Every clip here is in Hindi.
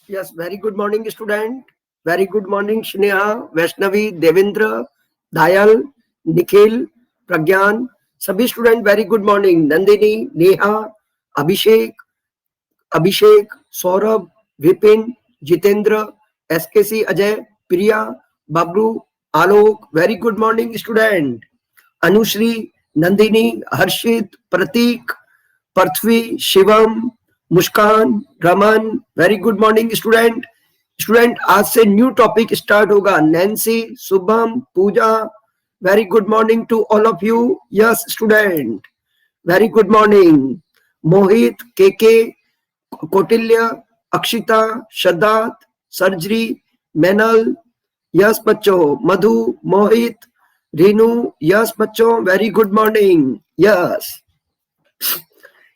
Yes, very good morning, student. Very good morning, Sneha, Vaishnavi, Devendra, Dayal, Nikhil, Pragyan. सभी student very good morning. Nandini, Neha, Abhishek, Saurabh, Vipin, Jitendra, SKC, Ajay, Priya, Bablu, Alok. Very good morning student. Anushree, Nandini, Harshit, Prateek, Prithvi, Shivam, Muskan, Raman. Very good morning student. Student आज से न्यू टॉपिक स्टार्ट होगा. Nancy, Shubham, Pooja. Very good morning to all of you. Yes student, very good morning. Mohit, K, Kautilya, Akshita, Shadat, सर्जरी, मैनल. यस बच्चों. मधु, मोहित, रीनू. यस बच्चों, very good morning. Yes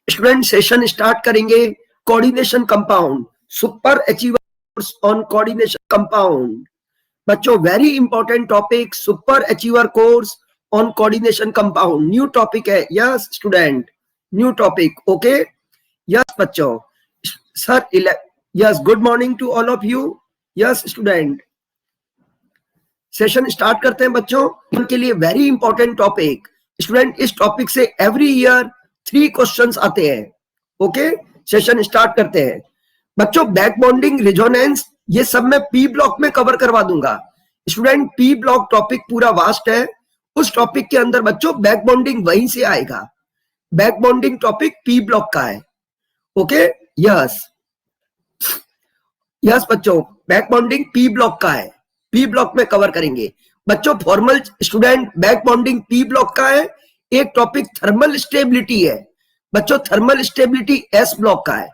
student, session start करेंगे. Coordination compound, super achievers on coordination compound. बच्चों very important topic, super achiever course on coordination compound. New topic है. Yes student, new topic. Okay. Yes बच्चों. Sir yes, good morning to all of you. Yes student, session start करते हैं बच्चों. उनके लिए वेरी इंपॉर्टेंट टॉपिक. स्टूडेंट इस टॉपिक से एवरी ईयर 3 क्वेश्चंस आते हैं. ओके, सेशन स्टार्ट करते हैं बच्चों. बैक बॉन्डिंग, रेजोनेंस, ये सब मैं पी ब्लॉक में कवर करवा दूंगा. स्टूडेंट पी ब्लॉक टॉपिक पूरा वास्ट है. उस टॉपिक के अंदर बच्चों बैक बॉन्डिंग वहीं से आएगा. Back bonding topic P block का है. ओके. यस यस बच्चों, बैक बॉन्डिंग पी ब्लॉक का है. पी ब्लॉक में कवर करेंगे बच्चों. Formal student back bonding P block का है. एक टॉपिक थर्मल स्टेबिलिटी है बच्चों. थर्मल स्टेबिलिटी एस ब्लॉक का है.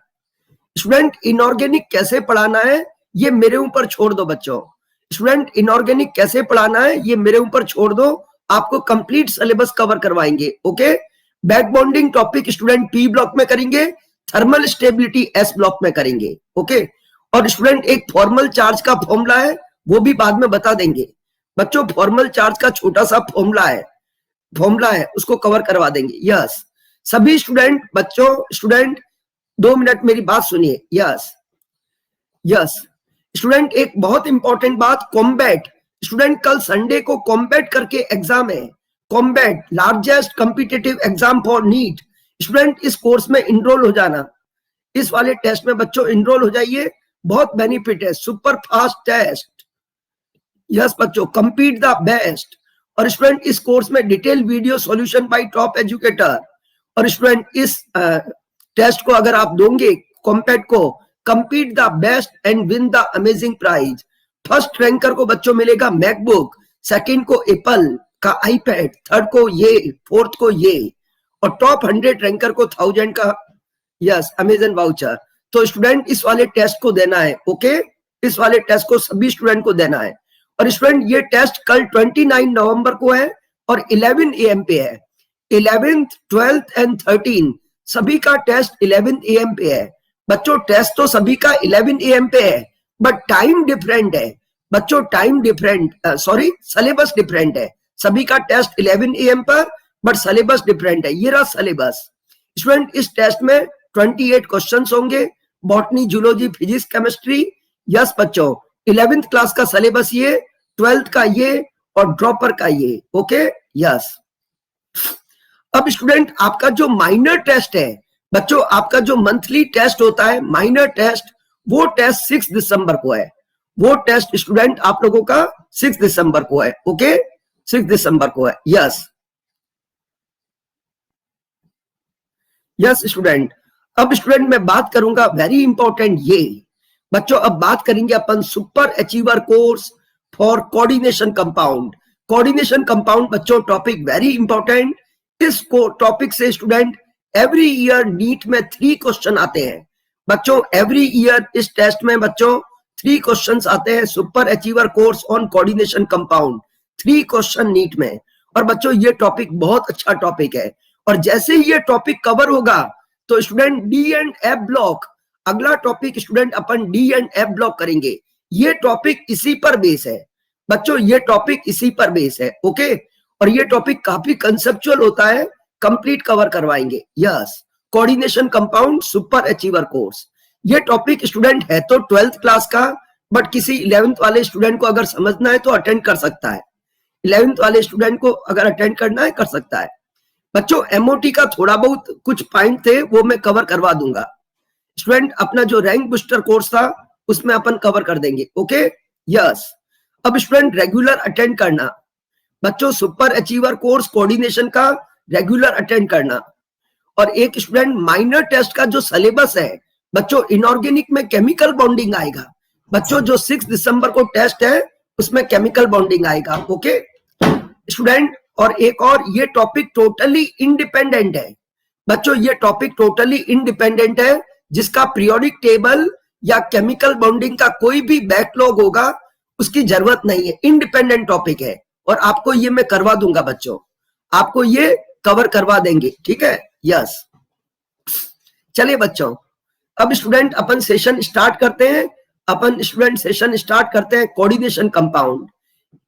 स्टूडेंट इनऑर्गेनिक कैसे पढ़ाना है ये मेरे ऊपर छोड़ दो बच्चों. स्टूडेंट इनऑर्गेनिक कैसे पढ़ाना है ये मेरे ऊपर छोड़ दो. आपको कंप्लीट सिलेबस कवर करवाएंगे. Okay. Back bonding topic student P block में करेंगे. थर्मल स्टेबिलिटी एस ब्लॉक में करेंगे. ओके. और स्टूडेंट एक फॉर्मल चार्ज का फॉर्मूला है, वो भी बाद में बता देंगे बच्चों. फॉर्मल चार्ज का छोटा सा फॉर्मूला है, उसको कवर करवा देंगे. यस सभी स्टूडेंट बच्चों. स्टूडेंट 2 मिनट मेरी बात सुनिए. यस स्टूडेंट, एक बहुत इंपॉर्टेंट बात, कॉम्बैट. स्टूडेंट कल संडे को कॉम्बैट करके एग्जाम है. Combat largest competitive exam for NEET. Student इस कोर्स में इनरोल हो जाना. इस वाले टेस्ट में बच्चों इनरोल हो जाइए. बहुत बेनिफिट है. Super fast test. यस बच्चों, कंपीट द बेस्ट. और स्टूडेंट इस कोर्स में detail video solution by top educator. और स्टूडेंट इस टेस्ट को अगर आप दोगे, कॉम्पैट को, compete the best and win the amazing prize. First ranker को बच्चों मिलेगा मैकबुक, सेकंड को एप्पल का आईपैड, थर्ड को ये, फोर्थ को ये, और टॉप 100 रैंकर को 1000 का यस अमेजन वाउचर. तो स्टूडेंट इस वाले टेस्ट को देना है. ओके. इस वाले टेस्ट को सभी स्टूडेंट को देना है. और स्टूडेंट ये टेस्ट कल 29 नवंबर को है और 11 AM पे है. 11th, 12th एंड 13 सभी का टेस्ट 11 AM पे है बच्चों. टेस्ट तो सभी का 11 AM पे है, बट टाइम डिफरेंट है बच्चों. Time different, sorry, syllabus different है. सभी का टेस्ट 11 AM पर, बट सिलेबस डिफरेंट है. ये रहा सिलेबस. स्टूडेंट इस टेस्ट में 28 क्वेश्चंस होंगे. Botany, zoology, physics, chemistry. Yes बच्चों, 11th क्लास का सिलेबस ये, 12th का ये, और ड्रॉपर का ये. ओके. यस अब स्टूडेंट आपका जो माइनर टेस्ट है बच्चों, आपका जो मंथली टेस्ट होता है माइनर टेस्ट, वो टेस्ट 6 दिसंबर को है. वो टेस्ट स्टूडेंट आप लोगों का 6 दिसंबर को है. ओके. 6 दिसंबर को है. Yes student. अब स्टूडेंट मैं बात करूंगा वेरी इंपॉर्टेंट ये बच्चों. अब बात करेंगे अपन super achiever course for coordination compound. Coordination compound बच्चों टॉपिक वेरी इंपॉर्टेंट. इस टॉपिक से स्टूडेंट एवरी ईयर नीट में 3 क्वेश्चन आते हैं बच्चों. एवरी ईयर इस टेस्ट में बच्चों 3 क्वेश्चंस आते हैं. Super achiever course on coordination compound, 3 question NEET में. और बच्चों ये टॉपिक बहुत अच्छा टॉपिक है. और जैसे ही ये टॉपिक कवर होगा तो student D and F block, अगला टॉपिक स्टूडेंट अपन डी एंड एफ ब्लॉक करेंगे. ये टॉपिक इसी पर बेस है बच्चों. ये टॉपिक इसी पर बेस है. ओके. और ये टॉपिक काफी कंसेप्चुअल होता है. कंप्लीट कवर करवाएंगे. Yes, coordination compound super achiever course. ये टॉपिक स्टूडेंट है तो 12th क्लास का, बट किसी 11th वाले स्टूडेंट को अगर समझना है तो अटेंड कर सकता है। 11th वाले स्टूडेंट को अगर अटेंड करना है कर सकता है। बच्चों एमओटी का थोड़ा बहुत कुछ पॉइंट थे वो मैं कवर करवा दूंगा। स्टूडेंट अपना जो रैंक बूस्टर कोर्स था उसमें अपन कवर कर देंगे। Okay yes. अब स्टूडेंट रेगुलर अटेंड करना। बच्चों सुपर अचीवर कोर्स कोऑर्डिनेशन का रेगुलर अटेंड करना। और एक स्टूडेंट माइनर टेस्ट का जो सिलेबस है बच्चों, इनऑर्गेनिक में केमिकल बॉन्डिंग आएगा। बच्चों जो 6 दिसंबर को टेस्ट है उसमें केमिकल बॉन्डिंग आएगा। ओके स्टूडेंट, और एक और ये टॉपिक टोटली इंडिपेंडेंट है। बच्चों ये टॉपिक टोटली इंडिपेंडेंट है, जिसका पीरियोडिक टेबल या केमिकल बॉन्डिंग का कोई भी बैकलॉग होगा उसकी जरूरत नहीं है। इंडिपेंडेंट टॉपिक है और आपको ये मैं करवा दूंगा बच्चों, आपको ये कवर करवा देंगे। ठीक है यस। चलिए बच्चों अब स्टूडेंट अपन सेशन स्टार्ट करते हैं। अपन स्टूडेंट सेशन स्टार्ट करते हैं कोऑर्डिनेशन कंपाउंड।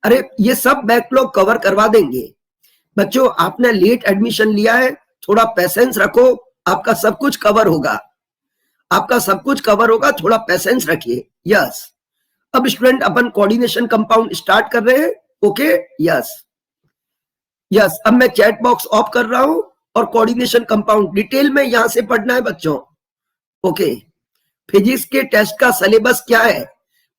अरे ये सब बैकलॉग कवर करवा देंगे। बच्चों आपने लेट एडमिशन लिया है, थोड़ा पेशेंस रखो, आपका सब कुछ कवर होगा, आपका सब कुछ कवर होगा, थोड़ा पेशेंस रखिए। यस। अब स्टूडेंट अपन कोऑर्डिनेशन कंपाउंड स्टार्ट कर रहे हैं। Okay yes yes. अब मैं चैट बॉक्स ऑफ कर रहा हूं और कोऑर्डिनेशन कंपाउंड डिटेल में यहां से पढ़ना है बच्चों। ओके फिजिक्स के टेस्ट का सिलेबस क्या है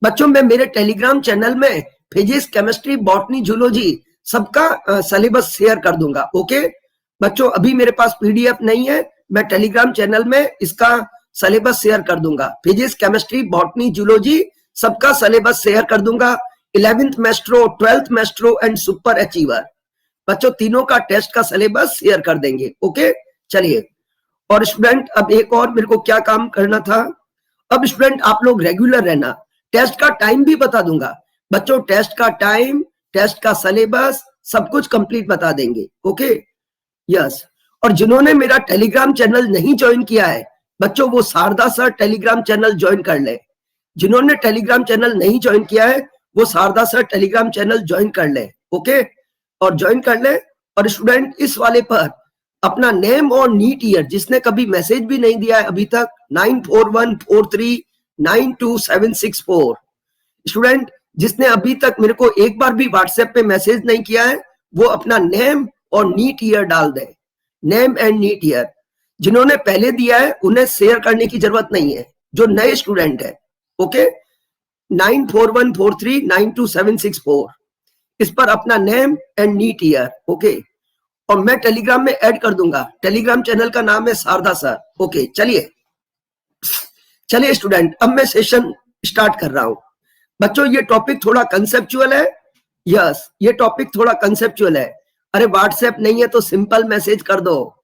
बच्चों, मैं मेरे टेलीग्राम चैनल में फिजिक्स केमिस्ट्री बॉटनी जूलॉजी सबका सिलेबस शेयर कर दूंगा। ओके बच्चों अभी मेरे पास पीडीएफ नहीं है, मैं टेलीग्राम चैनल में इसका सिलेबस शेयर कर दूंगा। फिजिक्स केमिस्ट्री बॉटनी जूलॉजी सबका सिलेबस शेयर कर दूंगा। 11th maestro, 12th maestro and super achiever बच्चों तीनों का टेस्ट का सिलेबस शेयर कर देंगे। ओके चलिए। और स्टूडेंट अब एक और मेरे को क्या काम करना था, अब स्टूडेंट आप लोग रेगुलर रहना। टेस्ट का टाइम भी बता दूंगा बच्चों, टेस्ट का टाइम, टेस्ट का सिलेबस सब कुछ कंप्लीट बता देंगे। Okay yes. और जिन्होंने मेरा टेलीग्राम चैनल नहीं ज्वाइन किया है बच्चों, वो Sharda sir Telegram channel join कर ले। जिन्होंने टेलीग्राम चैनल नहीं ज्वाइन किया है वो Sharda sir Telegram channel join कर ले। ओके और ज्वाइन कर ले। और स्टूडेंट इस वाले पर अपना नेम और नीट ईयर, जिसने कभी मैसेज भी नहीं दिया है अभी तक, 9414392764 स्टूडेंट जिसने अभी तक मेरे को एक बार भी व्हाट्सएप पे मैसेज नहीं किया है वो अपना नेम और नीट ईयर डाल दे। Name and NEET year. जिन्होंने पहले दिया है उन्हें शेयर करने की जरूरत नहीं है, जो नए स्टूडेंट है। ओके 9414392764 इस पर अपना name and NEET year. Okay और मैं टेलीग्राम में ऐड कर दूंगा। टेलीग्राम चैनल का नाम है शारदा सर। ओके चलिए चलिए स्टूडेंट अब मैं सेशन स्टार्ट कर रहा हूं। बच्चों ये टॉपिक थोड़ा कंसेप्चुअल है। यस ये टॉपिक थोड़ा कंसेप्चुअल है। अरे व्हाट्सएप नहीं है तो सिंपल मैसेज कर दो,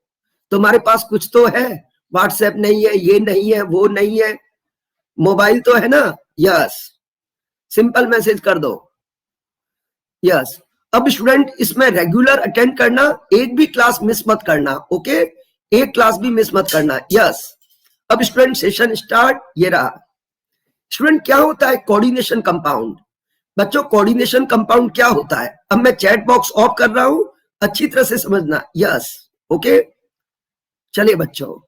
तुम्हारे पास कुछ तो है। व्हाट्सएप नहीं है, ये नहीं है, वो नहीं है, मोबाइल तो है ना। यस सिंपल मैसेज कर दो। यस अब स्टूडेंट इसमें रेगुलर अटेंड करना, एक भी क्लास मिस मत करना। ओके एक क्लास भी मिस मत करना। यस अब स्टूडेंट सेशन स्टार्ट। ये रहा। स्टूडेंट क्या होता है कोऑर्डिनेशन कंपाउंड बच्चों, कोऑर्डिनेशन कंपाउंड क्या होता है, अब मैं चैट बॉक्स ऑफ कर रहा हूं, अच्छी तरह से समझना। यस ओके चलिए बच्चों।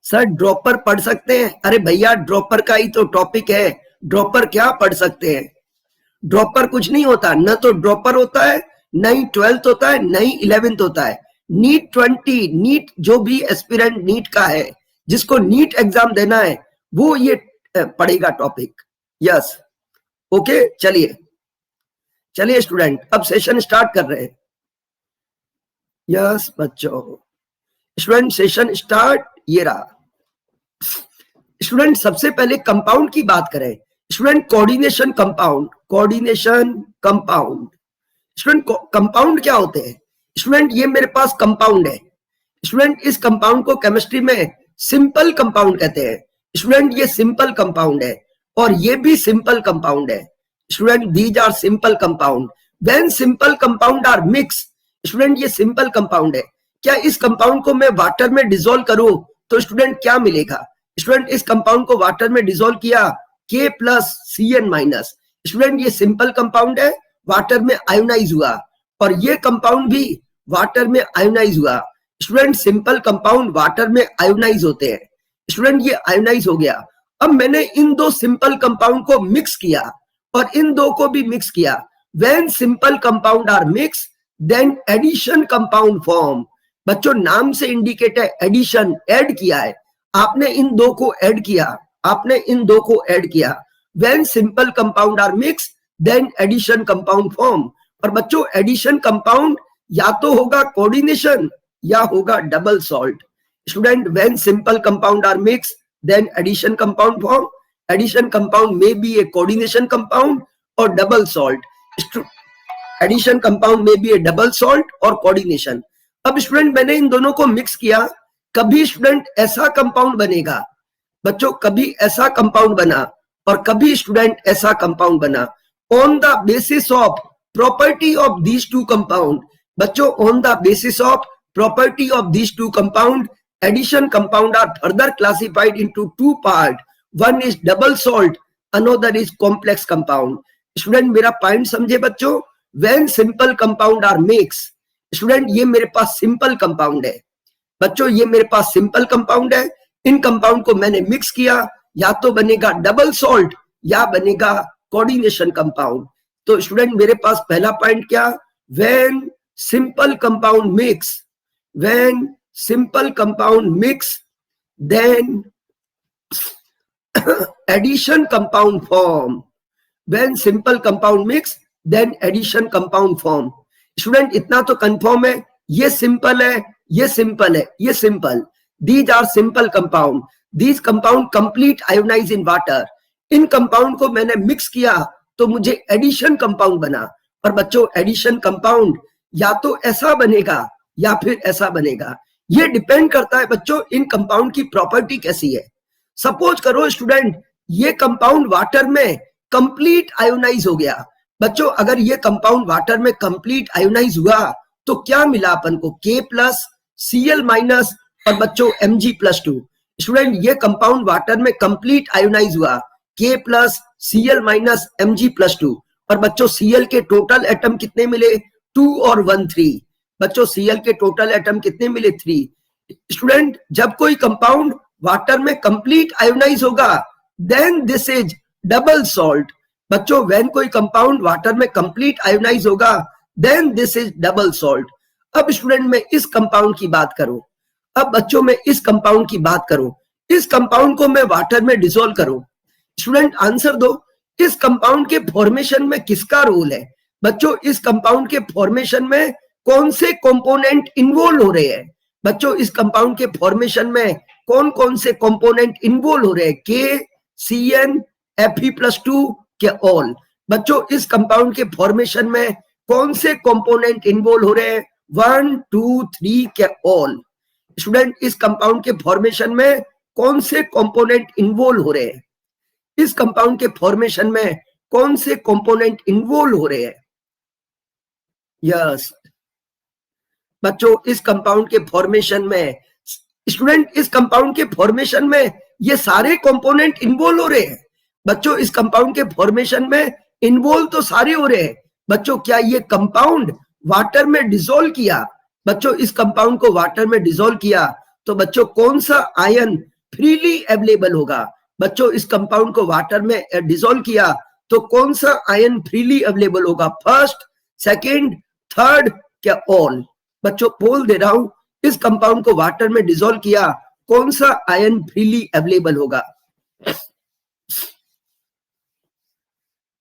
सर ड्रॉपर पढ़ सकते हैं? अरे भैया ड्रॉपर का ही तो टॉपिक है, ड्रॉपर क्या पढ़ सकते हैं? ड्रॉपर कुछ नहीं होता, न तो ड्रॉपर होता है, न ही 12th होता है, न ही 11th होता है। नीट 20, नीट जो भी एस्पिरेंट नीट का है, जिसको नीट एग्जाम देना है, वो ये पढ़ेगा टॉपिक। यस ओके चलिए चलिए स्टूडेंट अब सेशन स्टार्ट कर रहे हैं। यस बच्चों स्टूडेंट सेशन स्टार्ट। ये रहा। स्टूडेंट सबसे पहले कंपाउंड की बात करें। Student coordination compound, coordination compound. Student compound क्या होते हैं? स्टूडेंट ये मेरे पास कंपाउंड है। स्टूडेंट इस कंपाउंड को केमिस्ट्री में सिंपल कंपाउंड कहते हैं। स्टूडेंट ये सिंपल कंपाउंड है और ये भी सिंपल कंपाउंड है। Student these are simple compound. When simple compound are mix, student ये सिंपल कंपाउंड है। क्या इस कंपाउंड को मैं वाटर में डिसॉल्व करूं तो स्टूडेंट क्या मिलेगा? स्टूडेंट इस कंपाउंड को वाटर में डिसॉल्व किया, K plus Cn minus. Student ये सिंपल कंपाउंड है, वाटर में आयोनाइज हुआ, और ये कंपाउंड भी वाटर में आयोनाइज हुआ। स्टूडेंट सिंपल कंपाउंड वाटर में आयोनाइज होते हैं। स्टूडेंट ये आयोनाइज हो गया। अब मैंने इन दो सिंपल कंपाउंड को मिक्स किया और इन दो को भी मिक्स किया। When simple compound are mix then addition compound form. बच्चों नाम से इंडिकेट है एडिशन, ऐड किया है आपने, इन दो को ऐड किया, आपने इन दो को ऐड किया। When simple compound are mix then addition compound form. और बच्चों एडिशन कंपाउंड या तो होगा कोऑर्डिनेशन या होगा double salt. Student when simple compound are mix then addition compound form. Addition compound में बी ए कोऑर्डिनेशन कंपाउंड और डबल सॉल्ट। एडिशन कंपाउंड में बी ए डबल सॉल्ट और कोऑर्डिनेशन। अब स्टूडेंट मैंने इन दोनों को मिक्स किया, कभी स्टूडेंट ऐसा कंपाउंड बनेगा बच्चों, कभी ऐसा कंपाउंड बना और कभी स्टूडेंट ऐसा कंपाउंड बना on the basis of property of these two compound. बच्चों on the basis of property of these two compound, addition compound are further classified into two part. One is double salt, another is complex compound. Student मेरा पॉइंट समझे बच्चों? when simple compound are mixed, student ये मेरे पास सिंपल कंपाउंड है बच्चों, ये मेरे पास सिंपल कंपाउंड है। इन कंपाउंड को मैंने मिक्स किया, या तो बनेगा डबल सॉल्ट या बनेगा कोऑर्डिनेशन कंपाउंड। तो स्टूडेंट मेरे पास पहला पॉइंट क्या, when simple compound mix, when simple compound mix then addition compound form, when simple compound mix then addition compound form। Student इतना तो कंफर्म है, ये सिंपल है, ये सिंपल है, ये simple, these are simple compound, these compound complete ionize in water। In compound को मैंने मिक्स किया तो मुझे एडिशन कंपाउंड बना। और बच्चों एडिशन कंपाउंड या तो ऐसा बनेगा या फिर ऐसा बनेगा, ये डिपेंड करता है बच्चों इन कंपाउंड की प्रॉपर्टी कैसी है। सपोज करो स्टूडेंट ये कंपाउंड वाटर में कंप्लीट आयोनाइज हो गया। बच्चों अगर ये कंपाउंड वाटर में कंप्लीट आयोनाइज हुआ तो क्या मिला अपन को, K प्लस Cl माइनस और बच्चों Mg+2। स्टूडेंट ये कंपाउंड वाटर में कंप्लीट आयोनाइज हुआ, K plus Cl minus Mg+2। और बच्चों Cl के टोटल एटम कितने मिले, 2 और 1 3। बच्चों Cl के टोटल एटम कितने मिले, 3। स्टूडेंट जब कोई कंपाउंड वाटर में कंप्लीट आयोनाइज होगा then this is double salt. बच्चों व्हेन कोई कंपाउंड वाटर में कंप्लीट आयोनाइज होगा then this is double salt. अब स्टूडेंट मैं इस कंपाउंड की बात करूं, अब बच्चों मैं इस कंपाउंड की बात करूं, इस कंपाउंड को मैं वाटर में डिसॉल्व करूं। स्टूडेंट आंसर दो, इस कंपाउंड के फॉर्मेशन में किसका रोल है। बच्चों इस कंपाउंड के फॉर्मेशन में कौन से कंपोनेंट इन्वॉल्व हो रहे हैं। बच्चों इस कंपाउंड के फॉर्मेशन में कौन कौन से कंपोनेंट इन्वॉल्व हो रहे हैं, K, Cn, Fe+2 के ऑल। बच्चों इस कंपाउंड के फॉर्मेशन में कौन से कंपोनेंट इन्वॉल्व हो रहे हैं, 1 2 3 के ऑल। स्टूडेंट इस कंपाउंड के फॉर्मेशन में कौन से कंपोनेंट इन्वॉल्व हो रहे हैं, इस कंपाउंड के फॉर्मेशन में कौन से कंपोनेंट इन्वॉल्व हो रहे हैं। यस बच्चों इस कंपाउंड के फॉर्मेशन में, स्टूडेंट इस कंपाउंड के फॉर्मेशन में ये सारे कंपोनेंट इन्वॉल्व हो रहे हैं। बच्चों इस कंपाउंड के फॉर्मेशन में इन्वॉल्व तो सारे हो रहे हैं। बच्चों क्या ये कंपाउंड वाटर में डिसॉल्व किया, बच्चों इस कंपाउंड को वाटर में डिसॉल्व किया तो बच्चों कौन सा आयन फ्रीली अवेलेबल होगा। बच्चों इस कंपाउंड को वाटर में डिसॉल्व किया तो कौन सा आयन फ्रीली अवेलेबल होगा, फर्स्ट, सेकंड, थर्ड क्या ऑल। बच्चों बोल दे रहा हूं, इस कंपाउंड को वाटर में डिसॉल्व किया कौन सा आयन फ्रीली अवेलेबल होगा।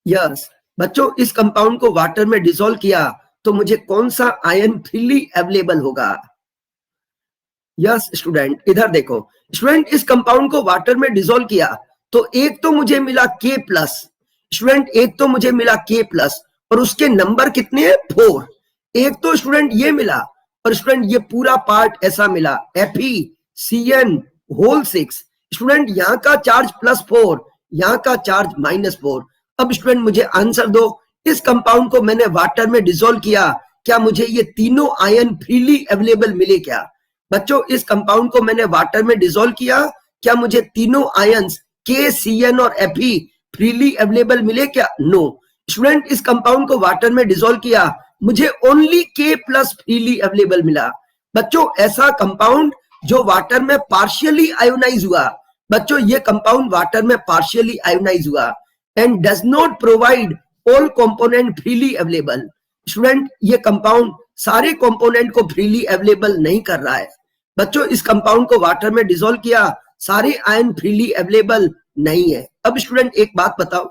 यस बच्चों इस कंपाउंड को वाटर में डिसॉल्व किया तो मुझे कौन सा आयन फ्रीली अवेलेबल होगा। यस स्टूडेंट इधर देखो, स्टूडेंट इस कंपाउंड को वाटर में डिसॉल्व किया तो एक तो मुझे मिला K प्लस, स्टूडेंट एक तो मुझे मिला K प्लस और उसके नंबर कितने हैं, 4। एक तो स्टूडेंट ये मिला और स्टूडेंट ये पूरा पार्ट ऐसा मिला FeCN6। स्टूडेंट यहाँ का चार्ज +4, यहाँ का चार्ज -4। अब स्टूडेंट मुझे आंसर दो, इस कंपाउंड को मैंने वाटर में डिसॉल्व किया, क्या मुझे ये तीनों आयन फ्रीली अवेलेबल मिले क्या। बच्चों इस कंपाउंड को मैंने वाटर में डिसॉल्व किया, क्या मुझे तीनों आयंस K, Cn और Fe फ्रीली अवेलेबल मिले क्या, नो। स्टूडेंट इस कंपाउंड को वाटर में डिसॉल्व किया, मुझे only K plus freely available मिला। बच्चों ऐसा कंपाउंड जो वाटर में पार्शियली आयोनाइज हुआ, बच्चों ये कंपाउंड वाटर में पार्शियली आयोनाइज हुआ and does not provide all component freely available. Student ये कंपाउंड सारे कंपोनेंट को फ्रीली अवेलेबल नहीं कर रहा है। बच्चों इस कंपाउंड को वाटर में डिसॉल्व किया, सारे आयन फ्रीली अवेलेबल नहीं है। अब स्टूडेंट एक बात बताओ,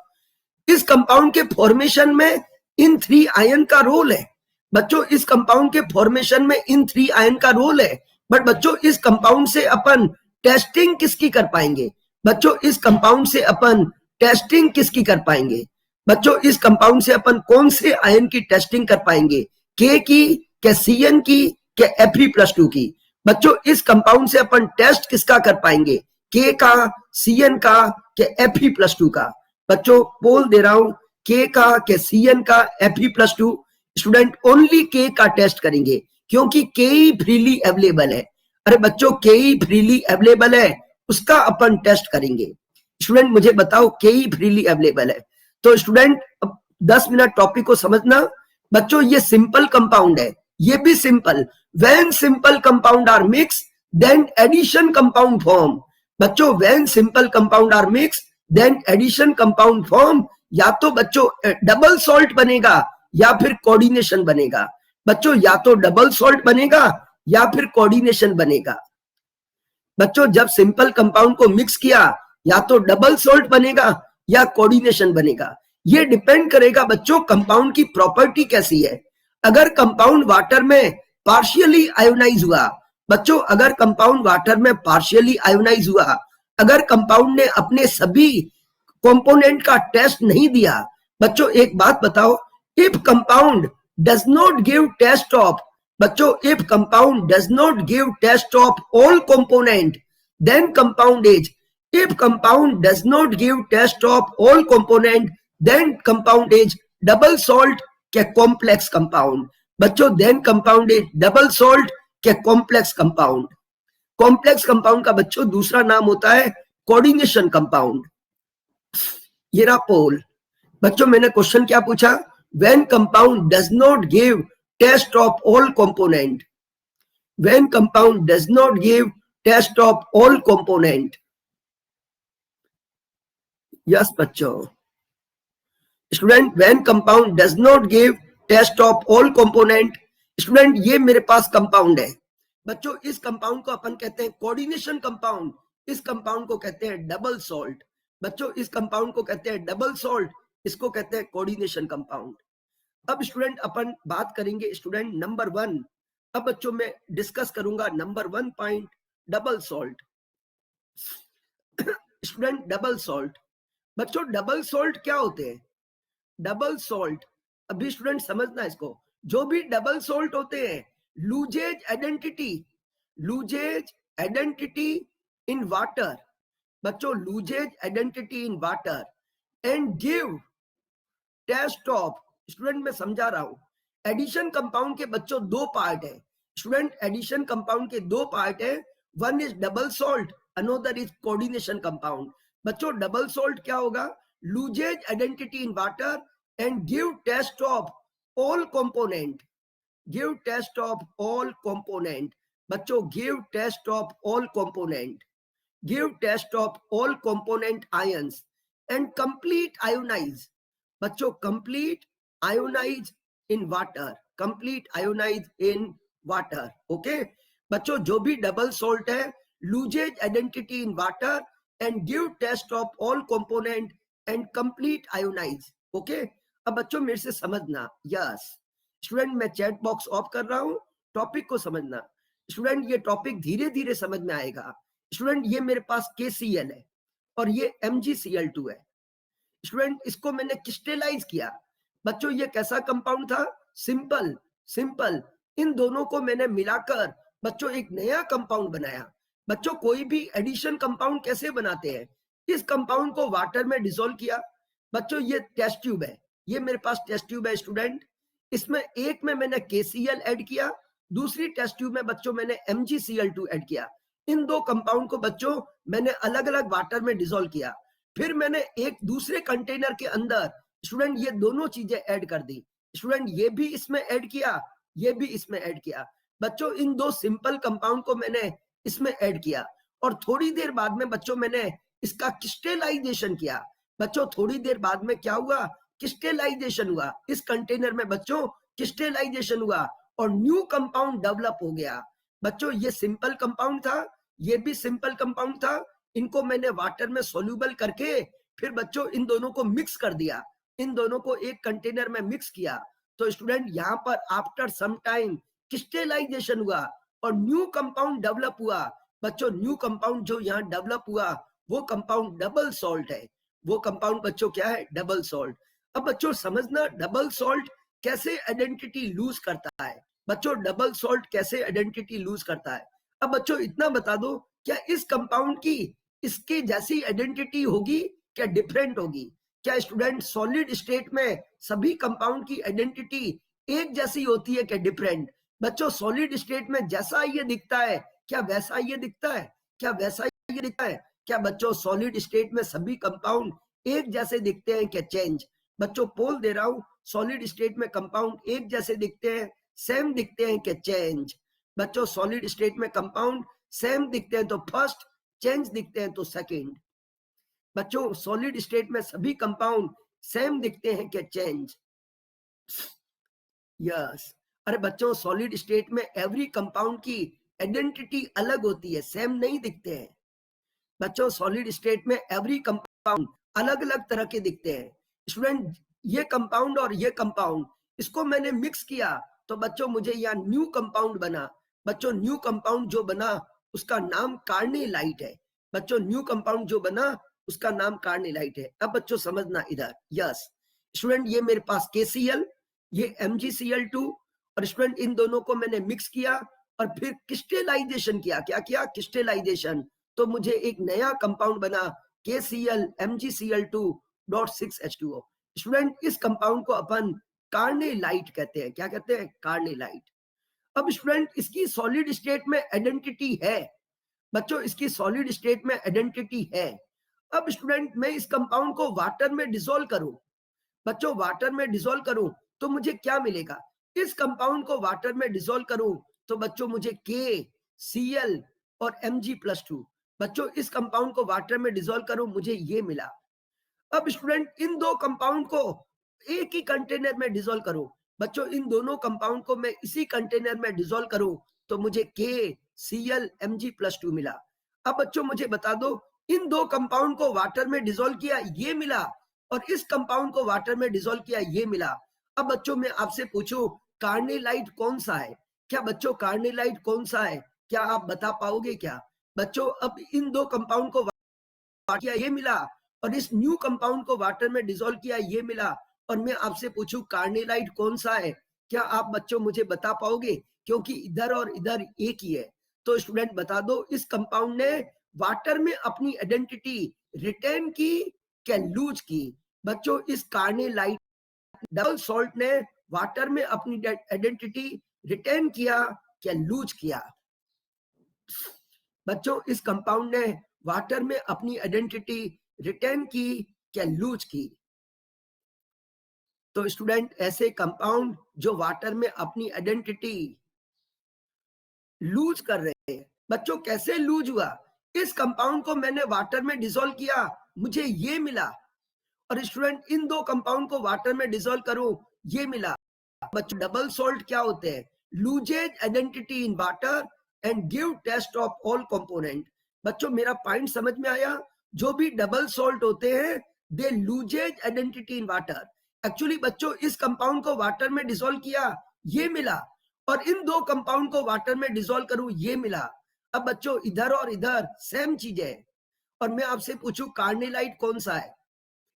इस कंपाउंड के फॉर्मेशन में इन 3 आयन का रोल है। बच्चों इस कंपाउंड के फॉर्मेशन में इन 3 आयन का रोल है, बट बच्चों इस कंपाउंड से अपन टेस्टिंग किसकी कर पाएंगे? बच्चों इस कंपाउंड से अपन टेस्टिंग किसकी कर पाएंगे? बच्चों इस कंपाउंड से अपन कौन से आयन की टेस्टिंग कर पाएंगे? के की, क्या Cn की, क्या Fe+2 की? बच्चों इस कंपाउंड से अपन टेस्ट किसका कर पाएंगे? के का, Cn का, क्या Fe+2 का? बच्चों पोल दे रहा हूं, के का, क्या Cn का, Fe+2। स्टूडेंट ओनली के का टेस्ट करेंगे क्योंकि के ही फ्रीली अवेलेबल है। अरे बच्चों के ही फ्रीली अवेलेबल है, उसका अपन टेस्ट करेंगे। स्टूडेंट मुझे बताओ के ही फ्रीली अवेलेबल है, तो स्टूडेंट 10 मिनट टॉपिक को समझना। बच्चों ये सिंपल कंपाउंड है, ये भी simple. When simple compound are mix then addition compound form. बच्चों when simple compound are mix then addition compound form, या तो बच्चों डबल सॉल्ट बनेगा या फिर कोऑर्डिनेशन बनेगा। बच्चों या तो डबल सॉल्ट बनेगा या फिर कोऑर्डिनेशन बनेगा। बच्चों जब सिंपल कंपाउंड को मिक्स किया या तो डबल सॉल्ट बनेगा या कोऑर्डिनेशन बनेगा। ये डिपेंड करेगा बच्चों कंपाउंड की प्रॉपर्टी कैसी है। अगर कंपाउंड वाटर में पार्शियली आयोनाइज हुआ, बच्चों अगर कंपाउंड वाटर में पार्शियली आयोनाइज हुआ, अगर कंपाउंड ने अपने सभी कंपोनेंट का टेस्ट नहीं दिया, बच्चों एक बात बताओ, if compound does not give test of, बच्चों if compound does not give test of all component then compound is, if compound does not give test of all component then compound is double salt क्या complex compound। बच्चों then compound is double salt क्या complex compound। complex compound का बच्चों दूसरा नाम होता है coordination compound। ये रहा पोल। बच्चों मैंने क्वेश्चन क्या पूछा? when compound does not give test of all component, when compound does not give test of all component। Yes बच्चों। Student when compound does not give test of all component. Student ये मेरे पास कंपाउंड है, बच्चों इस कंपाउंड को अपन कहते हैं कोऑर्डिनेशन कंपाउंड, इस कंपाउंड को कहते हैं डबल सॉल्ट। बच्चों इस कंपाउंड को कहते हैं डबल सॉल्ट, इसको कहते हैं कोऑर्डिनेशन कंपाउंड। अब स्टूडेंट अपन बात करेंगे स्टूडेंट नंबर 1। अब बच्चों मैं डिस्कस करूंगा number 1 point, double salt. Student double salt, बच्चों डबल सॉल्ट क्या होते हैं? डबल सॉल्ट अभी स्टूडेंट समझना इसको, जो भी डबल सॉल्ट होते हैं loses identity, loses identity in water. बच्चों loses identity in water and give test of. Student मैं समझा रहा हूं, एडिशन कंपाउंड के बच्चों 2 पार्ट है। स्टूडेंट एडिशन कंपाउंड के 2 पार्ट है, one is double salt, another is coordination compound. बच्चों डबल सॉल्ट क्या होगा? Loses identity in water and give test of all component, give test of all component. बच्चों give test of all component, give test of all component ions and complete ionize. बच्चों complete ionize in water, complete ionize in water. Okay बच्चों जो भी डबल सॉल्ट है loses identity in water and give test of all component and complete ionize। Okay अब बच्चों मेरे से समझना। यस स्टूडेंट मैं चैट बॉक्स ऑफ कर रहा हूं, टॉपिक को समझना। स्टूडेंट ये टॉपिक धीरे धीरे समझ में आएगा। स्टूडेंट ये मेरे पास KCl है और ये MgCl2 है। स्टूडेंट इसको मैंने क्रिस्टलाइज किया। बच्चों ये कैसा कंपाउंड था? Simple, simple. इन दोनों को मैंने मिलाकर बच्चों एक नया कंपाउंड बनाया। बच्चों कोई भी एडिशन कंपाउंड कैसे बनाते हैं? इस कंपाउंड को वाटर में डिसॉल्व किया। बच्चों ये टेस्ट ट्यूब है, ये मेरे पास टेस्ट ट्यूब है स्टूडेंट। इसमें एक में मैंने KCl ऐड किया, दूसरी टेस्ट ट्यूब में बच्चों मैंने MgCl2 ऐड किया। इन 2 कंपाउंड को बच्चों मैंने अलग अलग वाटर में डिसॉल्व किया। फिर मैंने एक दूसरे कंटेनर के अंदर स्टूडेंट ये दोनों चीजें ऐड कर दी। स्टूडेंट ये भी इसमें ऐड किया, ये भी इसमें ऐड किया। बच्चों इन दो सिंपल कंपाउंड को मैंने इसमें ऐड किया और थोड़ी देर बाद में बच्चों मैंने इसका क्रिस्टलाइजेशन किया। बच्चों थोड़ी देर बाद में क्या हुआ, क्रिस्टलाइजेशन हुआ इस कंटेनर में, बच्चों क्रिस्टलाइजेशन हुआ और न्यू कंपाउंड डेवलप हो गया। बच्चों ये सिंपल कंपाउंड था, ये भी सिंपल कंपाउंड था, इनको मैंने वाटर में सोल्यूबल करके फिर बच्चों इन दोनों को मिक्स कर दिया, इन दोनों को एक कंटेनर में मिक्स किया। तो स्टूडेंट यहाँ पर आफ्टर सम टाइम क्रिस्टलाइजेशन हुआ और न्यू कंपाउंड डेवलप हुआ। बच्चों न्यू कंपाउंड जो यहाँ डेवलप हुआ वो कंपाउंड डबल सॉल्ट है। वो कंपाउंड बच्चों क्या है, डबल सॉल्ट। अब बच्चों समझना डबल सॉल्ट कैसे आइडेंटिटी लूज करता है। बच्चों डबल सॉल्ट कैसे आइडेंटिटी लूज करता है। अब बच्चों इतना बता दो, क्या इस कंपाउंड की इसके जैसी आइडेंटिटी होगी, क्या डिफरेंट होगी? क्या स्टूडेंट सॉलिड स्टेट में सभी कंपाउंड की आइडेंटिटी एक जैसी होती है क्या डिफरेंट? बच्चों सॉलिड स्टेट में जैसा ये दिखता है क्या वैसा ये दिखता है? क्या वैसा ये दिखता है? क्या बच्चों सॉलिड स्टेट में सभी कंपाउंड एक जैसे दिखते हैं क्या चेंज? बच्चों पोल दे रहा हूं, सॉलिड स्टेट में कंपाउंड एक जैसे दिखते हैं, सेम दिखते हैं क्या चेंज? बच्चों सॉलिड स्टेट में कंपाउंड सेम दिखते हैं तो फर्स्ट, चेंज दिखते हैं तो सेकंड। बच्चों सॉलिड स्टेट में सभी कंपाउंड सेम दिखते हैं क्या चेंज? यस। अरे बच्चों सॉलिड स्टेट में एवरी कंपाउंड की आइडेंटिटी अलग होती है, सेम नहीं दिखते हैं। बच्चों सॉलिड स्टेट में एवरी कंपाउंड अलग अलग तरह के दिखते हैं। स्टूडेंट ये कंपाउंड और ये कंपाउंड इसको मैंने मिक्स किया तो बच्चों मुझे यहाँ न्यू कंपाउंड बना। बच्चों न्यू कंपाउंड जो बना उसका नाम कार्नेलाइट है। बच्चों न्यू कंपाउंड जो बना उसका नाम कार्नेलाइट है। अब बच्चों समझना इधर, यस स्टूडेंट ये मेरे पास KCl, ये MgCl2 और स्टूडेंट इन दोनों को मैंने मिक्स किया और फिर क्रिस्टलाइजेशन किया। क्या किया? क्रिस्टलाइजेशन। तो मुझे एक नया कंपाउंड बना KCl MgCl2.6H2O। स्टूडेंट इस कंपाउंड को अपन कार्नेलाइट कहते हैं। क्या कहते हैं? कार्नेलाइट। अब स्टूडेंट इसकी सॉलिड स्टेट में आइडेंटिटी है। बच्चों इसकी सॉलिड स्टेट में आइडेंटिटी है। अब स्टूडेंट मैं इस कंपाउंड को वाटर में डिसॉल्व करूं, बच्चों वाटर में डिसॉल्व करूं तो मुझे क्या मिलेगा? इस कंपाउंड को वाटर में डिसॉल्व करूं तो बच्चों मुझे KCl और Mg+2। बच्चों इस कंपाउंड को वाटर में डिसॉल्व करूं मुझे ये मिला। अब स्टूडेंट इन दो कंपाउंड को एक ही कंटेनर में डिसॉल्व करूं, बच्चों इन दोनों कंपाउंड को मैं इसी कंटेनर में डिसॉल्व करूं तो मुझे KCl Mg+2 मिला। अब बच्चों मुझे बता दो, इन दो कंपाउंड को वाटर में डिसॉल्व किया ये मिला और इस कंपाउंड को वाटर में डिसॉल्व किया ये मिला। अब बच्चों मैं आपसे पूछूं कार्नेलाइट कौन सा है? क्या बच्चों कार्नेलाइट कौन सा है? क्या आप बता पाओगे क्या? बच्चों अब इन दो कंपाउंड को किया ये मिला और इस न्यू कंपाउंड को वाटर में डिसॉल्व किया ये मिला और मैं आपसे पूछूं कार्नेलाइट कौन सा है? क्या आप बच्चों मुझे बता पाओगे? क्योंकि इधर और इधर एक ही है। तो स्टूडेंट बता दो इस कंपाउंड ने वाटर में अपनी आइडेंटिटी रिटेन की क्या लूज की? बच्चों इस कार्नेलाइट डबल सॉल्ट ने वाटर में अपनी आइडेंटिटी रिटेन किया क्या लूज किया? बच्चों इस कंपाउंड ने वाटर में अपनी आइडेंटिटी रिटेन की क्या लूज की? तो स्टूडेंट ऐसे कंपाउंड जो वाटर में अपनी आइडेंटिटी लूज कर रहे हैं, बच्चों कैसे लूज हुआ? इस कंपाउंड को मैंने वाटर में डिसॉल्व किया मुझे ये मिला और स्टूडेंट इन दो कंपाउंड को वाटर में डिसॉल्व करूं ये मिला। बच्चों डबल सॉल्ट क्या होते हैं? Loses identity in water and give test of all component. बच्चों मेरा पॉइंट समझ में आया? जो भी डबल सॉल्ट होते हैं they loses identity in water. Actually बच्चों इस कंपाउंड को वाटर में डिसॉल्व किया ये मिला और इन दो कंपाउंड को वाटर में डिसॉल्व करूं ये मिला। अब बच्चों इधर और इधर सेम चीज है और मैं आपसे पूछूं कार्नेलाइट कौन सा है?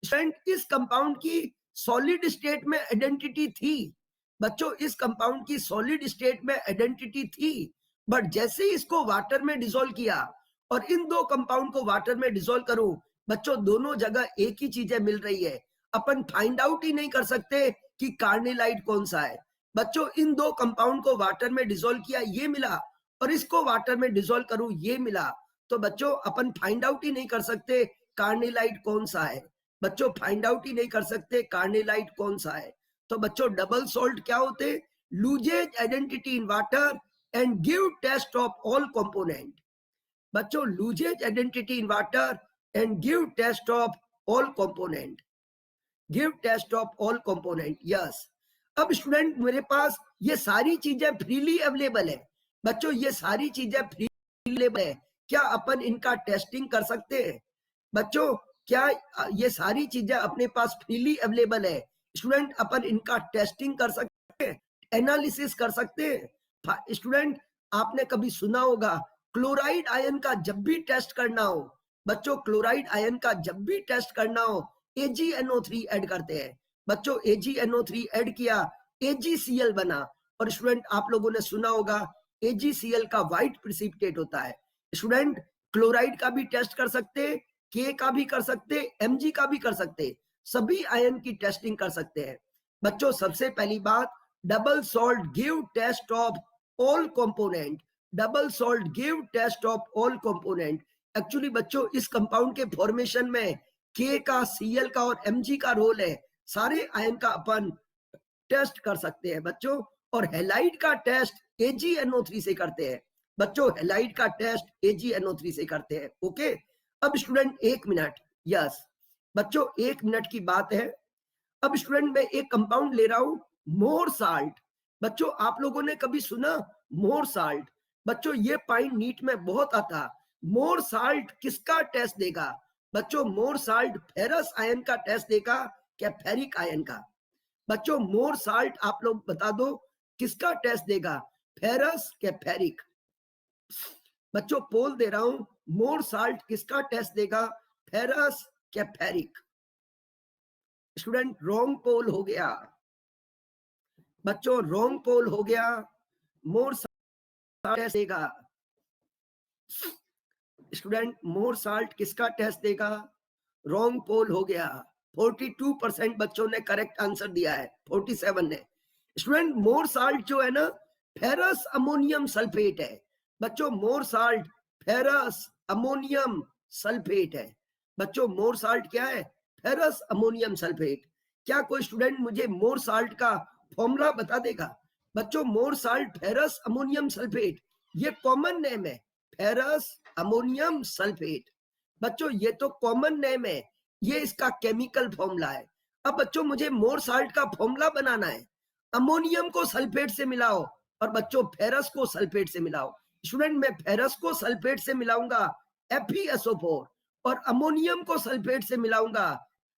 स्टूडेंट इस कंपाउंड की सॉलिड स्टेट में आइडेंटिटी थी। बच्चों इस कंपाउंड की सॉलिड स्टेट में आइडेंटिटी थी बट जैसे ही इसको वाटर में डिसॉल्व किया और इन दो कंपाउंड को वाटर में डिसॉल्व करूं बच्चों दोनों जगह एक ही चीजें मिल रही है। अपन फाइंड आउट ही नहीं कर सकते कि कार्नेलाइट कौन सा है। बच्चों इन दो कंपाउंड को वाटर में डिसॉल्व किया ये मिला और इसको वाटर में डिसॉल्व करूं ये मिला। तो बच्चों अपन फाइंड आउट ही नहीं कर सकते कार्नेलाइट कौन सा है। बच्चों फाइंड आउट ही नहीं कर सकते कार्नेलाइट कौन सा है। तो बच्चों डबल सॉल्ट क्या होते? Loses identity in water and give test of all component. बच्चों loses identity in water and give test of all component. Give test of all component. Yes. अब स्टूडेंट मेरे पास ये सारी चीजें फ्रीली अवेलेबल है. बच्चों ये सारी चीजें फ्रीली अवेलेबल है, क्या अपन इनका टेस्टिंग कर सकते हैं? बच्चों क्या ये सारी चीजें अपने पास फ्रीली अवेलेबल है? स्टूडेंट अपन इनका टेस्टिंग कर सकते हैं, एनालिसिस कर सकते हैं. स्टूडेंट आपने कभी सुना होगा क्लोराइड आयन का जब भी टेस्ट करना हो, बच्चों क्लोराइड आयन का जब भी टेस्ट करना हो AgNO3 ऐड करते हैं. बच्चों AgNO3 ऐड किया, AgCl बना. और स्टूडेंट आप लोगों ने सुना होगा AgCl का व्हाइट प्रेसिपिटेट होता है. स्टूडेंट क्लोराइड का भी टेस्ट कर सकते, K का भी कर सकते, Mg का भी कर सकते, सभी आयन की टेस्टिंग कर सकते हैं. बच्चों सबसे पहली बात, double salt give test of all component. Double salt give test of all component. Actually बच्चों इस कंपाउंड के फॉर्मेशन में K का, Cl का और Mg का रोल है. सारे आयन का अपन टेस्ट कर सकते हैं बच्चों. और हैलाइड का टेस्ट AgNO3 से करते हैं. बच्चों हैलाइड का टेस्ट AgNO3 से करते हैं. ओके. अब स्टूडेंट 1 मिनट. यस बच्चों 1 मिनट की बात है. अब स्टूडेंट मैं एक कंपाउंड ले रहा हूं, मोर साल्ट. बच्चों आप लोगों ने कभी सुना मोर साल्ट? बच्चों ये पॉइंट नीट में बहुत आता. मोर साल्ट किसका टेस्ट देगा? बच्चों मोर साल्ट फेरस आयन का टेस्ट देगा क्या फेरिक आयन का? बच्चों मोर साल्ट आप लोग बता दो किसका टेस्ट देगा, फेरस क्या फेरिक? बच्चों पोल दे रहा हूं, मोर साल्ट किसका टेस्ट देगा, फेरस क्या फेरिक? स्टूडेंट रॉन्ग पोल हो गया. बच्चों रॉन्ग पोल हो गया. मोर साल्ट टेस्ट देगा. स्टूडेंट मोर साल्ट किसका टेस्ट देगा? रॉन्ग पोल हो गया. 42% बच्चों ने करेक्ट आंसर दिया है, 47 ने. स्टूडेंट मोर साल्ट जो है ना फेरस अमोनियम सल्फेट है. बच्चों more salt ferrous ammonium sulphate है. बच्चों मोर साल्ट क्या है? Ferrous ammonium sulphate. क्या कोई स्टूडेंट मुझे मोर साल्ट का फॉर्मूला बता देगा? बच्चों more salt ferrous ammonium sulphate ये कॉमन नेम है, फेरस अमोनियम सल्फेट. बच्चों ये तो कॉमन नेम है, ये इसका केमिकल फॉर्मूला है. अब बच्चों मुझे मोर साल्ट का फॉर्मूला बनाना है. अमोनियम को सल्फेट से मिलाओ और बच्चों फेरस को सल्फेट से मिलाओ. स्टूडेंट मैं फेरस को सल्फेट से मिलाऊंगा FeSO4 और अमोनियम को सल्फेट से मिलाऊंगा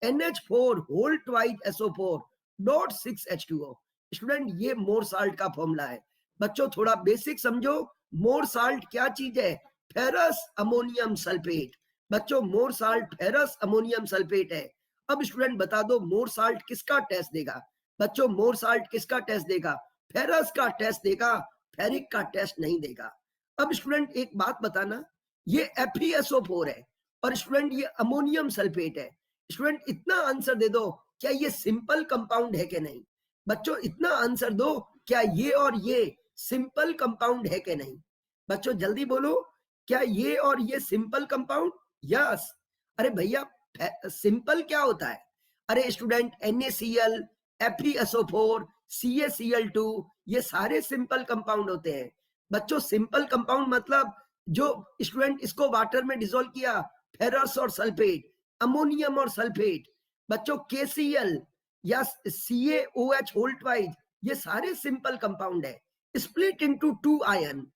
NH4 whole twice SO4 dot 6H2O. Student ये मोर साल्ट का फॉर्मूला है. बच्चों थोड़ा बेसिक समझो, मोर साल्ट क्या चीज है? Ferrous ammonium sulphate. बच्चों more salt ferrous ammonium sulphate है. अब स्टूडेंट बता दो मोर साल्ट किसका टेस्ट देगा? बच्चों मोर साल्ट किसका टेस्ट देगा? फेरस का टेस्ट देगा, फेरिक का टेस्ट नहीं देगा. अब स्टूडेंट एक बात बताना, ये FeSO4 है और स्टूडेंट ये अमोनियम सल्फेट है. स्टूडेंट इतना आंसर दे दो, क्या ये सिंपल कंपाउंड है कि नहीं? बच्चों इतना आंसर दो, क्या ये और ये सिंपल कंपाउंड है कि नहीं? बच्चों जल्दी बोलो, क्या ये और ये सिंपल कंपाउंड? यस. अरे भैया सिंपल क्या होता है? अरे स्टूडेंट NaCl, FeSO4, CaCl2 ये सारे सिंपल कंपाउंड होते हैं. बच्चों सिंपल कंपाउंड मतलब जो स्टूडेंट इसको वाटर में डिसॉल्व किया, फेरस और सल्फेट, अमोनियम और सल्फेट. बच्चों KCl या CaOH होल ट्वाइस ये सारे सिंपल कंपाउंड है, स्प्लिट इनटू 2 आयन.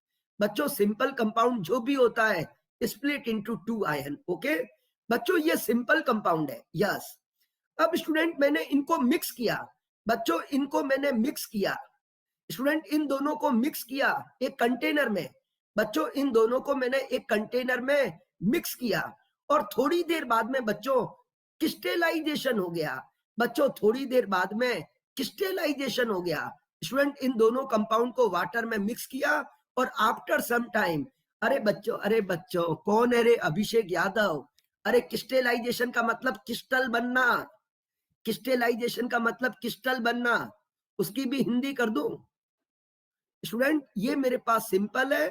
बच्चों सिंपल कंपाउंड जो भी होता है स्प्लिट इनटू 2 आयन. ओके बच्चों ये सिंपल कंपाउंड है. यस. अब स्टूडेंट मैंने इनको मिक्स किया. बच्चों इनको मैंने मिक्स किया. स्टूडेंट इन दोनों को मिक्स किया एक कंटेनर में. बच्चों इन दोनों को मैंने एक कंटेनर में मिक्स किया और थोड़ी देर बाद में बच्चों क्रिस्टलाइजेशन हो गया. बच्चों थोड़ी देर बाद में क्रिस्टलाइजेशन हो गया. स्टूडेंट इन दोनों कंपाउंड को वाटर में मिक्स किया और आफ्टर सम टाइम, अरे बच्चों कौन है रे? अभिषेक यादव. अरे क्रिस्टलाइजेशन का मतलब क्रिस्टल बनना. क्रिस्टलाइजेशन का मतलब क्रिस्टल बनना, उसकी भी हिंदी कर दूं? स्टूडेंट ये मेरे पास सिंपल है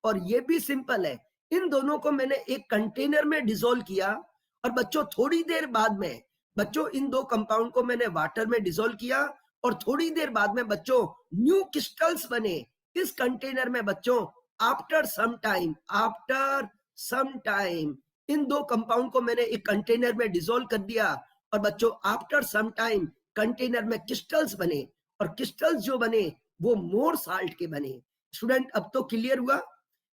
और ये भी सिंपल है. इन दोनों को मैंने एक कंटेनर में डिसॉल्व किया और बच्चों थोड़ी देर बाद में बच्चों इन दो कंपाउंड को मैंने वाटर में डिसॉल्व किया और थोड़ी देर बाद में बच्चों न्यू क्रिस्टल्स बने. इस कंटेनर में बच्चों आफ्टर सम टाइम इन दो कंपाउंड को मैंने एक कंटेनर में डिसॉल्व कर दिया और बच्चों आफ्टर सम टाइम कंटेनर में क्रिस्टल्स बने और क्रिस्टल्स जो बने वो मोर साल्ट के बने। स्टूडेंट अब तो क्लियर हुआ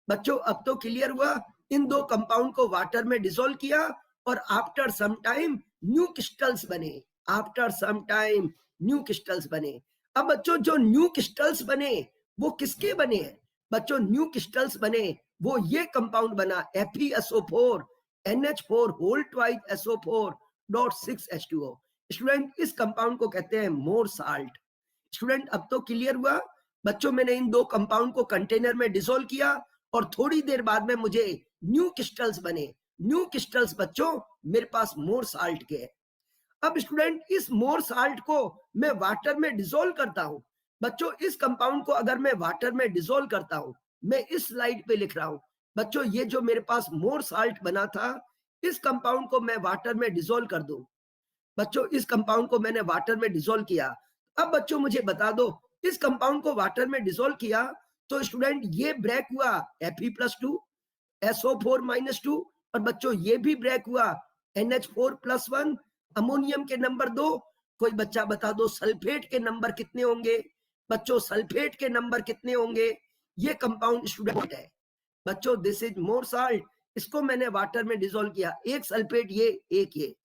बच्चों, अब तो क्लियर हुआ। इन दो कंपाउंड को वाटर में डिसॉल्व किया और after some time new crystals बने, after some time new crystals बने। अब बच्चों जो न्यू क्रिस्टल्स बने वो किसके बने हैं बच्चों? न्यू क्रिस्टल्स बने वो ये कंपाउंड बना FeSO4 NH4 whole twice SO4 dot 6H2O। Student इस कंपाउंड को कहते हैं मोर साल्ट। स्टूडेंट अब तो क्लियर हुआ बच्चों, मैंने इन दो कंपाउंड को कंटेनर में डिसॉल्व किया और थोड़ी देर बाद में मुझे न्यू क्रिस्टल्स बने। न्यू क्रिस्टल्स बच्चों मेरे पास मोर साल्ट के हैं। अब स्टूडेंट इस मोर साल्ट को मैं वाटर में डिसॉल्व करता हूं बच्चों। इस कंपाउंड को अगर मैं वाटर में डिसॉल्व करता हूं, मैं इस स्लाइड पे लिख रहा हूं बच्चों, ये जो मेरे पास मोर साल्ट बना था इस कंपाउंड को मैं वाटर में डिसॉल्व कर दूं बच्चों। इस कंपाउंड को मैंने वाटर में डिसॉल्व किया। अब बच्चों मुझे बता दो, इस कंपाउंड को वाटर में डिसॉल्व किया तो स्टूडेंट ये ब्रेक हुआ Fe+2 SO4-2 और बच्चों ये भी ब्रेक हुआ NH4+1 अमोनियम के नंबर 2। कोई बच्चा बता दो सल्फेट के नंबर कितने होंगे बच्चों? सल्फेट के नंबर कितने होंगे? ये कंपाउंड स्टूडेंट है बच्चों, दिस इज मोर साल्ट। इसको मैंने वाटर में डिसॉल्व किया, एक सल्फेट ये एक ये।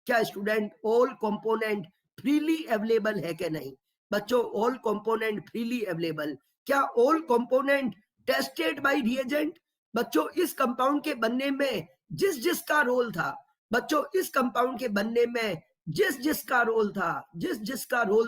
क्या student all component freely available है कि नहीं बच्चों? All component freely available. क्या all component tested by reagent बच्चों? इस कंपाउंड के बनने में जिस जिसका रोल था बच्चों, इस कंपाउंड के बनने में जिस जिसका रोल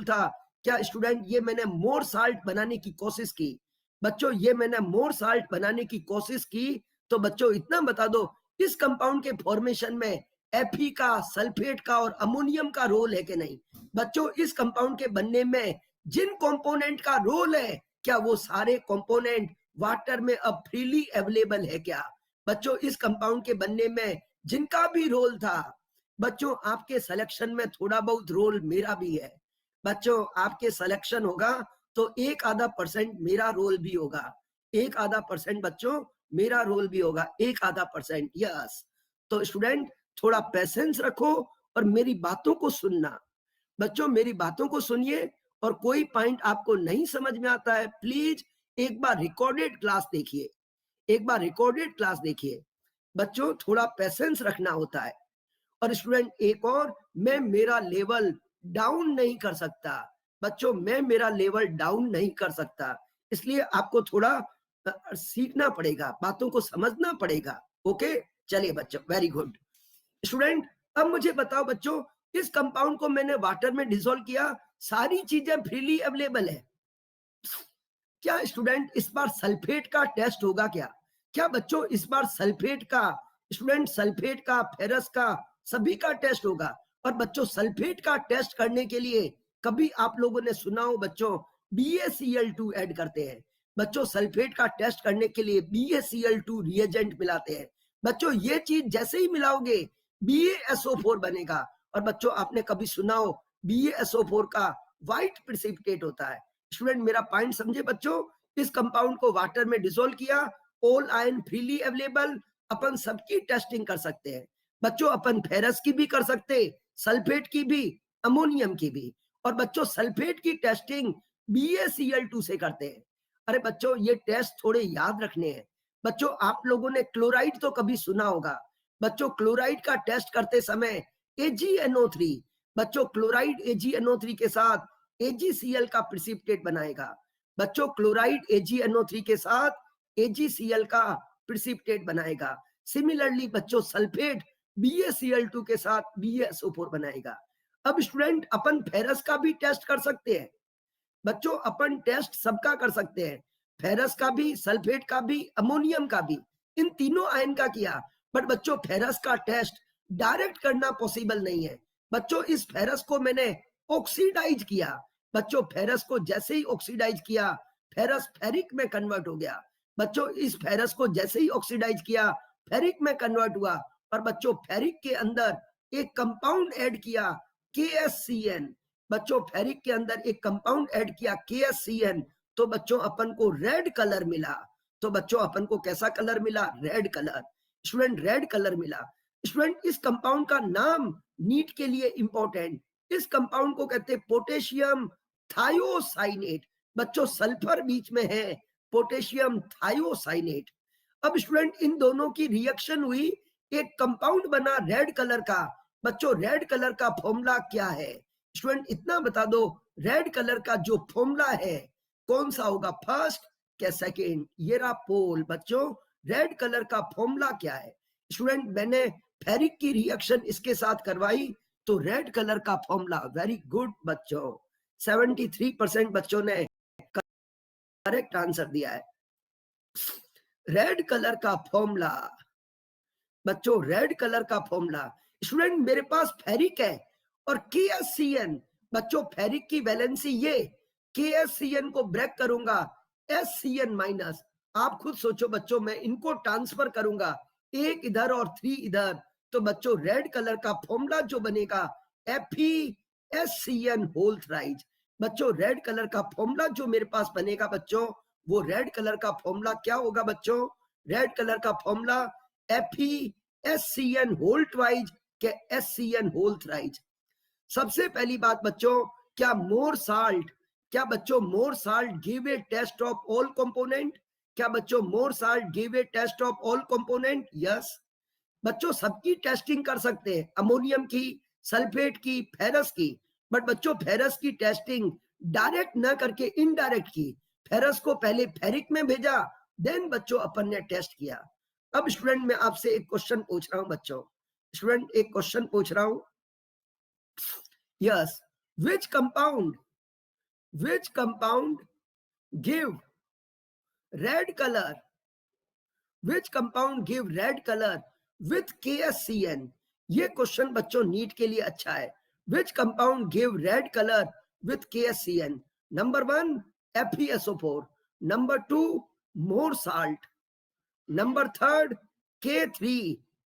था, क्या स्टूडेंट ये मैंने मोर साल्ट बनाने की कोशिश की बच्चों? ये मैंने मोर साल्ट बनाने की कोशिश की तो बच्चों इतना बता दो इस कंपाउंड के फॉर्मेशन में Fe का, सल्फेट का और अमोनियम का रोल है कि नहीं बच्चों? इस कंपाउंड के बनने में जिन कंपोनेंट का रोल है, क्या वो सारे कंपोनेंट वाटर में अब फ्रीली अवेलेबल है क्या बच्चों? इस कंपाउंड के बनने में जिनका भी रोल था बच्चों, आपके सिलेक्शन में थोड़ा बहुत रोल मेरा भी है बच्चों। आपके सिलेक्शन होगा तो 1-आधा% मेरा रोल भी होगा, 1-आधा% बच्चों मेरा रोल भी होगा, 1-आधा%। यस, तो स्टूडेंट थोड़ा पेशेंस रखो और मेरी बातों को सुनना बच्चों, मेरी बातों को सुनिए। और कोई पॉइंट आपको नहीं समझ में आता है प्लीज एक बार रिकॉर्डेड क्लास देखिए, एक बार रिकॉर्डेड क्लास देखिए बच्चों, थोड़ा पेशेंस रखना होता है। और स्टूडेंट एक और, मैं मेरा लेवल डाउन नहीं कर सकता बच्चों, मैं मेरा लेवल डाउन नहीं कर सकता, इसलिए आपको थोड़ा सीखना पड़ेगा, बातों को समझना पड़ेगा। ओके, चलिए बच्चों, वेरी गुड। स्टूडेंट अब मुझे बताओ बच्चों, इस कंपाउंड को मैंने वाटर में डिसॉल्व किया, सारी चीजें फ्रीली अवेलेबल है। क्या स्टूडेंट इस बार सल्फेट का टेस्ट होगा क्या? क्या बच्चों इस बार सल्फेट का, स्टूडेंट सल्फेट का, फेरस का, सभी का टेस्ट होगा? और बच्चों सल्फेट का टेस्ट करने के लिए कभी आप लोगों ने सुना हो बच्चों BaCl2 ऐड करते हैं बच्चों, सल्फेट का टेस्ट करने के लिए BaCl2 रिएजेंट मिलाते हैं बच्चों। ये चीज जैसे ही मिलाओगे BaSO4 बनेगा। और बच्चों आपने कभी सुना हो BaSO4 का व्हाइट प्रेसिपिटेट होता है। स्टूडेंट मेरा पॉइंट समझे बच्चों, इस कंपाउंड को वाटर में डिसॉल्व किया, ऑल आयन फ्रीली अवेलेबल, अपन सबकी टेस्टिंग कर सकते हैं बच्चों, अपन फेरस की भी कर सकते, सल्फेट की भी, अमोनियम की भी। और बच्चों सल्फेट की टेस्टिंग BaCl2 से करते हैं। अरे बच्चों ये टेस्ट थोड़े याद रखने हैं बच्चों। आप लोगों ने क्लोराइड तो कभी सुना होगा बच्चों, क्लोराइड का टेस्ट करते समय AgNO3 बच्चों, क्लोराइड AgNO3 के साथ AgCl का प्रेसिपिटेट बनाएगा बच्चों, क्लोराइड AgNO3 के साथ AgCl का प्रेसिपिटेट बनाएगा। सिमिलरली बच्चों सल्फेट BaCl2 के साथ BaSO4 बनाएगा। अब स्टूडेंट अपन फेरस का भी टेस्ट कर सकते हैं बच्चों, अपन टेस्ट सबका कर सकते हैं, फेरस का भी, सल्फेट का भी, अमोनियम का भी, इन तीनों आयन का किया। बट बच्चों फेरस का टेस्ट डायरेक्ट करना पॉसिबल नहीं है बच्चों। इस फेरस को मैंने ऑक्सीडाइज किया बच्चों, फेरस को जैसे ही ऑक्सीडाइज किया फेरस फेरिक में कन्वर्ट हो गया बच्चों। इस फेरस को जैसे ही ऑक्सीडाइज किया फेरिक में कन्वर्ट हुआ और बच्चों फेरिक के अंदर एक कंपाउंड ऐड किया KSCN बच्चों, फेरिक के अंदर एक कंपाउंड ऐड किया KSCN तो बच्चों अपन को रेड कलर मिला। तो बच्चों अपन को कैसा कलर मिला? Red colour. Student red colour मिला। स्टूडेंट इस कंपाउंड का नाम नीट के लिए इंपॉर्टेंट, इस कंपाउंड को कहते हैं पोटेशियम थायोसाइनेट। बच्चों सल्फर बीच में है, पोटेशियम थायोसाइनेट। अब स्टूडेंट इन दोनों की रिएक्शन हुई, एक कंपाउंड बना रेड कलर का। बच्चों रेड कलर का फॉर्मूला क्या है? स्टूडेंट इतना बता दो, रेड कलर का जो फॉर्मूला है कौन सा होगा? फर्स्ट क्या सेकेंड? ये रहा पोल। बच्चों रेड कलर का फॉर्मूला क्या है? स्टूडेंट मैंने फेरिक की रिएक्शन इसके साथ करवाई तो रेड कलर का फॉर्मूला। वेरी गुड बच्चों, 73% बच्चों ने करेक्ट आंसर दिया है। रेड कलर का फॉर्मूला, बच्चों रेड कलर का फॉर्मूला। स्टूडेंट मेरे पास फेरिक है और KSCN। बच्चों फेरिक की वैलेंसी ये, KSCN को ब्रेक करूंगा SCN माइनस। आप खुद सोचो बच्चों, मैं इनको ट्रांसफर करूंगा, एक इधर और 3 इधर, तो बच्चों रेड कलर का फॉर्मूला जो बनेगा FeSCN होल थ्राइज। बच्चों रेड कलर का फॉर्मूला जो मेरे पास बनेगा बच्चों, वो रेड कलर का फॉर्मूला क्या होगा बच्चों? रेड कलर का फॉर्मूला FeSCN होल ट्वाइज के SCN होल थ्राइज। सबसे पहली बात बच्चों, क्या मोर साल्ट, क्या बच्चों more salt give a test of all component? क्या बच्चों more salt give a test of all component? Yes. बच्चों सबकी टेस्टिंग कर सकते हैं, अमोनियम की, सल्फेट की, फेरस की, बट बच्चों फेरस की टेस्टिंग डायरेक्ट ना करके इनडायरेक्ट की। फेरस को पहले फेरिक में भेजा, देन बच्चों अपन ने टेस्ट किया। अब स्टूडेंट मैं आपसे एक क्वेश्चन पूछ रहा हूं बच्चों, स्टूडेंट एक क्वेश्चन पूछ रहा हूं। Yes, which compound give red color, which compound give red color with KSCN? ये क्वेश्चन बच्चों नीट के लिए अच्छा है। which compound give red color with KSCN? Number 1 FeSO4, number 2 more salt, number 3 K3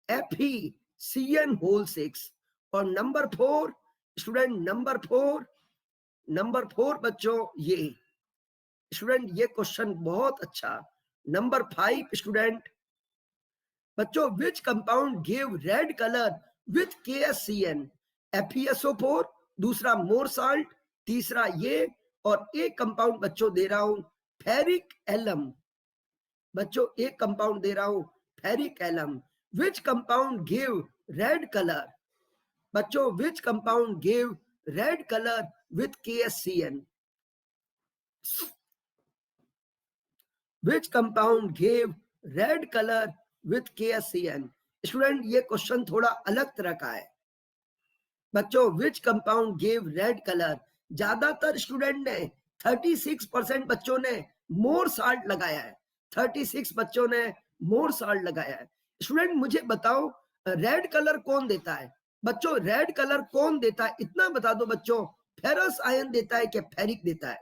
FeCN whole 6, और नंबर 4 स्टूडेंट नंबर 4 बच्चों ये स्टूडेंट ये क्वेश्चन बहुत अच्छा। नंबर 5 स्टूडेंट बच्चों विच compound give red colour with KSCN? FeSO4, दूसरा मोर साल्ट, तीसरा ये, और एक कंपाउंड बच्चों दे रहा हूं फेरिक एलम। बच्चों एक कंपाउंड दे रहा हूं ferric alum. Which compound give red colour? बच्चों विच compound give red colour with KSCN? Which compound gave red color with KSCN? Student ये क्वेश्चन थोड़ा अलग तरह का है बच्चों। which compound gave red color? ज्यादातर स्टूडेंट ने 36% बच्चों ने मोर साल्ट लगाया है, 36 बच्चों ने मोर साल्ट लगाया है। स्टूडेंट मुझे बताओ रेड कलर कौन देता है? बच्चों रेड कलर कौन देता है इतना बता दो बच्चों। फेरस आयन देता है क्या फेरिक देता है?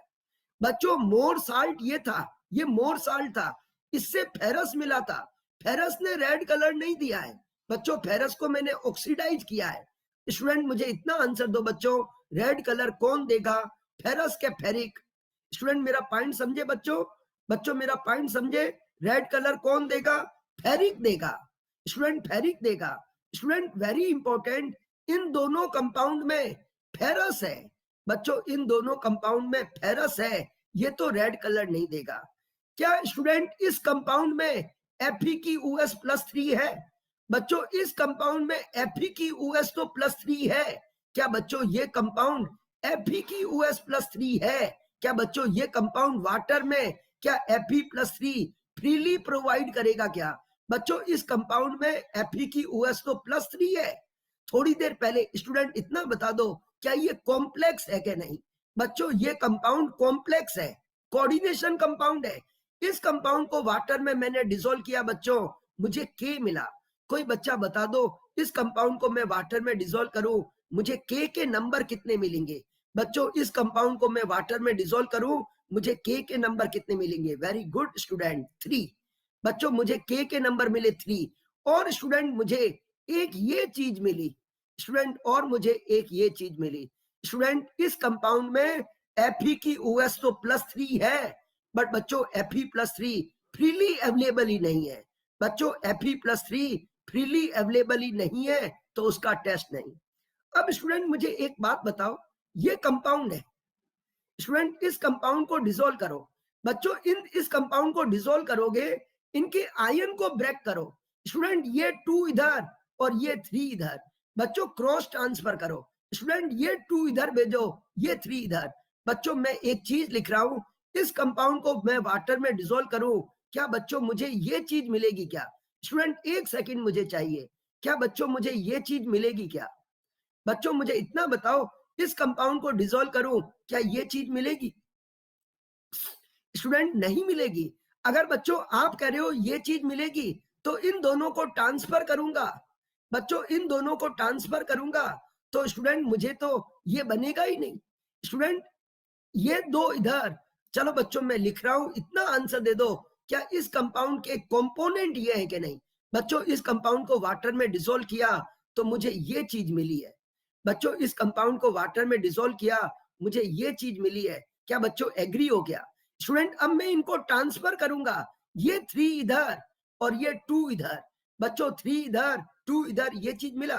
बच्चों मोर साल्ट ये था, ये मोर साल्ट था, इससे फेरस मिला था। फेरस ने रेड कलर नहीं दिया है बच्चों, फेरस को मैंने ऑक्सीडाइज किया है। स्टूडेंट मुझे इतना आंसर दो बच्चों, रेड कलर कौन देगा? फेरस के फेरिक? स्टूडेंट मेरा पॉइंट समझे बच्चों मेरा पॉइंट समझे। रेड कलर कौन देगा? फेरिक देगा। स्टूडेंट फेरिक देगा। स्टूडेंट वेरी इंपॉर्टेंट, इन दोनों कंपाउंड में फेरस है बच्चों, इन दोनों कंपाउंड में फेरस है, ये तो रेड कलर नहीं देगा। क्या स्टूडेंट इस कंपाउंड में FeQS +3 है? बच्चों इस कंपाउंड में FeQS तो +3 है। क्या बच्चों ये कंपाउंड FeQS +3 है? क्या बच्चों ये कंपाउंड वाटर में क्या Fe+3 फ्रीली प्रोवाइड करेगा क्या? बच्चों इस कंपाउंड में FeQS तो +3 है। थोड़ी देर पहले स्टूडेंट इतना बता दो, क्या ये कॉम्प्लेक्स है क्या? नहीं बच्चों ये कंपाउंड कॉम्प्लेक्स है, कोऑर्डिनेशन कंपाउंड है। इस कंपाउंड को वाटर में मैंने डिसॉल्व किया बच्चों, मुझे K मिला। कोई बच्चा बता दो इस कंपाउंड को मैं वाटर में डिसॉल्व करूं, मुझे K के नंबर कितने मिलेंगे? बच्चों इस कंपाउंड को मैं वाटर में डिसॉल्व करूं, मुझे K के नंबर कितने मिलेंगे? Very good student 3। बच्चों मुझे K के नंबर मिले 3। और स्टूडेंट मुझे एक ये चीज मिली स्टूडेंट, और मुझे एक ये चीज मिली स्टूडेंट, इस कंपाउंड में FeQS तो +3 है, बट बच्चों Fe+3 फ्रीली अवेलेबल ही नहीं है। बच्चों Fe+3 फ्रीली अवेलेबल ही नहीं है तो उसका टेस्ट नहीं। अब स्टूडेंट मुझे एक बात बताओ, ये कंपाउंड है स्टूडेंट, इस कंपाउंड को डिसॉल्व करो। बच्चों इस कंपाउंड को डिसॉल्व करोगे, इनके आयन को ब्रेक करो स्टूडेंट, ये 2 इधर और ये 3 इधर। बच्चों क्रॉस ट्रांसफर करो स्टूडेंट, ये 2 इधर भेजो, ये 3 इधर। बच्चों मैं एक चीज लिख रहा हूं, इस कंपाउंड को मैं वाटर में डिसॉल्व करूं, क्या बच्चों मुझे ये चीज मिलेगी क्या? स्टूडेंट 1 सेकंड मुझे चाहिए, क्या बच्चों मुझे ये चीज मिलेगी क्या? बच्चों मुझे इतना बताओ, इस कंपाउंड को डिसॉल्व करूं, क्या ये चीज मिलेगी? स्टूडेंट नहीं मिलेगी। अगर बच्चों आप कह रहे हो ये चीज मिलेगी तो इन दोनों को ट्रांसफर करूंगा। बच्चों इन दोनों को ट्रांसफर करूंगा तो स्टूडेंट मुझे तो ये बनेगा ही नहीं। स्टूडेंट ये 2 इधर, चलो बच्चों मैं लिख रहा हूं, इतना आंसर दे दो, क्या इस कंपाउंड के कंपोनेंट ये है कि नहीं? बच्चों इस कंपाउंड को वाटर में डिसॉल्व किया तो मुझे ये चीज मिली है। बच्चों इस कंपाउंड को वाटर में डिसॉल्व किया, मुझे ये चीज मिली है। क्या बच्चों एग्री हो गया? स्टूडेंट अब मैं इनको ट्रांसफर करूंगा, ये 3 इधर और ये 2 इधर। बच्चों 3 इधर 2 इधर, ये चीज मिला।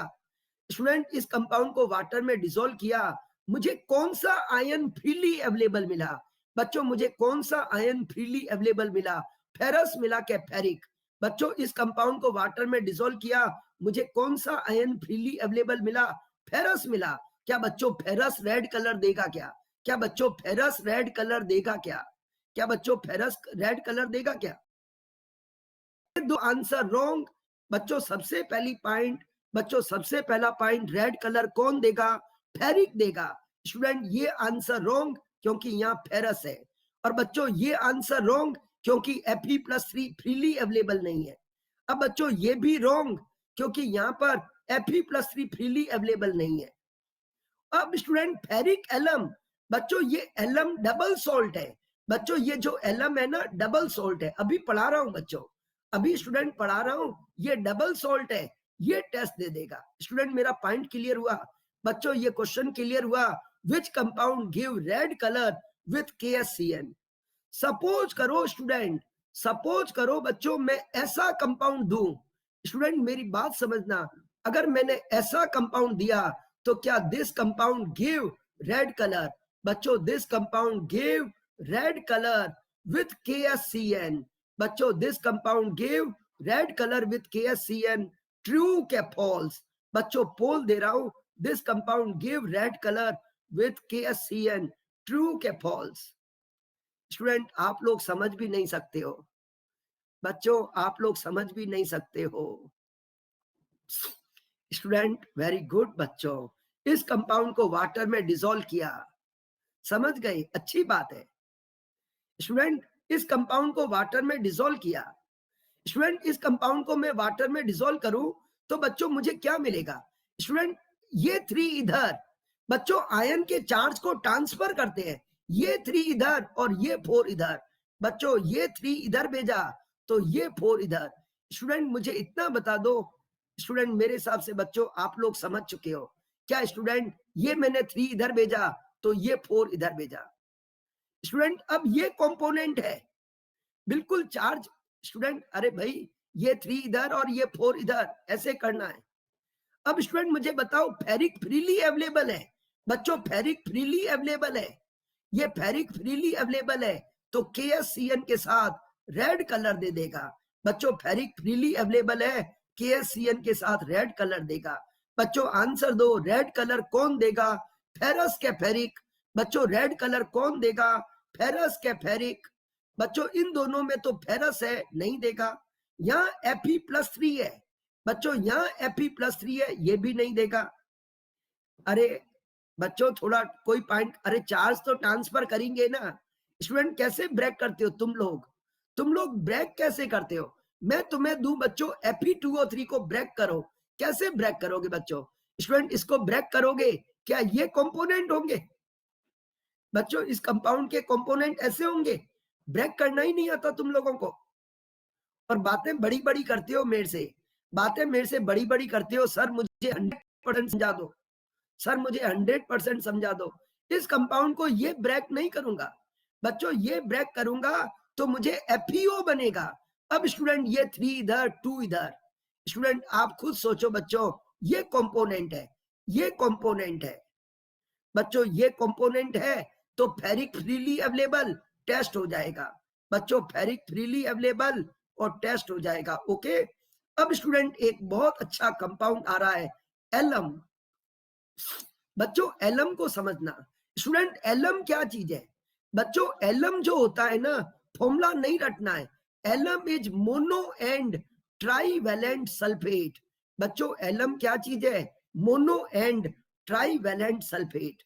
स्टूडेंट इस कंपाउंड को वाटर में डिसॉल्व किया, मुझे कौन सा आयन फ्रीली अवेलेबल मिला? बच्चों मुझे कौन सा आयन फ्रीली अवेलेबल मिला? फेरस मिला क्या? फेरिक। बच्चों इस कंपाउंड को वाटर में डिसॉल्व किया, मुझे कौन सा आयन फ्रीली अवेलेबल मिला? फेरस मिला। क्या बच्चों फेरस रेड कलर देगा क्या? क्या बच्चों फेरस रेड कलर देगा क्या? क्या बच्चों फेरस रेड कलर देगा क्या? दो आंसर रॉन्ग। बच्चों सबसे पहली पॉइंट, बच्चों सबसे पहला पॉइंट, रेड कलर कौन देगा? फेरिक देगा। स्टूडेंट ये आंसर रॉन्ग क्योंकि यहाँ फेरस है। और बच्चों ये आंसर रॉन्ग क्योंकि Fe+3 फ्रीली अवेलेबल नहीं है। अब बच्चों ये भी रॉन्ग क्योंकि यहाँ पर Fe+3 फ्रीली अवेलेबल नहीं है। अब स्टूडेंट फेरिक एलम, बच्चों ये एलम डबल सॉल्ट है। बच्चों ये जो एलम है ना डबल सॉल्ट है, अभी पढ़ा रहा हूं बच्चों, अभी स्टूडेंट पढ़ा रहा हूं, ये डबल सॉल्ट है, ये टेस्ट दे देगा। स्टूडेंट मेरा पॉइंट क्लियर हुआ? बच्चों ये क्वेश्चन क्लियर हुआ, विच compound give red colour with KSCN? Suppose करो स्टूडेंट, सपोज करो बच्चों मैं ऐसा कंपाउंड दूं, स्टूडेंट मेरी बात समझना, अगर मैंने ऐसा कंपाउंड दिया तो क्या this compound give red colour? बच्चों this compound give red colour with KSCN। बच्चों this compound give red colour with KSCN, true क्या फॉल्स? बच्चों पोल दे रहा हूं, this compound give red colour with KSCN, true क्या फॉल्स? स्टूडेंट आप लोग समझ भी नहीं सकते हो, बच्चों आप लोग समझ भी नहीं सकते हो। स्टूडेंट वेरी गुड बच्चों, इस कंपाउंड को वाटर में डिसॉल्व किया, समझ गए, अच्छी बात है। स्टूडेंट इस कंपाउंड को वाटर में डिसॉल्व किया, स्टूडेंट इस कंपाउंड को मैं वाटर में डिसॉल्व करूं तो बच्चों मुझे क्या मिलेगा? स्टूडेंट ये 3 इधर, बच्चों आयन के चार्ज को ट्रांसफर करते हैं, ये 3 इधर और ये 4 इधर। बच्चों ये 3 इधर भेजा तो ये 4 इधर। स्टूडेंट मुझे इतना बता दो, स्टूडेंट मेरे हिसाब से बच्चों आप लोग समझ चुके हो क्या? स्टूडेंट ये मैंने 3 इधर भेजा तो ये 4 इधर भेजा। स्टूडेंट अब ये कंपोनेंट है, बिल्कुल चार्ज। स्टूडेंट अरे भाई ये 3 इधर और ये 4 इधर, ऐसे करना है। अब स्टूडेंट मुझे बताओ फेरिक फ्रीली अवेलेबल है? बच्चों फेरिक फ्रीली अवेलेबल है, ये फेरिक फ्रीली अवेलेबल है तो KSCN के साथ रेड कलर दे देगा। बच्चों फेरिक फ्रीली अवेलेबल है, KSCN के साथ रेड कलर देगा। बच्चों आंसर दो, रेड कलर कौन देगा? फेरस के फेरिक। बच्चों रेड कलर कौन देगा? फेरस के फेरिक। बच्चों इन दोनों में तो फेरस है, नहीं देगा। यहाँ Fe+3 है, बच्चों यहाँ Fe+3 है, ये भी नहीं देगा। अरे बच्चों थोड़ा कोई पॉइंट, अरे चार्ज तो ट्रांसफर करेंगे ना। स्टूडेंट कैसे ब्रेक करते हो तुम लोग ब्रेक कैसे करते हो? मैं तुम्हें दूं बच्चों Fe2O3 को ब्रेक करो, कैसे ब्रेक करोगे बच्चों? स्टूडेंट इसको ब्रेक करोगे, क्या ये कंपोनेंट होंगे? बच्चों इस कंपाउंड के कंपोनेंट ऐसे होंगे? ब्रेक करना ही नहीं आता तुम लोगों को, और बातें बड़ी बड़ी करते हो मेरे से, बातें मेरे से बड़ी बड़ी करते हो। सर मुझे 100% समझा दो, सर मुझे 100% समझा दो। इस कंपाउंड को ये ब्रेक नहीं करूंगा बच्चों ये ब्रेक करूंगा तो मुझे FeO बनेगा। अब स्टूडेंट ये 3 इधर 2 इधर, स्टूडेंट आप खुद सोचो बच्चों, ये कंपोनेंट है, ये कंपोनेंट है बच्चों, ये कंपोनेंट है तो फेरिक फ्रीली अवेलेबल, टेस्ट हो जाएगा बच्चों, फेरिक फ्रीली अवेलेबल और टेस्ट हो जाएगा। ओके, अब स्टूडेंट एक बहुत अच्छा कंपाउंड आ रहा है एलम। बच्चों एलम को समझना, स्टूडेंट एलम क्या चीज है बच्चों, एलम जो होता है ना, फॉर्मूला नहीं रटना है, alum is mono and trivalent sulphate. बच्चों एलम क्या चीज है, मोनो एंड ट्राईवैलेंट सल्फेट।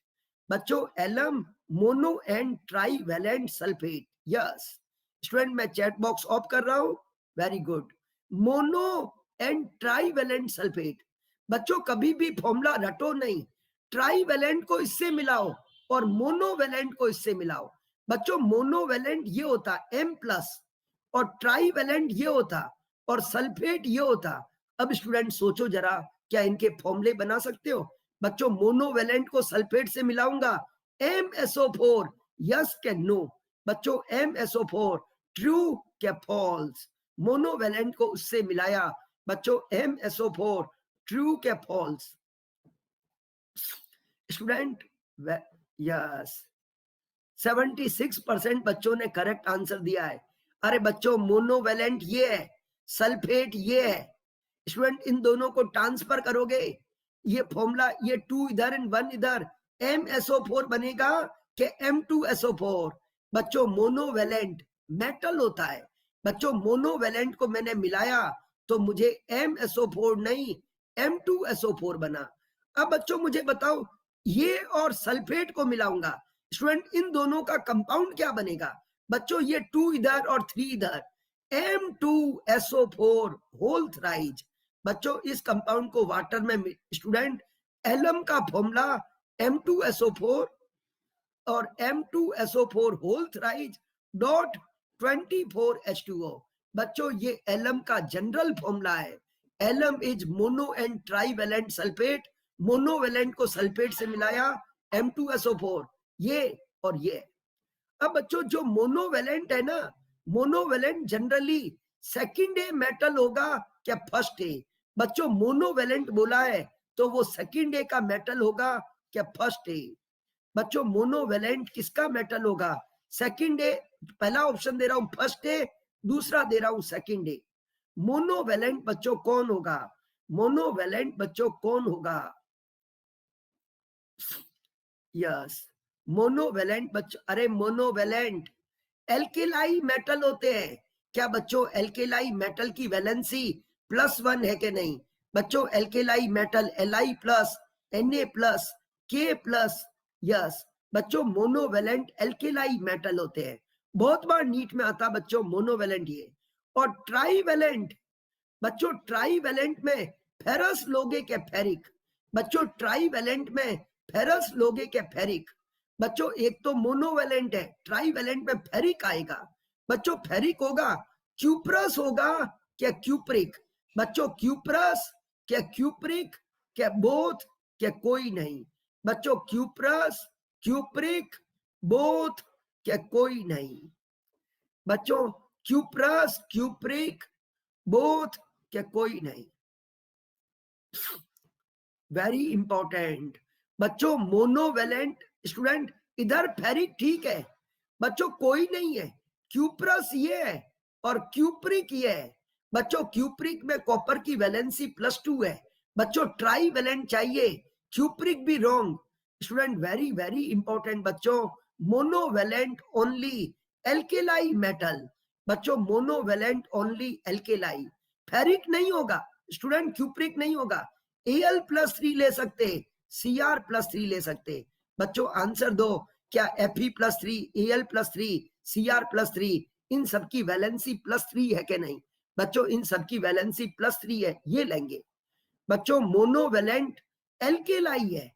बच्चों alum mono and trivalent sulphate. Yes student, मैं चैट बॉक्स ऑफ कर रहा हूं, very good. Mono and trivalent sulphate. बच्चों कभी भी फॉर्मूला रटो नहीं, ट्राईवैलेंट को इससे मिलाओ और मोनोवैलेंट को इससे मिलाओ। बच्चों मोनोवैलेंट ये होता M+ और ट्राईवैलेंट ये होता और सल्फेट ये होता। अब स्टूडेंट सोचो जरा, क्या इनके फॉर्मूले बना सकते हो बच्चों? मोनोवैलेंट को सल्फेट से मिलाऊंगा, MSO4, यस क्या नो बच्चों, MSO4 ट्रू क्या फॉल्स। मोनोवैलेंट को उससे मिलाया बच्चों, MSO4 ट्रू क्या फॉल्स। स्टूडेंट यस 76% बच्चों ने करेक्ट आंसर दिया है। अरे बच्चों मोनोवैलेंट ये है, सल्फेट ये है। स्टूडेंट इन दोनों को ट्रांसफर करोगे, ये फॉर्मूला, ये 2 इधर एंड 1 इधर, MSO4 बनेगा कि M2SO4। बच्चों मोनोवैलेंट मेटल होता है बच्चों, मोनोवैलेंट को मैंने मिलाया तो मुझे MSO4 नहीं M2SO4 बना। अब बच्चों मुझे बताओ, ये और सल्फेट को मिलाऊंगा, स्टूडेंट इन दोनों का कंपाउंड क्या बनेगा बच्चों? ये 2 इधर और 3 इधर, M2SO4 होल थ्राइज। बच्चों इस कंपाउंड को वाटर में, स्टूडेंट एलम का फॉर्मूला M2SO4 और M2SO4 whole thrice dot 24H2O। बच्चों ये एलम का जनरल फॉर्मूला है। Alum is mono and trivalent sulphate, monovalent को सल्फेट से मिलाया M2SO4, ये और ये। अब बच्चों जो मोनोवैलेंट है ना, monovalent generally second day metal होगा क्या फर्स्ट डे? बच्चों मोनोवैलेंट बोला है तो वो सेकंड डे का मेटल होगा क्या फर्स्ट डे? बच्चों मोनोवैलेंट किसका मेटल होगा? Second day. पहला ऑप्शन दे रहा हूं फर्स्ट डे, दूसरा दे रहा हूं सेकंड डे। मोनोवैलेंट बच्चों कौन होगा? मोनोवैलेंट बच्चों कौन होगा? यस मोनोवैलेंट बच्चों, अरे मोनोवैलेंट एल्केलाई मेटल होते हैं क्या बच्चों? एल्केलाई मेटल की वैलेंसी +1 है कि नहीं बच्चों? Alkali metal Li+, Na+, K+, yes बच्चों मोनोवैलेंट एल्केलाई मेटल होते हैं। बहुत बार नीट में आता बच्चों मोनोवैलेंट ये। और ट्राईवैलेंट बच्चों, ट्राईवैलेंट में फेरस लोगे क्या फेरिक? बच्चों ट्राईवैलेंट में फेरस लोगे क्या फेरिक? बच्चों एक तो मोनोवैलेंट है, ट्राईवैलेंट में फेरिक आएगा बच्चों, फेरिक होगा। क्यूप्रस होगा क्या क्यूप्रिक? बच्चों क्यूप्रस क्या क्यूप्रिक क्या बोथ क्या कोई नहीं? बच्चों क्यूप्रस क्यूप्रिक बोथ क्या कोई नहीं? बच्चों क्यूप्रस क्यूप्रिक बोथ क्या कोई नहीं? वेरी इंपॉर्टेंट बच्चों, मोनोवैलेंट। स्टूडेंट इधर फेरिक ठीक है बच्चों, कोई नहीं है। क्यूप्रस ये है और क्यूप्रिक ये है बच्चों, क्यूप्रिक में कॉपर की वैलेंसी +2 है बच्चों, ट्राईवैलेंट चाहिए, क्यूप्रिक भी wrong. Student very very important बच्चों, मोनोवैलेंट ओनली एल्केलाई मेटल बच्चों, मोनोवैलेंट ओनली एल्केलाई, फेरिक नहीं होगा स्टूडेंट, क्यूप्रिक नहीं होगा। Al+3 ले सकते, Cr+3 ले सकते बच्चों। आंसर दो, क्या Fe+3, Al+3, Cr+3 इन सबकी वैलेंसी +3 है कि नहीं बच्चों? इन सबकी वैलेंसी +3 है, ये लेंगे बच्चों। मोनोवैलेंट एल्केलाई है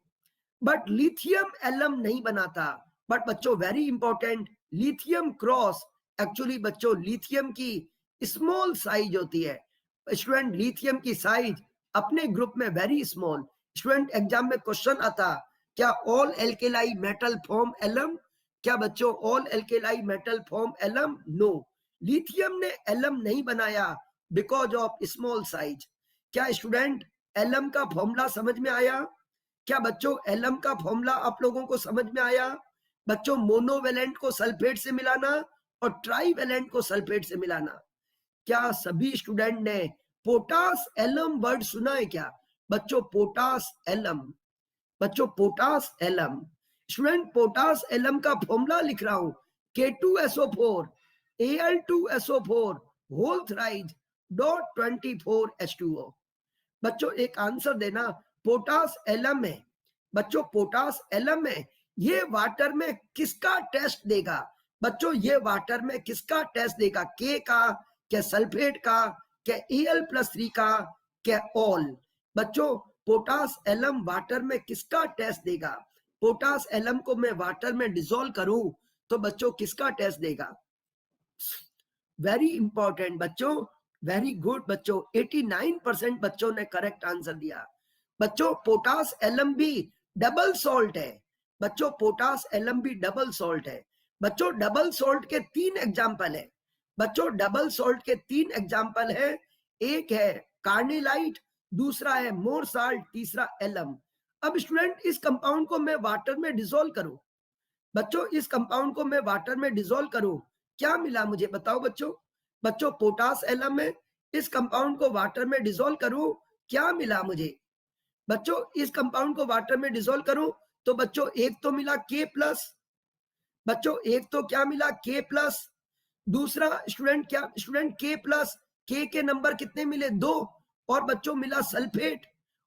बट लिथियम एलम नहीं बनाता। बट बच्चों very important, lithium cross, actually बच्चों लिथियम की स्मॉल साइज होती है स्टूडेंट, लिथियम की साइज अपने ग्रुप में वेरी स्मॉल। स्टूडेंट एग्जाम में क्वेश्चन आता, क्या all alkali metal form alum? क्या बच्चों all alkali metal form alum? No, lithium ने एलम नहीं बनाया बिकॉज ऑफ स्मॉल साइज। क्या स्टूडेंट एलम का फॉर्मूला समझ में आया? क्या बच्चों एलम का फॉर्मूला आप लोगों को समझ में आया? बच्चों मोनोवेलेंट को सल्फेट से मिलाना और ट्राईवेलेंट को सल्फेट से मिलाना। क्या सभी स्टूडेंट ने पोटास एलम वर्ड सुना है क्या? बच्चों पोटास एलम, बच्चों potash alum. Student potash alum का फॉर्मूला लिख रहा हूं, K2SO4 Al2SO4 whole thrice dot 24H2O। बच्चों एक आंसर देना, पोटास एलम है, बच्चों पोटास एलम है, ये वाटर में किसका टेस्ट देगा? बच्चों ये वाटर में किसका टेस्ट देगा? के का, क्या सल्फेट का, क्या Al+3 का, क्या ऑल? बच्चों पोटास एलम वाटर में किसका टेस्ट देगा? पोटास एलम को मैं वाटर में डिसॉल्व करूं तो बच्चों किसका टेस्ट देगा? वेरी इंपॉर्टेंट बच्चों, वेरी गुड बच्चों, 89% बच्चों ने करेक्ट आंसर दिया। बच्चों पोटास एलम भी डबल सॉल्ट है, बच्चों पोटास एलम भी डबल सॉल्ट है। बच्चों डबल सॉल्ट के 3 एग्जाम्पल है, बच्चों डबल सॉल्ट के 3 एग्जाम्पल है, एक है कार्निलाइट, दूसरा है मोर साल्ट, तीसरा एलम। अब स्टूडेंट इस कंपाउंड को मैं वाटर में डिसॉल्व करूं, बच्चों इस कंपाउंड को मैं वाटर में डिसॉल्व करूं, क्या मिला मुझे बताओ बच्चों? बच्चों पोटास एलम में इस कंपाउंड को वाटर में डिसॉल्व करूं, क्या मिला मुझे? बच्चों इस कंपाउंड को वाटर में डिसॉल्व करूं तो बच्चों एक तो मिला K+, बच्चों एक तो क्या मिला K+, दूसरा स्टूडेंट क्या स्टूडेंट K+, K के नंबर कितने मिले? 2, और बच्चों मिला सल्फेट,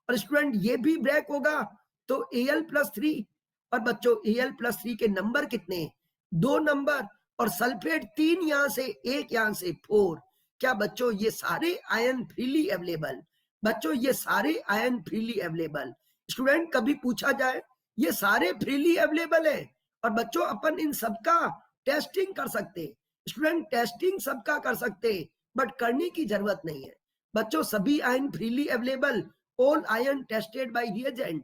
और स्टूडेंट ये भी ब्रेक होगा तो Al+3, और बच्चों Al+3 के नंबर कितने? 2 नंबर, और सल्फेट 3 यहां से, 1 यहां से, 4। क्या बच्चों ये सारे आयन फ्रीली अवेलेबल? बच्चों ये सारे आयन फ्रीली अवेलेबल। स्टूडेंट कभी पूछा जाए ये सारे फ्रीली अवेलेबल है और बच्चों अपन इन सबका टेस्टिंग कर सकते, स्टूडेंट टेस्टिंग सबका कर सकते, बट करने की जरूरत नहीं है। बच्चों सभी ion freely available, all ion tested by reagent,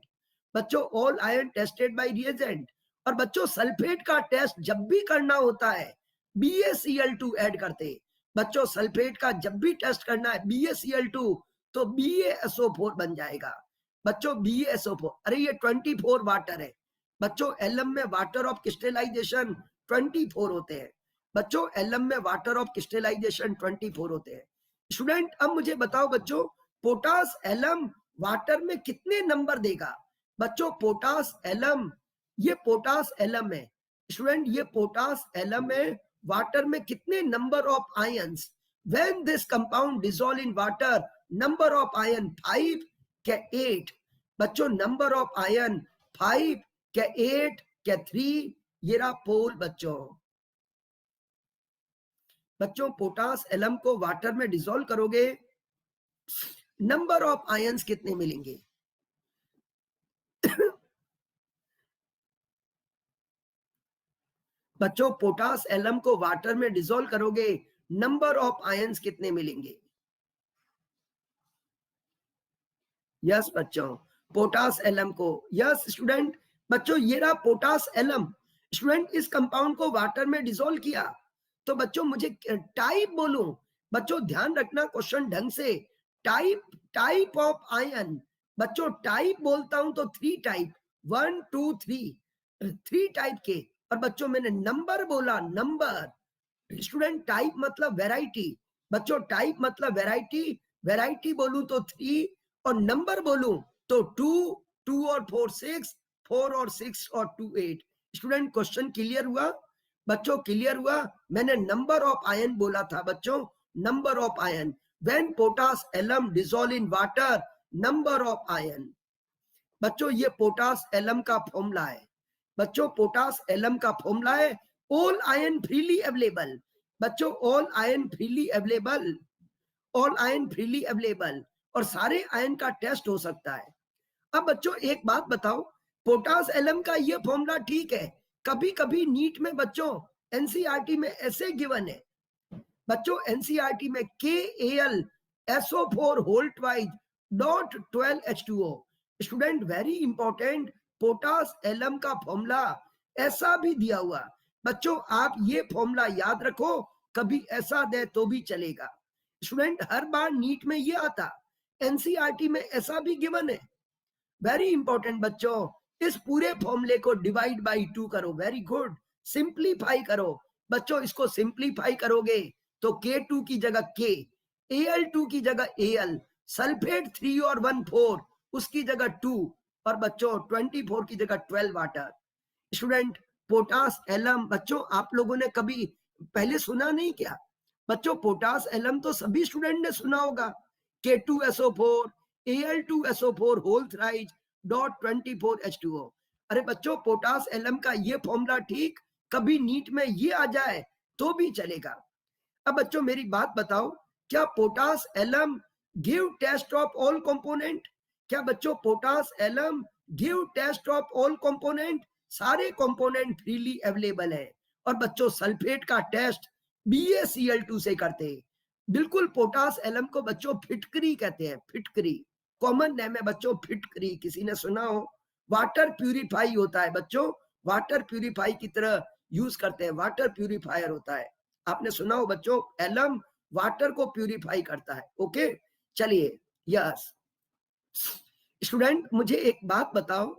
बच्चों all ion tested by reagent. और बच्चों सल्फेट का टेस्ट जब भी करना होता है BaCl2 ऐड करते, बच्चों सल्फेट का जब भी टेस्ट करना है BaCl2 तो BaSO4 बन जाएगा, बच्चों BaSO4। अरे ये 24 वाटर है बच्चों, एलम में वाटर ऑफ क्रिस्टलाइजेशन 24 होते हैं बच्चों, एलम में वाटर ऑफ क्रिस्टलाइजेशन 24 होते हैं। स्टूडेंट अब मुझे बताओ बच्चों पोटास एलम वाटर में कितने नंबर देगा? बच्चों पोटास एलम, ये पोटास एलम है स्टूडेंट, ये पोटास एलम है, वाटर में कितने number of ions? When this compound dissolve in water, number of ion 5 क्या 8? बच्चों नंबर ऑफ आयन 5 क्या 8 क्या 3? ये रहा पोल बच्चों। बच्चों पोटास एलम को वाटर में डिसॉल्व करोगे, नंबर ऑफ आयंस कितने मिलेंगे? बच्चों पोटास एलम को वाटर में डिसॉल्व करोगे, नंबर ऑफ आयंस कितने मिलेंगे? यस बच्चों पोटास एलम को, यस स्टूडेंट। बच्चों ये रहा पोटास एलम, स्टूडेंट इस कंपाउंड को वाटर में डिसॉल्व किया तो बच्चों मुझे टाइप बोलूं, बच्चों ध्यान रखना क्वेश्चन ढंग से, टाइप ऑफ आयन, बच्चों टाइप बोलता हूं तो 3 टाइप, 1 2 3 टाइप के, और बच्चों मैंने नंबर बोला, नंबर। स्टूडेंट टाइप मतलब वैरायटी, बच्चों टाइप मतलब वैरायटी, वैरायटी बोलूं तो 3 और नंबर बोलूं तो 2 और 4 6, 4 और 6 और 2 8। स्टूडेंट क्वेश्चन क्लियर हुआ? बच्चों क्लियर हुआ? मैंने नंबर ऑफ आयन बोला था बच्चों, number of ion, when potash alum dissolve in water, number of ion. बच्चों ये पोटास एलम का फॉर्मूला है, बच्चों पोटास एलम का फॉर्मूला है, ऑल आयन फ्रीली अवेलेबल, बच्चों all ion freely available, all ion freely available, और सारे आयन का टेस्ट हो सकता है। अब बच्चों एक बात बताओ, पोटास एलम का ये फॉर्मूला ठीक है, कभी कभी नीट में बच्चों एनसीईआरटी में ऐसे गिवन है बच्चों, एनसीईआरटी में KAlSO4 whole twice dot 12H2O। Student very important, potash alum का फॉर्मूला ऐसा भी दिया हुआ, बच्चों आप ये फॉर्मूला याद रखो, कभी ऐसा दे तो भी चलेगा। स्टूडेंट हर बार नीट में ये आता, एनसीईआरटी में ऐसा भी गिवन है। वेरी इंपॉर्टेंट बच्चों, इस पूरे फॉर्मूले को डिवाइड बाई 2 करो। वेरी गुड, सिंप्लीफाई करो बच्चों। इसको सिंप्लीफाई करोगे तो K2 की जगह K, Al2 की जगह Al, सल्फेट 3 और 1 4 उसकी जगह 2, और बच्चों 24 की जगह 12 वाटर। स्टूडेंट पोटास एलम, बच्चों आप लोगों ने कभी पहले सुना नहीं क्या? बच्चों पोटास एलम तो सभी स्टूडेंट ने सुना होगा, K2SO4 Al2SO4 whole thrice dot 24H2O। अरे बच्चों पोटास एलम का ये फॉर्मूला ठीक कभी नीट में ये आ जाए तो भी चलेगा। अब बच्चों मेरी बात बताओ, क्या potash alum give test of all component? क्या बच्चों potash alum give test of all component? सारे कंपोनेंट फ्रीली अवेलेबल है। और बच्चों सल्फेट का टेस्ट BaCl2 से करते हैं। बिल्कुल पोटास एलम को बच्चों फिटकरी कहते हैं, फिटकरी कॉमन नेम है बच्चों, फिटकरी। किसी ने सुना हो? वाटर प्यूरिफाई होता है बच्चों, वाटर प्यूरिफाई की तरह यूज करते हैं, वाटर प्यूरिफायर होता है। आपने सुना हो बच्चों, एलम वाटर को प्यूरिफाई करता है। ओके चलिए, यस स्टूडेंट मुझे एक बात बताओ,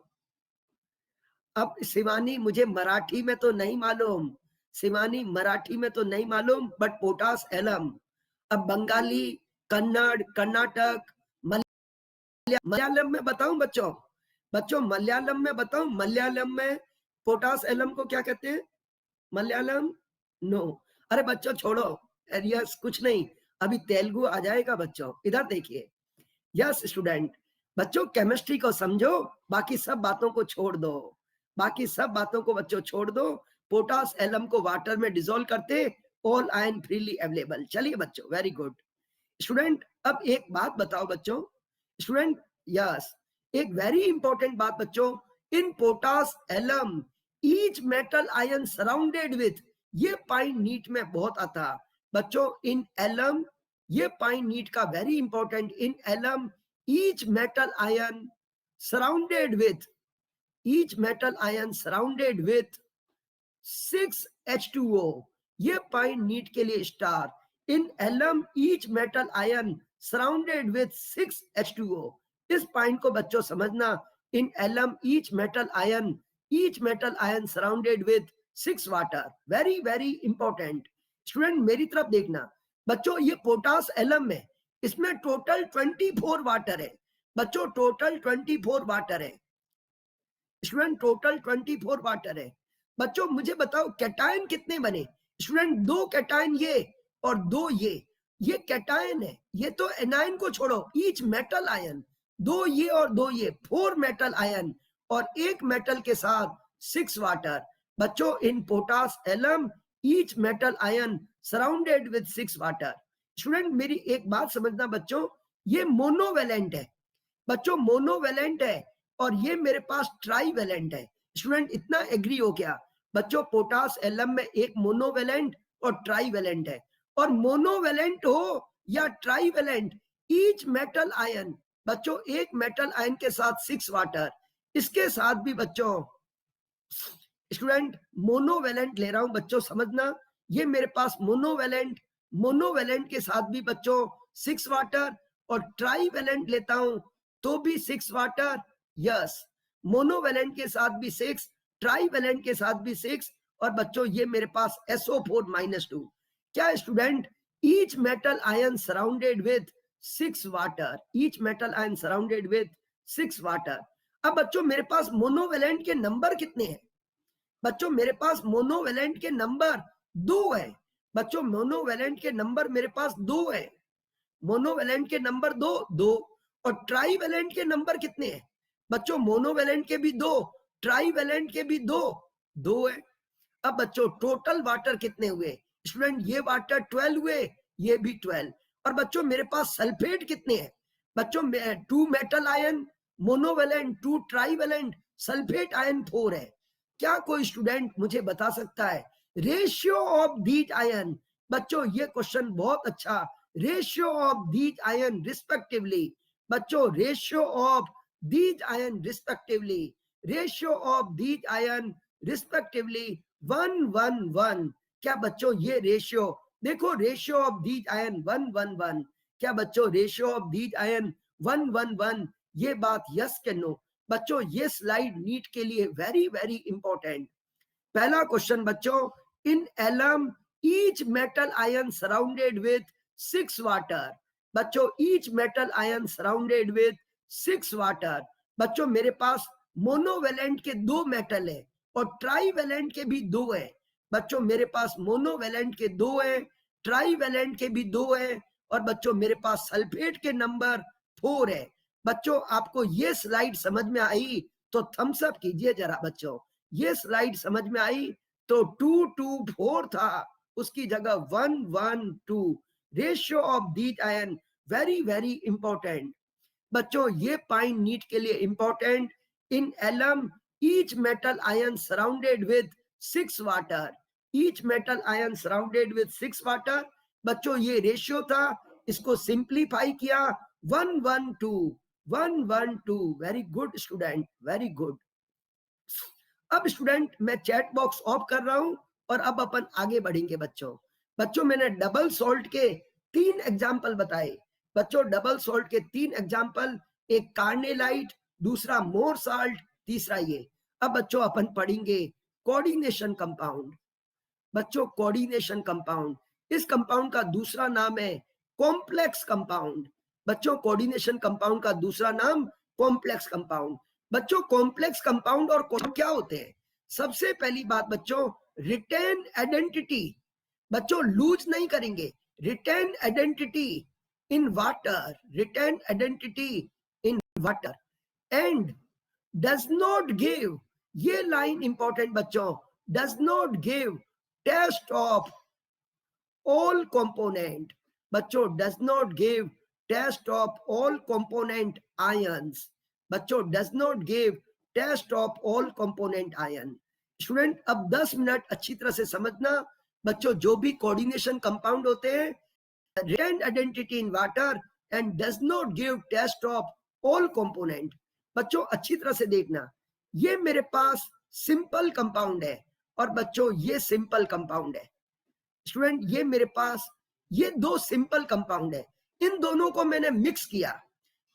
अब शिवानी मुझे मराठी में तो नहीं मालूम, शिवानी मराठी में तो नहीं मालूम, बट पोटास एलम अब बंगाली, कन्नड़, कर्नाटक, मलयालम में बताऊं बच्चों? बच्चों मलयालम में बताऊं? मलयालम में पोटास एलम को क्या कहते हैं? मलयालम नो। अरे बच्चों छोड़ो, यस कुछ नहीं, अभी तेलुगु आ जाएगा बच्चों। इधर देखिए, यस स्टूडेंट बच्चों केमिस्ट्री को समझो, बाकी सब बातों को छोड़ दो, बाकी सब बातों को बच्चों छोड़ दो। पोटास एलम को वाटर में डिसॉल्व करते, ऑल आयन फ्रीली अवेलेबल। चलिए बच्चों वेरी गुड। स्टूडेंट अब एक बात बताओ बच्चों, स्टूडेंट यस एक वेरी इंपॉर्टेंट बात बच्चों, in potash alum each metal ion surrounded with, ये पॉइंट नीट में बहुत आता बच्चों। इन एलम, ये पॉइंट नीट का very important, in alum each metal ion surrounded with, each metal ion surrounded with 6H2O, ये पॉइंट नीट के लिए star. In alum each metal ion surrounded with 6H2O, इस पॉइंट को बच्चों समझना। In alum each metal ion, each metal ion surrounded with 6 water, very very important. Student मेरी तरफ देखना बच्चों, ये पोटास एलम में इसमें टोटल 24 वाटर है बच्चों, टोटल 24 वाटर है स्टूडेंट, टोटल 24 वाटर है बच्चों। मुझे बताओ कैटायन कितने बने? स्टूडेंट 2 कैटायन ये और 2 ये कैटायन है। ये तो एनायन को छोड़ो, ईच मेटल आयन 2 ये और 2 ये, 4 मेटल आयन और 1 मेटल के साथ 6 वाटर बच्चों। In potash alum each metal ion surrounded with 6 water. Student मेरी एक बात समझना बच्चों, ये मोनोवेलेंट है बच्चों, मोनोवेलेंट है, और ये मेरे पास ट्राईवेलेंट है। स्टूडेंट इतना एग्री हो क्या बच्चों? पोटास एलम में एक मोनोवेलेंट और ट्राईवेलेंट है, और मोनोवेलेंट हो या ट्राईवेलेंट, ईच मेटल आयन बच्चों, एक मेटल आयन के साथ 6 वाटर, इसके साथ भी बच्चों स्टूडेंट मोनोवेलेंट ले रहा हूं बच्चों, समझना। ये मेरे पास मोनोवेलेंट, मोनोवेलेंट के साथ भी बच्चों 6 वाटर, और ट्राईवेलेंट लेता हूं तो भी 6 वाटर। यस मोनोवेलेंट के साथ भी 6, ट्राईवेलेंट के साथ भी 6, और बच्चों ये मेरे पास SO4-2। क्या student? Each metal ion surrounded with 6 water, each metal ion surrounded with 6 water. अब बच्चों मेरे पास मोनोवेलेंट के नंबर कितने हैं बच्चों? मेरे पास मोनोवेलेंट के नंबर 2 है बच्चों, मोनोवेलेंट के नंबर मेरे पास 2 है, मोनोवेलेंट के नंबर 2। और ट्राईवेलेंट के नंबर कितने हैं बच्चों? मोनोवेलेंट के भी 2, ट्राईवेलेंट के भी 2 है। अब बच्चों टोटल वाटर कितने हुए? स्टूडेंट ये वाटर 12 हुए, ये भी 12। और बच्चों मेरे पास सल्फेट कितने हैं बच्चों? 2 metal ion monovalent, 2 trivalent, sulphate ion 4 है। क्या कोई स्टूडेंट मुझे बता सकता है रेशियो ऑफ दीज आयन? बच्चों ये क्वेश्चन बहुत अच्छा, ratio of these ion respectively बच्चों, ratio of these ion respectively, ratio of these ion respectively 111। क्या बच्चों ये रेशियो देखो, रेशियो ऑफ दीज आयन 111। क्या बच्चों रेशियो ऑफ दीज आयन 111? ये बात यस के नो? बच्चों ये स्लाइड नीट के लिए वेरी वेरी इंपॉर्टेंट। पहला क्वेश्चन बच्चों, in alum each metal ion surrounded with 6 water. बच्चों each metal ion surrounded with 6 water. बच्चों मेरे पास मोनोवेलेंट के 2 मेटल है और ट्राईवेलेंट के भी 2 है। बच्चों मेरे पास मोनोवेलेंट के 2 है, ट्राईवेलेंट के भी 2 है, और बच्चों मेरे पास सल्फेट के नंबर 4 है। बच्चों आपको ये स्लाइड समझ में आई तो थम्स अप कीजिए जरा। बच्चों ये स्लाइड समझ में आई तो 224 था, उसकी जगह 112। Ratio of these ion very very important. बच्चों ये पॉइंट नीट के लिए important. In alum each metal ion surrounded with 6 water. Each metal ion surrounded with 6 water. बच्चों ये रेशियो था, इसको सिंप्लीफाई किया 112 112। Very good student, very good. अब स्टूडेंट मैं चैट बॉक्स ऑफ कर रहा हूं और अब अपन आगे बढ़ेंगे। बच्चों मैंने डबल सॉल्ट के 3 एग्जाम्पल बताए। बच्चों डबल सॉल्ट के 3 एग्जाम्पल, एक कार्नेलाइट, दूसरा मोर साल्ट, तीसरा ये। अब बच्चों अपन पढ़ेंगे कोऑर्डिनेशन कंपाउंड। बच्चों कोऑर्डिनेशन कंपाउंड, इस कंपाउंड का दूसरा नाम है कॉम्प्लेक्स कंपाउंड। बच्चों कोऑर्डिनेशन कंपाउंड का दूसरा नाम कॉम्प्लेक्स कंपाउंड। बच्चों कॉम्प्लेक्स कंपाउंड और क्या होते हैं? सबसे पहली बात बच्चों, रिटेन आइडेंटिटी। बच्चों लूज नहीं करेंगे, retain identity in water, retain identity in water, and does not give, ये लाइन इंपॉर्टेंट बच्चों, does not give test of all component. बच्चों does not give test of all component ions. बच्चों does not give test of all component ion. Student अब 10 मिनट अच्छी तरह से समझना। बच्चों जो भी कोऑर्डिनेशन कंपाउंड होते हैं, retain identity in water and does not give test of all component. बच्चों अच्छी तरह से देखना, ये मेरे पास सिंपल कंपाउंड है और बच्चों ये सिंपल कंपाउंड है। स्टूडेंट ये मेरे पास ये 2 सिंपल कंपाउंड है, इन दोनों को मैंने मिक्स किया।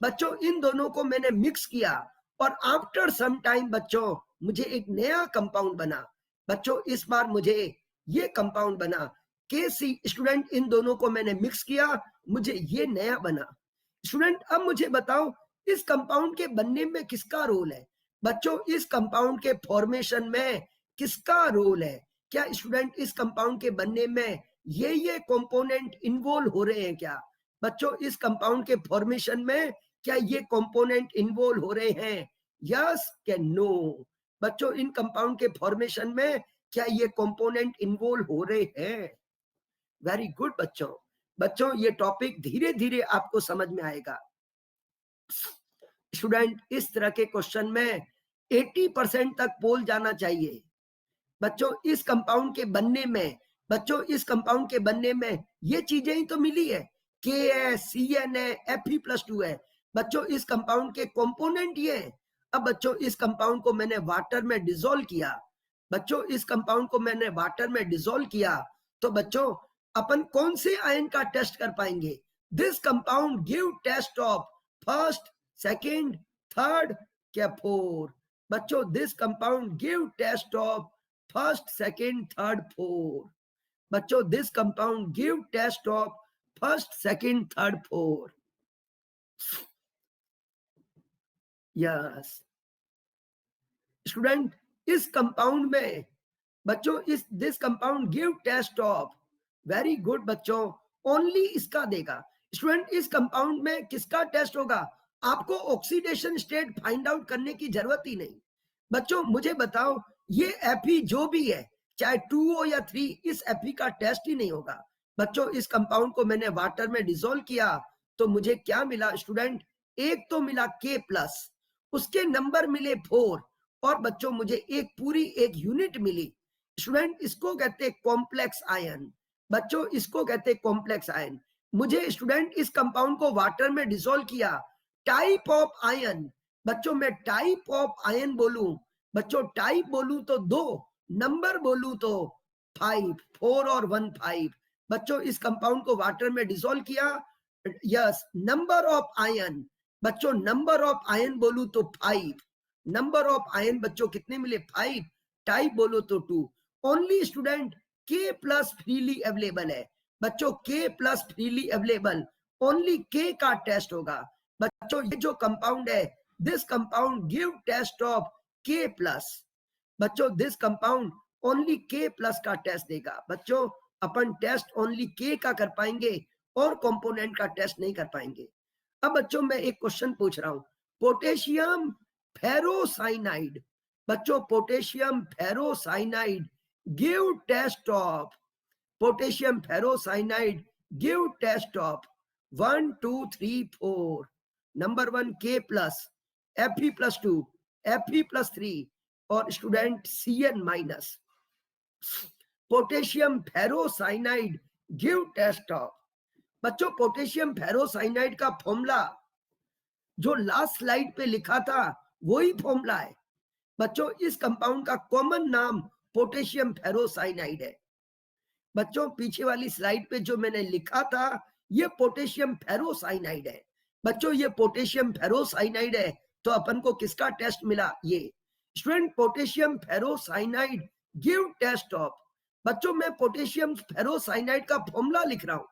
बच्चों इन दोनों को मैंने मिक्स किया और आफ्टर सम टाइम बच्चों मुझे एक नया कंपाउंड बना। बच्चों इस बार मुझे ये कंपाउंड बना KC। स्टूडेंट इन दोनों को मैंने मिक्स किया, मुझे ये नया बना। स्टूडेंट अब मुझे बताओ इस कंपाउंड के बनने में किसका रोल है? बच्चों इस कंपाउंड के फॉर्मेशन में किसका रोल है? क्या स्टूडेंट इस कंपाउंड के बनने में ये कंपोनेंट इन्वॉल्व हो रहे हैं क्या? बच्चों इस कंपाउंड के फॉर्मेशन में क्या ये कंपोनेंट इन्वॉल्व हो रहे हैं? यस क्या नो? बच्चों इन कंपाउंड के फॉर्मेशन में क्या ये कंपोनेंट इन्वॉल्व हो रहे हैं? वेरी गुड बच्चों। बच्चों ये टॉपिक धीरे धीरे आपको समझ में आएगा। स्टूडेंट इस तरह के क्वेश्चन में 80% तक पोल जाना चाहिए। बच्चों इस कंपाउंड के बनने में, बच्चों इस कंपाउंड के बनने में ये चीजें ही तो मिली है, K है, CN है, Fe+2 है। बच्चों इस कंपाउंड के कंपोनेंट ये है। अब बच्चों इस कंपाउंड को मैंने वाटर में डिसॉल्व किया। बच्चों इस कंपाउंड को मैंने वाटर में डिसॉल्व किया तो बच्चों अपन कौन से आयन का टेस्ट कर पाएंगे? This compound give test of first, second, third क्या 4? बच्चों this compound give test of first, second, third, 4। बच्चों this compound give test of first, second, third, 4। Yes student इस कंपाउंड में बच्चों इस this compound give test of, very good बच्चों, ओनली इसका देगा। स्टूडेंट इस कंपाउंड में किसका टेस्ट होगा? आपको ऑक्सीडेशन स्टेट फाइंड आउट करने की जरूरत ही नहीं। बच्चों मुझे बताओ ये Fe जो भी है, चाहे 2 हो या 3, इस Fe का टेस्ट ही नहीं होगा। बच्चों इस कंपाउंड को मैंने वाटर में डिसॉल्व किया तो मुझे क्या मिला? स्टूडेंट एक तो मिला K+, उसके नंबर मिले 4 और बच्चों मुझे एक पूरी एक यूनिट मिली। स्टूडेंट इसको कहते हैं कॉम्प्लेक्स आयन। बच्चों इसको कहते हैं कॉम्प्लेक्स आयन। मुझे स्टूडेंट इस कंपाउंड को वाटर में डिसॉल्व किया, टाइप ऑफ आयन। बच्चों मैं टाइप ऑफ आयन बोलूं, बच्चों टाइप बोलूं तो 2, नंबर बोलूं तो 5, 4 और 1 5। बच्चों इस कंपाउंड को वाटर में डिसॉल्व किया, यस। नंबर ऑफ आयन, बच्चों नंबर ऑफ आयन बोलूं तो 5, नंबर ऑफ आयन बच्चों कितने मिले 5, टाइप बोलो तो 2। ओनली स्टूडेंट के प्लस फ्रीली अवेलेबल है बच्चों, के प्लस फ्रीली अवेलेबल, ओनली के का टेस्ट होगा बच्चों। ये जो कंपाउंड है, this compound give test of K plus बच्चों, this compound only K plus का टेस्ट देगा बच्चों। अपन टेस्ट ओनली के का कर पाएंगे और कंपोनेंट का टेस्ट नहीं कर पाएंगे। अब बच्चों मैं एक क्वेश्चन पूछ रहा हूं, पोटेशियम फेरोसाइनाइड बच्चों, potassium ferrocyanide give test of, potassium ferrocyanide give test of 1 2 3 4। Number 1 K plus, Fe plus 2, Fe plus 3 और student Cn minus. Potassium ferrocyanide give test of बच्चों, पोटेशियम फेरोसाइनाइड का फॉर्मूला जो लास्ट स्लाइड पे लिखा था वही फॉर्मूला है बच्चों। इस कंपाउंड का कॉमन नाम पोटेशियम फेरोसाइनाइड है बच्चों। पीछे वाली स्लाइड पे जो मैंने लिखा था ये पोटेशियम फेरोसाइनाइड है बच्चों, ये पोटेशियम फेरोसाइनाइड है। तो अपन को किसका टेस्ट मिला, ये student potassium ferrocyanide give test of बच्चों। मैं पोटेशियम फेरोसाइनाइड का फॉर्मूला लिख रहा हूं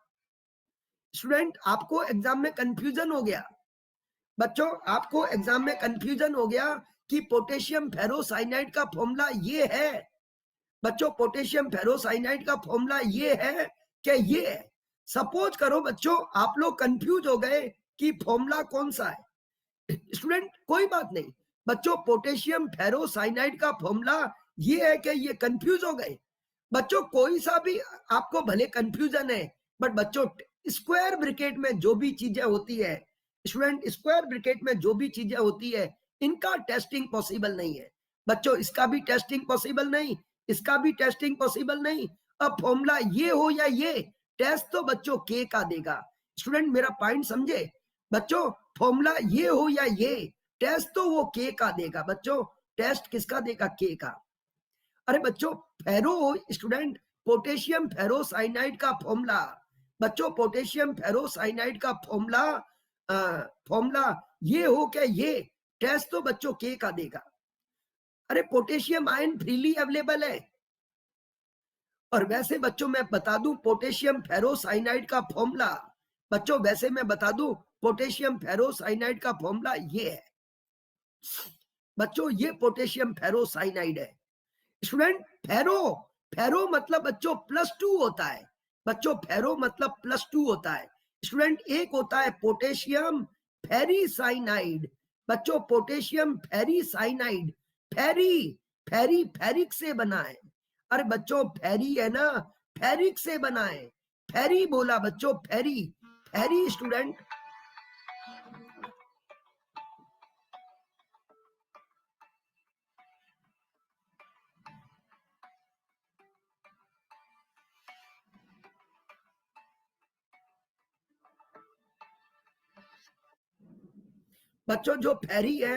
स्टूडेंट, आपको एग्जाम में कंफ्यूजन हो गया बच्चों, आपको एग्जाम में कंफ्यूजन हो गया कि पोटेशियम फेरोसाइनाइड का फॉर्मूला ये है बच्चों, पोटेशियम फेरोसाइनाइड का फॉर्मूला ये है कि ये है। सपोज करो बच्चों आप लोग कंफ्यूज हो गए कि फॉर्मूला कौन सा है स्टूडेंट, कोई बात नहीं बच्चों, पोटेशियम फेरोसाइनाइड का फॉर्मूला ये है कि ये कंफ्यूज हो गए बच्चों। कोई सा भी आपको भले कंफ्यूजन है, बट बच्चों स्क्वायर ब्रैकेट में जो भी चीजें होती है स्टूडेंट, स्क्वायर ब्रैकेट में जो भी चीजें होती है इनका टेस्टिंग पॉसिबल नहीं है बच्चों। इसका भी टेस्टिंग पॉसिबल नहीं, इसका भी टेस्टिंग पॉसिबल नहीं। अब फॉर्मूला ये हो या ये, टेस्ट तो बच्चों के का देगा स्टूडेंट, मेरा पॉइंट समझे बच्चों। फॉर्मूला ये हो या ये, टेस्ट तो वो के का देगा बच्चों। टेस्ट किसका देगा, के का। अरे बच्चों फेरो स्टूडेंट, पोटेशियम फेरोसाइनाइड का फॉर्मूला बच्चों, पोटेशियम फेरोसाइनाइड का फॉर्मूला फॉर्मूला ये हो क्या ये, टेस्ट तो बच्चों के का देगा। अरे पोटेशियम आयन फ्रीली अवेलेबल है। और वैसे बच्चों मैं बता दूं पोटेशियम फेरोसाइनाइड का फॉर्मूला बच्चों, वैसे मैं बता दूं पोटेशियम फेरोसाइनाइड का फॉर्मूला ये है बच्चों, ये पोटेशियम फेरोसाइनाइड है स्टूडेंट। फेरो, फेरो मतलब बच्चों +2 होता है बच्चों, फेरो मतलब +2 होता है स्टूडेंट। एक होता है पोटेशियम फेरीसाइनाइड बच्चों, पोटेशियम फेरीसाइनाइड, फेरी, फेरी फेरिक से बना है। अरे बच्चों फेरी है ना, फेरिक से बना है, फेरी बोला बच्चों, फेरी, फेरी स्टूडेंट। बच्चों जो फेरी है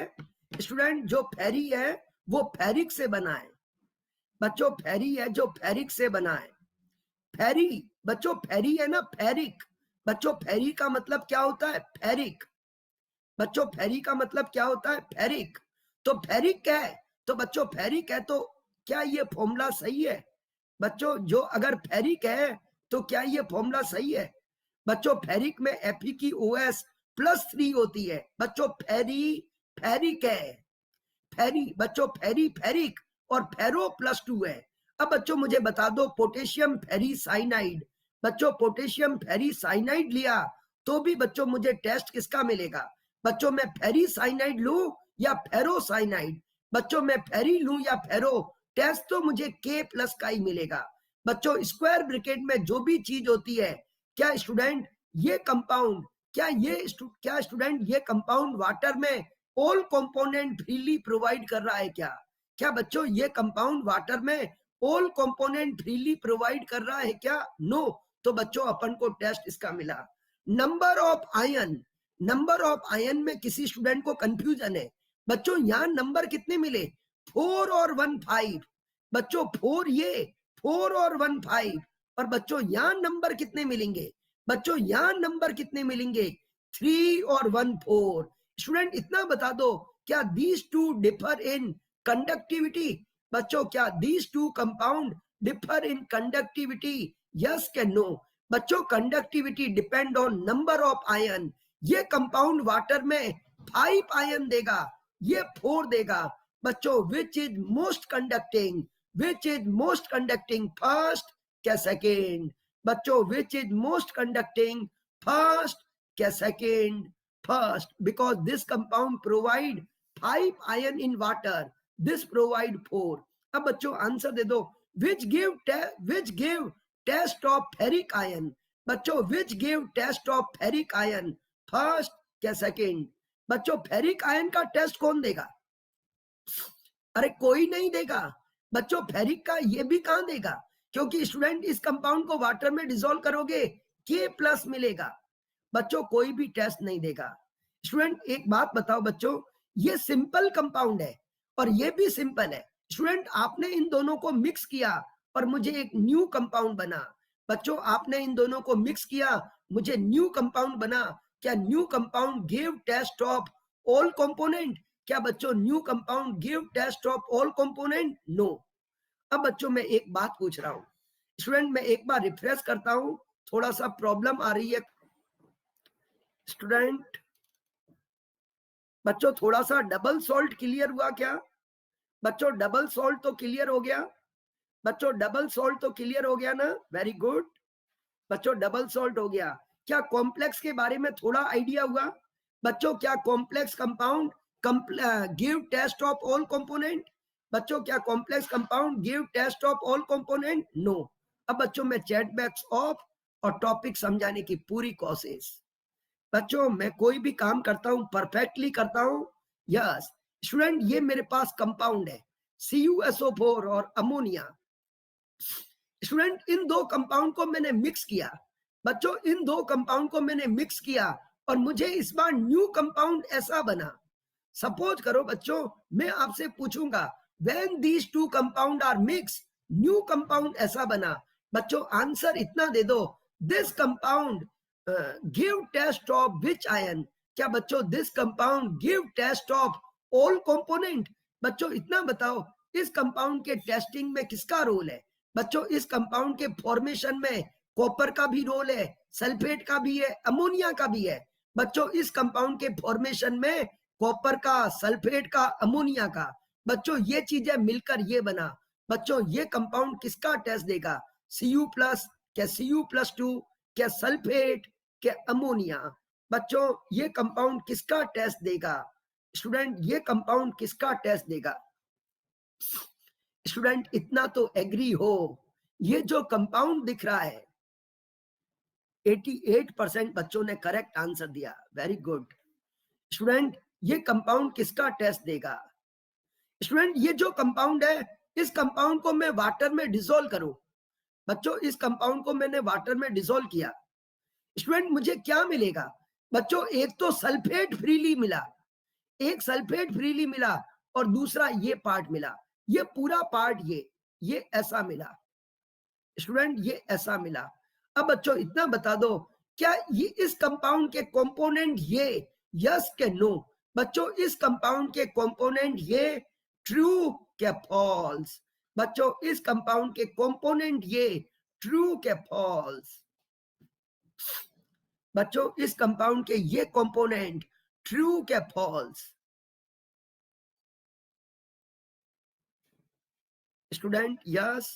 स्टूडेंट, जो फेरी है वो फेरिक से बना है बच्चों, फेरी है जो फेरिक से बना है। फेरी बच्चों, फेरी है ना फेरिक बच्चों, फेरी का मतलब क्या होता है, फेरिक बच्चों, फेरी का मतलब क्या होता है, फेरिक। तो फेरिक क्या है, तो बच्चों फेरिक है तो क्या ये फॉर्मूला सही है बच्चों। जो अगर फेरिक है तो क्या ये फॉर्मूला सही है बच्चों। फेरिक में Fe की OS +3 होती है बच्चों, फेरी फेरिक है, फेरी बच्चों, फेरी फेरिक और फेरो +2 है। अब बच्चों मुझे बता दो पोटेशियम फेरीसाइनाइड बच्चों, पोटेशियम फेरीसाइनाइड लिया तो भी बच्चों मुझे टेस्ट किसका मिलेगा बच्चों। मैं फेरीसाइनाइड लूं या फेरोसाइनाइड बच्चों, मैं फेरी लूं या फेरो, टेस्ट तो मुझे K+ का ही मिलेगा बच्चों। स्क्वायर ब्रैकेट में जो भी चीज होती है, क्या स्टूडेंट ये कंपाउंड, क्या स्टूडेंट ये कंपाउंड वाटर में ऑल कंपोनेंट फ्रीली प्रोवाइड कर रहा है क्या, क्या बच्चों ये कंपाउंड वाटर में ऑल कंपोनेंट फ्रीली प्रोवाइड कर रहा है क्या, नो। तो बच्चों अपन को टेस्ट इसका मिला। Number of ion, number of ion में किसी स्टूडेंट को कंफ्यूजन है बच्चों, यहां नंबर कितने मिले 4 और 1 5 बच्चों 4 ये 4 और 1 5, और बच्चों यहाँ नंबर कितने मिलेंगे? बच्चों यहाँ नंबर कितने मिलेंगे? 3 और 1 4। स्टूडेंट इतना बता दो, क्या these two differ in conductivity? बच्चों क्या these two compound differ in conductivity? Yes के no? बच्चों conductivity depend on number of ion. ये कंपाउंड वाटर में 5 आयन देगा, ये 4 देगा। बच्चों which is most conducting? Which is most conducting, first क्या सेकेंड? बच्चों which is most conducting, first क्या second? First, because this compound provide 5 ion in water, this provide 4। अब बच्चों आंसर दे दो, which give test of ferric ion? बच्चों which give test of ferric ion, first क्या सेकेंड? बच्चों फेरिक आयन का टेस्ट कौन देगा? अरे कोई नहीं देगा। बच्चों फेरिक का ये भी कहां देगा? क्योंकि स्टूडेंट इस कंपाउंड को वाटर में डिसॉल्व करोगे K+ मिलेगा। बच्चों कोई भी टेस्ट नहीं देगा। स्टूडेंट एक बात बताओ बच्चों, ये सिंपल कंपाउंड है और ये भी सिंपल है। स्टूडेंट आपने इन दोनों को मिक्स किया और मुझे एक न्यू कंपाउंड बना। बच्चों आपने इन दोनों को मिक्स किया, मुझे न्यू कंपाउंड बना। क्या new compound give test of all component? क्या बच्चों new compound give test of all component? No. अब बच्चों मैं एक बात पूछ रहा हूं, स्टूडेंट मैं एक बार रिफ्रेश करता हूं, थोड़ा सा प्रॉब्लम आ रही है स्टूडेंट। बच्चों थोड़ा सा डबल सॉल्ट क्लियर हुआ क्या? बच्चों डबल सॉल्ट तो क्लियर हो गया? बच्चों डबल सॉल्ट तो क्लियर हो गया ना? वेरी गुड बच्चों, डबल सॉल्ट हो गया। क्या कॉम्प्लेक्स के बारे में थोड़ा आइडिया हुआ? बच्चों क्या complex compound give test of all component? बच्चों क्या complex compound give test of all component? No. अब बच्चों मैं चैट बॉक्स ऑफ और टॉपिक समझाने की पूरी कोशिश। बच्चों मैं कोई भी काम करता हूं परफेक्टली करता हूं। यस स्टूडेंट, ये मेरे पास कंपाउंड है CuSO4 और अमोनिया। स्टूडेंट इन दो कंपाउंड को मैंने मिक्स किया। बच्चों इन दो कंपाउंड को मैंने मिक्स किया और मुझे इस बार न्यू कंपाउंड ऐसा बना। सपोज करो बच्चों, मैं आपसे पूछूंगा when these two compound are mix, new compound ऐसा बना। बच्चों आंसर इतना दे दो, this compound give test of which ion? क्या बच्चों this compound give test of all component? बच्चों इतना बताओ, इस कंपाउंड के टेस्टिंग में किसका रोल है? बच्चों इस कंपाउंड के फॉर्मेशन में कॉपर का भी रोल है, सल्फेट का भी है, अमोनिया का भी है। बच्चों इस कंपाउंड के फॉर्मेशन में कॉपर का, सल्फेट का, अमोनिया का, बच्चों ये चीजें मिलकर ये बना। बच्चों ये कंपाउंड किसका टेस्ट देगा? Cu+, क्या Cu+2, क्या सल्फेट, क्या अमोनिया? बच्चों ये कंपाउंड किसका टेस्ट देगा? स्टूडेंट ये कंपाउंड किसका टेस्ट देगा? स्टूडेंट इतना तो एग्री हो, ये जो कंपाउंड दिख रहा है 88% बच्चों ने करेक्ट आंसर दिया। वेरी गुड स्टूडेंट, ये कंपाउंड किसका टेस्ट देगा? स्टूडेंट ये जो कंपाउंड है, इस कंपाउंड को मैं वाटर में डिसॉल्व करूं। बच्चों इस कंपाउंड को मैंने वाटर में डिसॉल्व किया, स्टूडेंट मुझे क्या मिलेगा? बच्चों एक तो सल्फेट फ्रीली मिला, एक सल्फेट फ्रीली मिला और दूसरा ये पार्ट मिला, ये पूरा पार्ट ये ऐसा मिला। स्टूडेंट ये ऐसा मिला। अब बच्चों इतना बता दो, क्या ये इस कंपाउंड के कंपोनेंट ये, यस के नो? बच्चों इस कंपाउंड के कंपोनेंट ये, ट्रू क्या फॉल्स? बच्चों इस कंपाउंड के कंपोनेंट ये, ट्रू क्या फॉल्स? बच्चों इस कंपाउंड के ये कंपोनेंट ट्रू क्या फॉल्स? Student yes.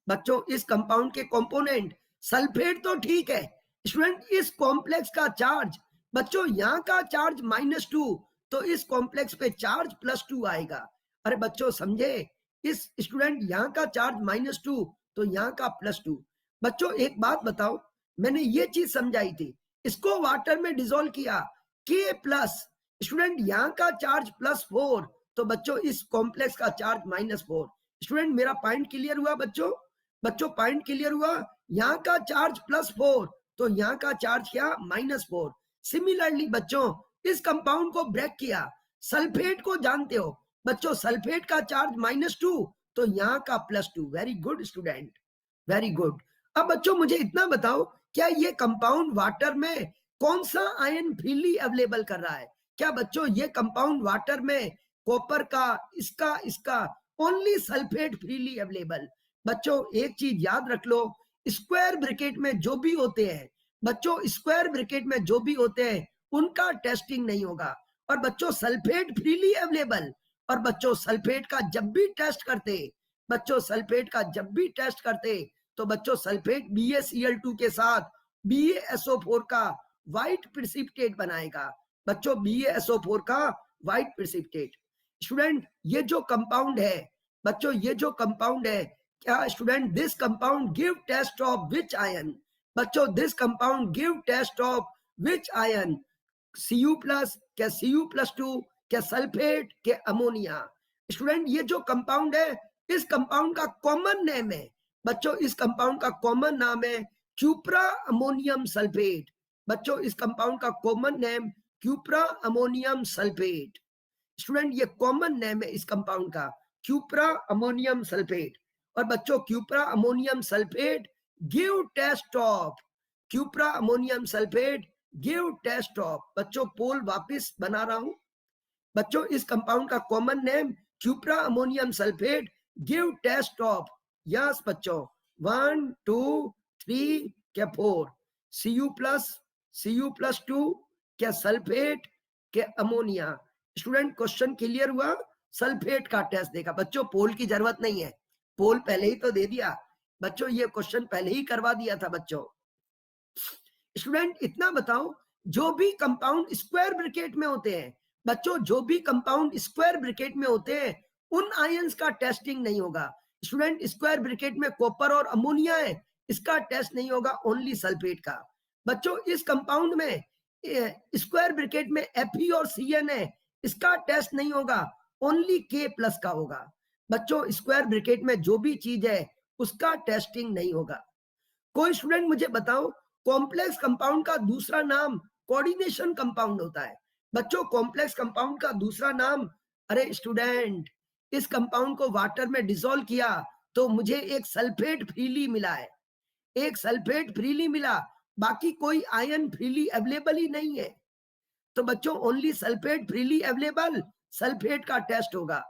बच्चों इस कंपाउंड के कंपोनेंट, सल्फेट तो ठीक है स्टूडेंट, इस कॉम्प्लेक्स का चार्ज, बच्चों यहाँ का चार्ज -2, तो इस कॉम्प्लेक्स पे चार्ज +2 आएगा। अरे बच्चों समझे, इस स्टूडेंट यहाँ का चार्ज -2 तो यहाँ का +2। बच्चों एक बात बताओ, मैंने ये चीज समझाई थी, इसको वाटर में डिसॉल्व किया K+, स्टूडेंट यहाँ का चार्ज +4 तो बच्चों इस कॉम्प्लेक्स का चार्ज -4। स्टूडेंट मेरा पॉइंट क्लियर हुआ बच्चों? बच्चों पॉइंट क्लियर हुआ? यहाँ का चार्ज +4 तो यहाँ का चार्ज क्या? -4। सिमिलरली बच्चों इस कंपाउंड को ब्रेक किया, सल्फेट को जानते हो बच्चों, सल्फेट का चार्ज -2 तो यहाँ का +2। Very good student, very good. अब बच्चों मुझे इतना बताओ, क्या ये कंपाउंड वाटर में कौन सा आयन फ्रीली अवेलेबल कर रहा है? क्या बच्चों ये कंपाउंड वाटर में कॉपर का, इसका ओनली सल्फेट फ्रीली अवेलेबल? बच्चों एक चीज याद रख लो, स्क्वायर ब्रैकेट में जो भी होते हैं बच्चों, स्क्वायर ब्रैकेट में जो भी होते हैं उनका टेस्टिंग नहीं होगा। और बच्चों सल्फेट फ्रीली अवेलेबल, और बच्चों सल्फेट का जब भी टेस्ट करते, बच्चों सल्फेट का जब भी टेस्ट करते तो बच्चों सल्फेट BaCl2 के साथ BaSO4 का व्हाइट प्रेसिपिटेट बनाएगा। बच्चों BaSO4 का व्हाइट प्रेसिपिटेट। स्टूडेंट ये जो कंपाउंड है, बच्चों ये जो कंपाउंड है, क्या student this compound give test of which ion? बच्चों this compound give test of which ion? Cu+, क्या Cu+2, क्या सल्फेट, क्या अमोनिया? स्टूडेंट ये जो कंपाउंड है, इस कंपाउंड का कॉमन नेम है बच्चों, इस कंपाउंड का कॉमन नाम है क्यूप्रा अमोनियम सल्फेट। बच्चों इस कंपाउंड का common name cupra ammonium sulphate. Student ये कॉमन नेम है इस कंपाउंड का, क्यूप्रा अमोनियम सल्फेट। और बच्चों cupra ammonium sulphate give test of, cupra ammonium sulphate give test of. बच्चों पोल वापस बना रहा हूं, बच्चों इस कंपाउंड का common name cupra ammonium sulphate give test of, yes बच्चों 1 2 3 क्या 4, Cu+2 क्या सल्फेट, क्या अमोनिया? स्टूडेंट क्वेश्चन क्लियर हुआ? सल्फेट का टेस्ट देखा बच्चों, पोल की जरूरत नहीं है, पोल पहले ही तो दे दिया बच्चों, ये क्वेश्चन पहले ही करवा दिया था बच्चों। स्टूडेंट इतना बताओ, जो भी कंपाउंड स्क्वायर ब्रैकेट में होते हैं बच्चों, जो भी कंपाउंड स्क्वायर ब्रैकेट में होते हैं उन आयंस का टेस्टिंग नहीं होगा। स्टूडेंट स्क्वायर ब्रैकेट में कॉपर और अमोनिया है, इसका टेस्ट नहीं होगा, ओनली सल्फेट का। बच्चों इस कंपाउंड में स्क्वायर ब्रैकेट में Fe और Cn है, इसका टेस्ट नहीं होगा, ओनली K+ का होगा। बच्चों स्क्वायर ब्रैकेट में जो भी चीज है उसका टेस्टिंग नहीं होगा। कोई स्टूडेंट मुझे बताओ, कॉम्प्लेक्स कंपाउंड का दूसरा नाम कोऑर्डिनेशन कंपाउंड होता है। बच्चों कॉम्प्लेक्स कंपाउंड का दूसरा नाम, अरे स्टूडेंट इस कंपाउंड को वाटर में डिसॉल्व किया तो मुझे एक सल्फेट फ्रीली मिला है, एक सल्फेट फ्रीली मिला, बाकी कोई आयन फ्रीली अवेलेबल ही नहीं है। तो बच्चों only sulphate freely available, sulphate का टेस्ट होगा।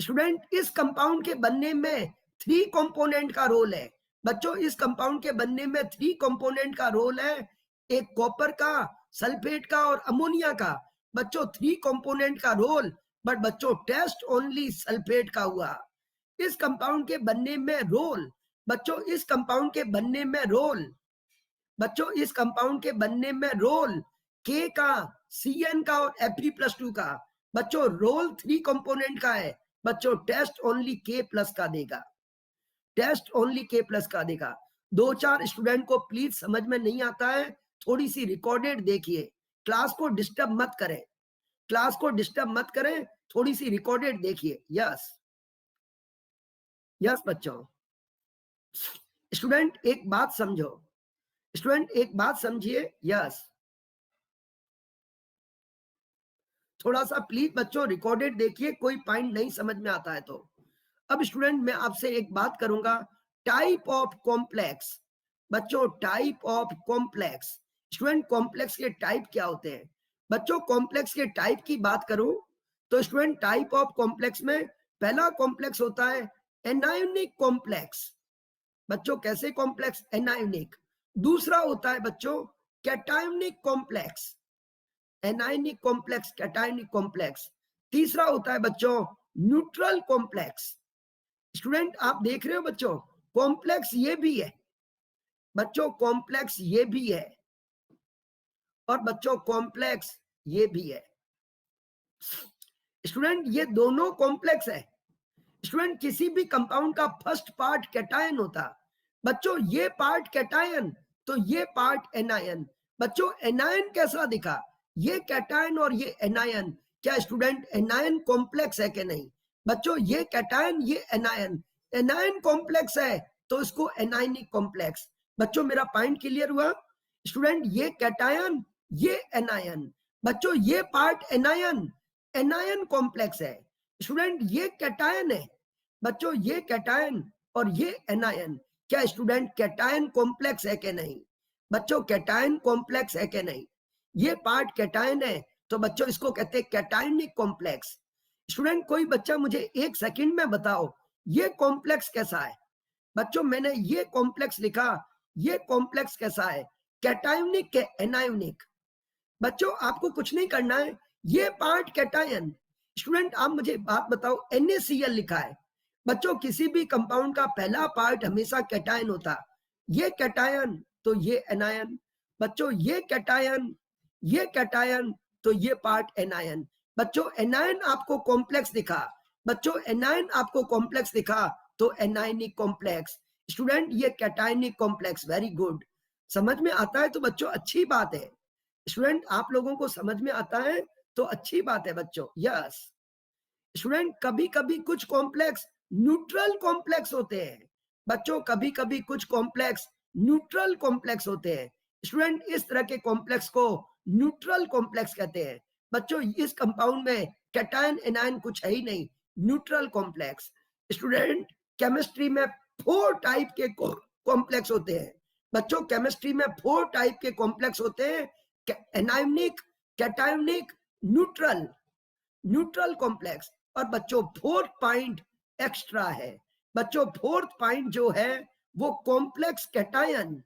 स्टूडेंट इस कंपाउंड के बनने में 3 कंपोनेंट का रोल है। बच्चों इस कंपाउंड के बनने में 3 कंपोनेंट का रोल है, एक कॉपर का, सल्फेट का और अमोनिया का। बच्चों 3 कंपोनेंट का रोल, बट बच्चों टेस्ट ओनली सल्फेट का हुआ। इस कंपाउंड के बनने में रोल, बच्चों इस कंपाउंड के बनने में रोल, बच्चों इस कंपाउंड के बनने में रोल K का, Cn का और Fe+2 का। बच्चों रोल 3 कंपोनेंट का है, बच्चों टेस्ट ओनली K+ का देगा, टेस्ट ओनली K+ का देगा। 2-4 स्टूडेंट को प्लीज समझ में नहीं आता है, थोड़ी सी रिकॉर्डेड देखिए, क्लास को डिस्टर्ब मत करें, क्लास को डिस्टर्ब मत करें, थोड़ी सी रिकॉर्डेड देखिए। यस यस बच्चों। स्टूडेंट एक बात समझो, स्टूडेंट एक बात समझिए, यस थोड़ा सा प्लीज बच्चों रिकॉर्डेड देखिए, कोई पॉइंट नहीं समझ में आता है तो। अब स्टूडेंट मैं आपसे एक बात करूंगा, टाइप ऑफ कॉम्प्लेक्स। बच्चों type of complex, student complex के टाइप क्या होते हैं? बच्चों कॉम्प्लेक्स के टाइप की बात करूं तो स्टूडेंट टाइप ऑफ कॉम्प्लेक्स में पहला कॉम्प्लेक्स होता है एनायोनिक कॉम्प्लेक्स। बच्चों कैसे कॉम्प्लेक्स? एनायोनिक। दूसरा होता है बच्चों cationic complex, anionic complex, cationic complex. तीसरा होता है बच्चों न्यूट्रल कॉम्प्लेक्स। स्टूडेंट आप देख रहे हो बच्चों, कॉम्प्लेक्स ये भी है बच्चों, कॉम्प्लेक्स ये भी है, और बच्चों कॉम्प्लेक्स ये भी है। स्टूडेंट ये दोनों कॉम्प्लेक्स है। स्टूडेंट किसी भी कंपाउंड का फर्स्ट पार्ट कैटायन होता, बच्चों ये पार्ट कैटायन तो ये पार्ट एनायन। बच्चों एनायन कैसा दिखा? ये कैटायन और ये एनायन। क्या स्टूडेंट एनायन कॉम्प्लेक्स है कि नहीं? बच्चों ये कैटायन ये एनायन, एनायन कॉम्प्लेक्स है तो इसको एनायनिक कॉम्प्लेक्स। बच्चों मेरा पॉइंट क्लियर हुआ? स्टूडेंट ये कैटायन ये एनायन, बच्चों ये पार्ट एनायन, एनायन कॉम्प्लेक्स है। स्टूडेंट ये कैटायन है, बच्चों ये कैटायन और ये एनायन, क्या स्टूडेंट कैटायन कॉम्प्लेक्स है कि नहीं? बच्चों कैटायन कॉम्प्लेक्स है कि नहीं? ये पार्ट कैटायन है तो बच्चों इसको कहते हैं कैटायनिक कॉम्प्लेक्स। स्टूडेंट कोई बच्चा मुझे 1 सेकंड में बताओ ये कॉम्प्लेक्स कैसा है? बच्चों मैंने ये कॉम्प्लेक्स लिखा, ये कॉम्प्लेक्स कैसा है? कैटायनिक के एनायोनिक? बच्चों आपको कुछ नहीं करना है, ये पार्ट कैटायन। स्टूडेंट आप मुझे बात बताओ, NaCl लिखा है। बच्चों किसी भी कंपाउंड का पहला पार्ट हमेशा कैटायन होता, ये कैटायन तो ये एनायन। बच्चों ये कैटायन, ये कैटायन तो ये पार्ट एनायन। बच्चों एनायन आपको कॉम्प्लेक्स दिखा, बच्चों एनायन आपको कॉम्प्लेक्स दिखा तो एनायनिक कॉम्प्लेक्स। स्टूडेंट ये कैटायनिक कॉम्प्लेक्स, वेरी गुड। समझ में आता है तो बच्चों अच्छी बात है। स्टूडेंट आप लोगों को समझ में आता है तो अच्छी बात है बच्चों, यस। स्टूडेंट कभी कभी कुछ कॉम्प्लेक्स न्यूट्रल कॉम्प्लेक्स होते हैं। बच्चों कभी कभी कुछ कॉम्प्लेक्स न्यूट्रल कॉम्प्लेक्स होते हैं। स्टूडेंट इस तरह के कॉम्प्लेक्स को न्यूट्रल कॉम्प्लेक्स कहते हैं। बच्चों इस कंपाउंड में कैटायन एनायन कुछ है ही नहीं, न्यूट्रल कॉम्प्लेक्स। स्टूडेंट केमिस्ट्री में 4 टाइप के कॉम्प्लेक्स होते हैं। बच्चों केमिस्ट्री में 4 टाइप के कॉम्प्लेक्स होते हैं, anionic, cationic, neutral, neutral complex. और बच्चों 4th पॉइंट एक्स्ट्रा है। बच्चों 4th पॉइंट जो है वो कॉम्प्लेक्स कैटायन।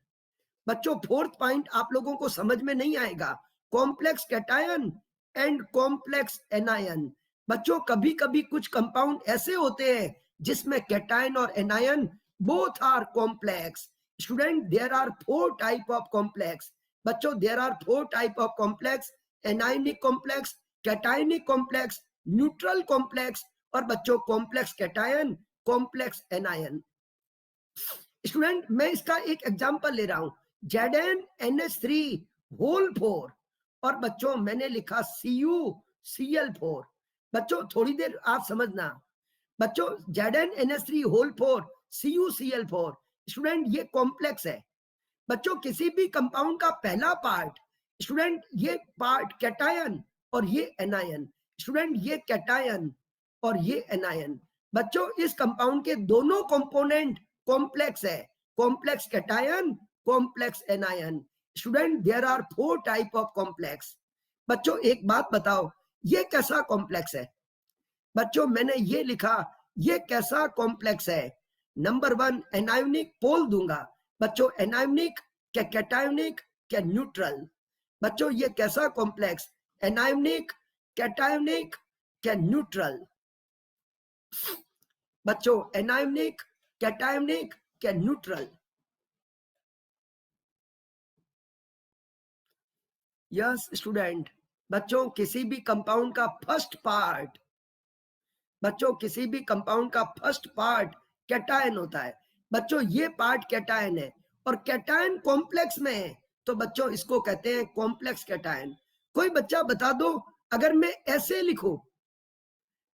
बच्चों 4th पॉइंट आप लोगों को समझ में नहीं आएगा, complex cation and complex anion. बच्चों कभी कभी कुछ कंपाउंड ऐसे होते हैं जिसमें कैटायन और anion both are complex. Student there are 4 type of complex. बच्चों there are 4 type of complex, anionic complex, cationic complex, neutral complex और बच्चों complex cation, complex anion. Student मैं इसका एक एग्जांपल ले रहा हूं, ZnNH3 होल 4 और बच्चों मैंने लिखा CuCl4। बच्चों थोड़ी देर आप समझना, बच्चों ZnNH3 होल 4 CuCl4, स्टूडेंट ये कॉम्प्लेक्स है। बच्चों किसी भी कंपाउंड का पहला पार्ट, स्टूडेंट ये पार्ट कैटायन और ये एनायन। स्टूडेंट ये कैटायन और ये एनायन। बच्चों इस कंपाउंड के दोनों कंपोनेंट कॉम्प्लेक्स है, complex cation, complex anion. Student there are 4 type of complex. बच्चों एक बात बताओ ये कैसा कॉम्प्लेक्स है? बच्चों मैंने ये लिखा, ये कैसा कॉम्प्लेक्स है? नंबर 1 एनायोनिक पोल दूंगा। बच्चों एनायोनिक क्या कैटायोनिक क्या न्यूट्रल? बच्चों ये कैसा कॉम्प्लेक्स, एनायोनिक, कैटायोनिक क्या न्यूट्रल? बच्चों एनायोनिक, कैटायोनिक क्या न्यूट्रल? Yes student. बच्चों किसी भी कंपाउंड का फर्स्ट पार्ट, बच्चों किसी भी कंपाउंड का फर्स्ट पार्ट कैटायन होता है। बच्चों ये पार्ट कैटायन है और कैटायन कॉम्प्लेक्स में है तो बच्चों इसको कहते हैं कॉम्प्लेक्स कैटायन। कोई बच्चा बता दो अगर मैं ऐसे लिखूं,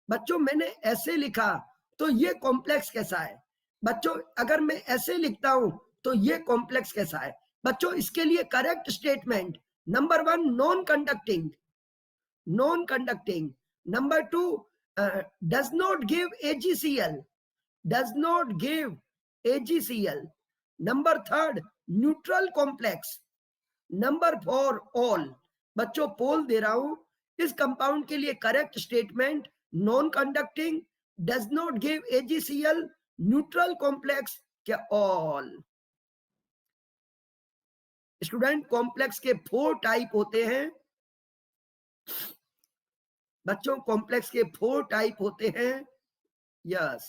बच्चों मैंने ऐसे लिखा तो ये कॉम्प्लेक्स कैसा है? बच्चों अगर मैं ऐसे लिखता हूं तो ये कॉम्प्लेक्स कैसा है? बच्चों इसके लिए correct statement, number 1 non conducting, non conducting. Number 2 does not give AgCl, does not give AgCl. Number 3 neutral complex. Number 4 all. बच्चों पोल दे रहा हूं, इस कंपाउंड के लिए correct statement non conducting, does not give AgCl, neutral complex क्या ऑल? स्टूडेंट कॉम्प्लेक्स के 4 टाइप होते हैं। बच्चों कॉम्प्लेक्स के 4 टाइप होते हैं, यस।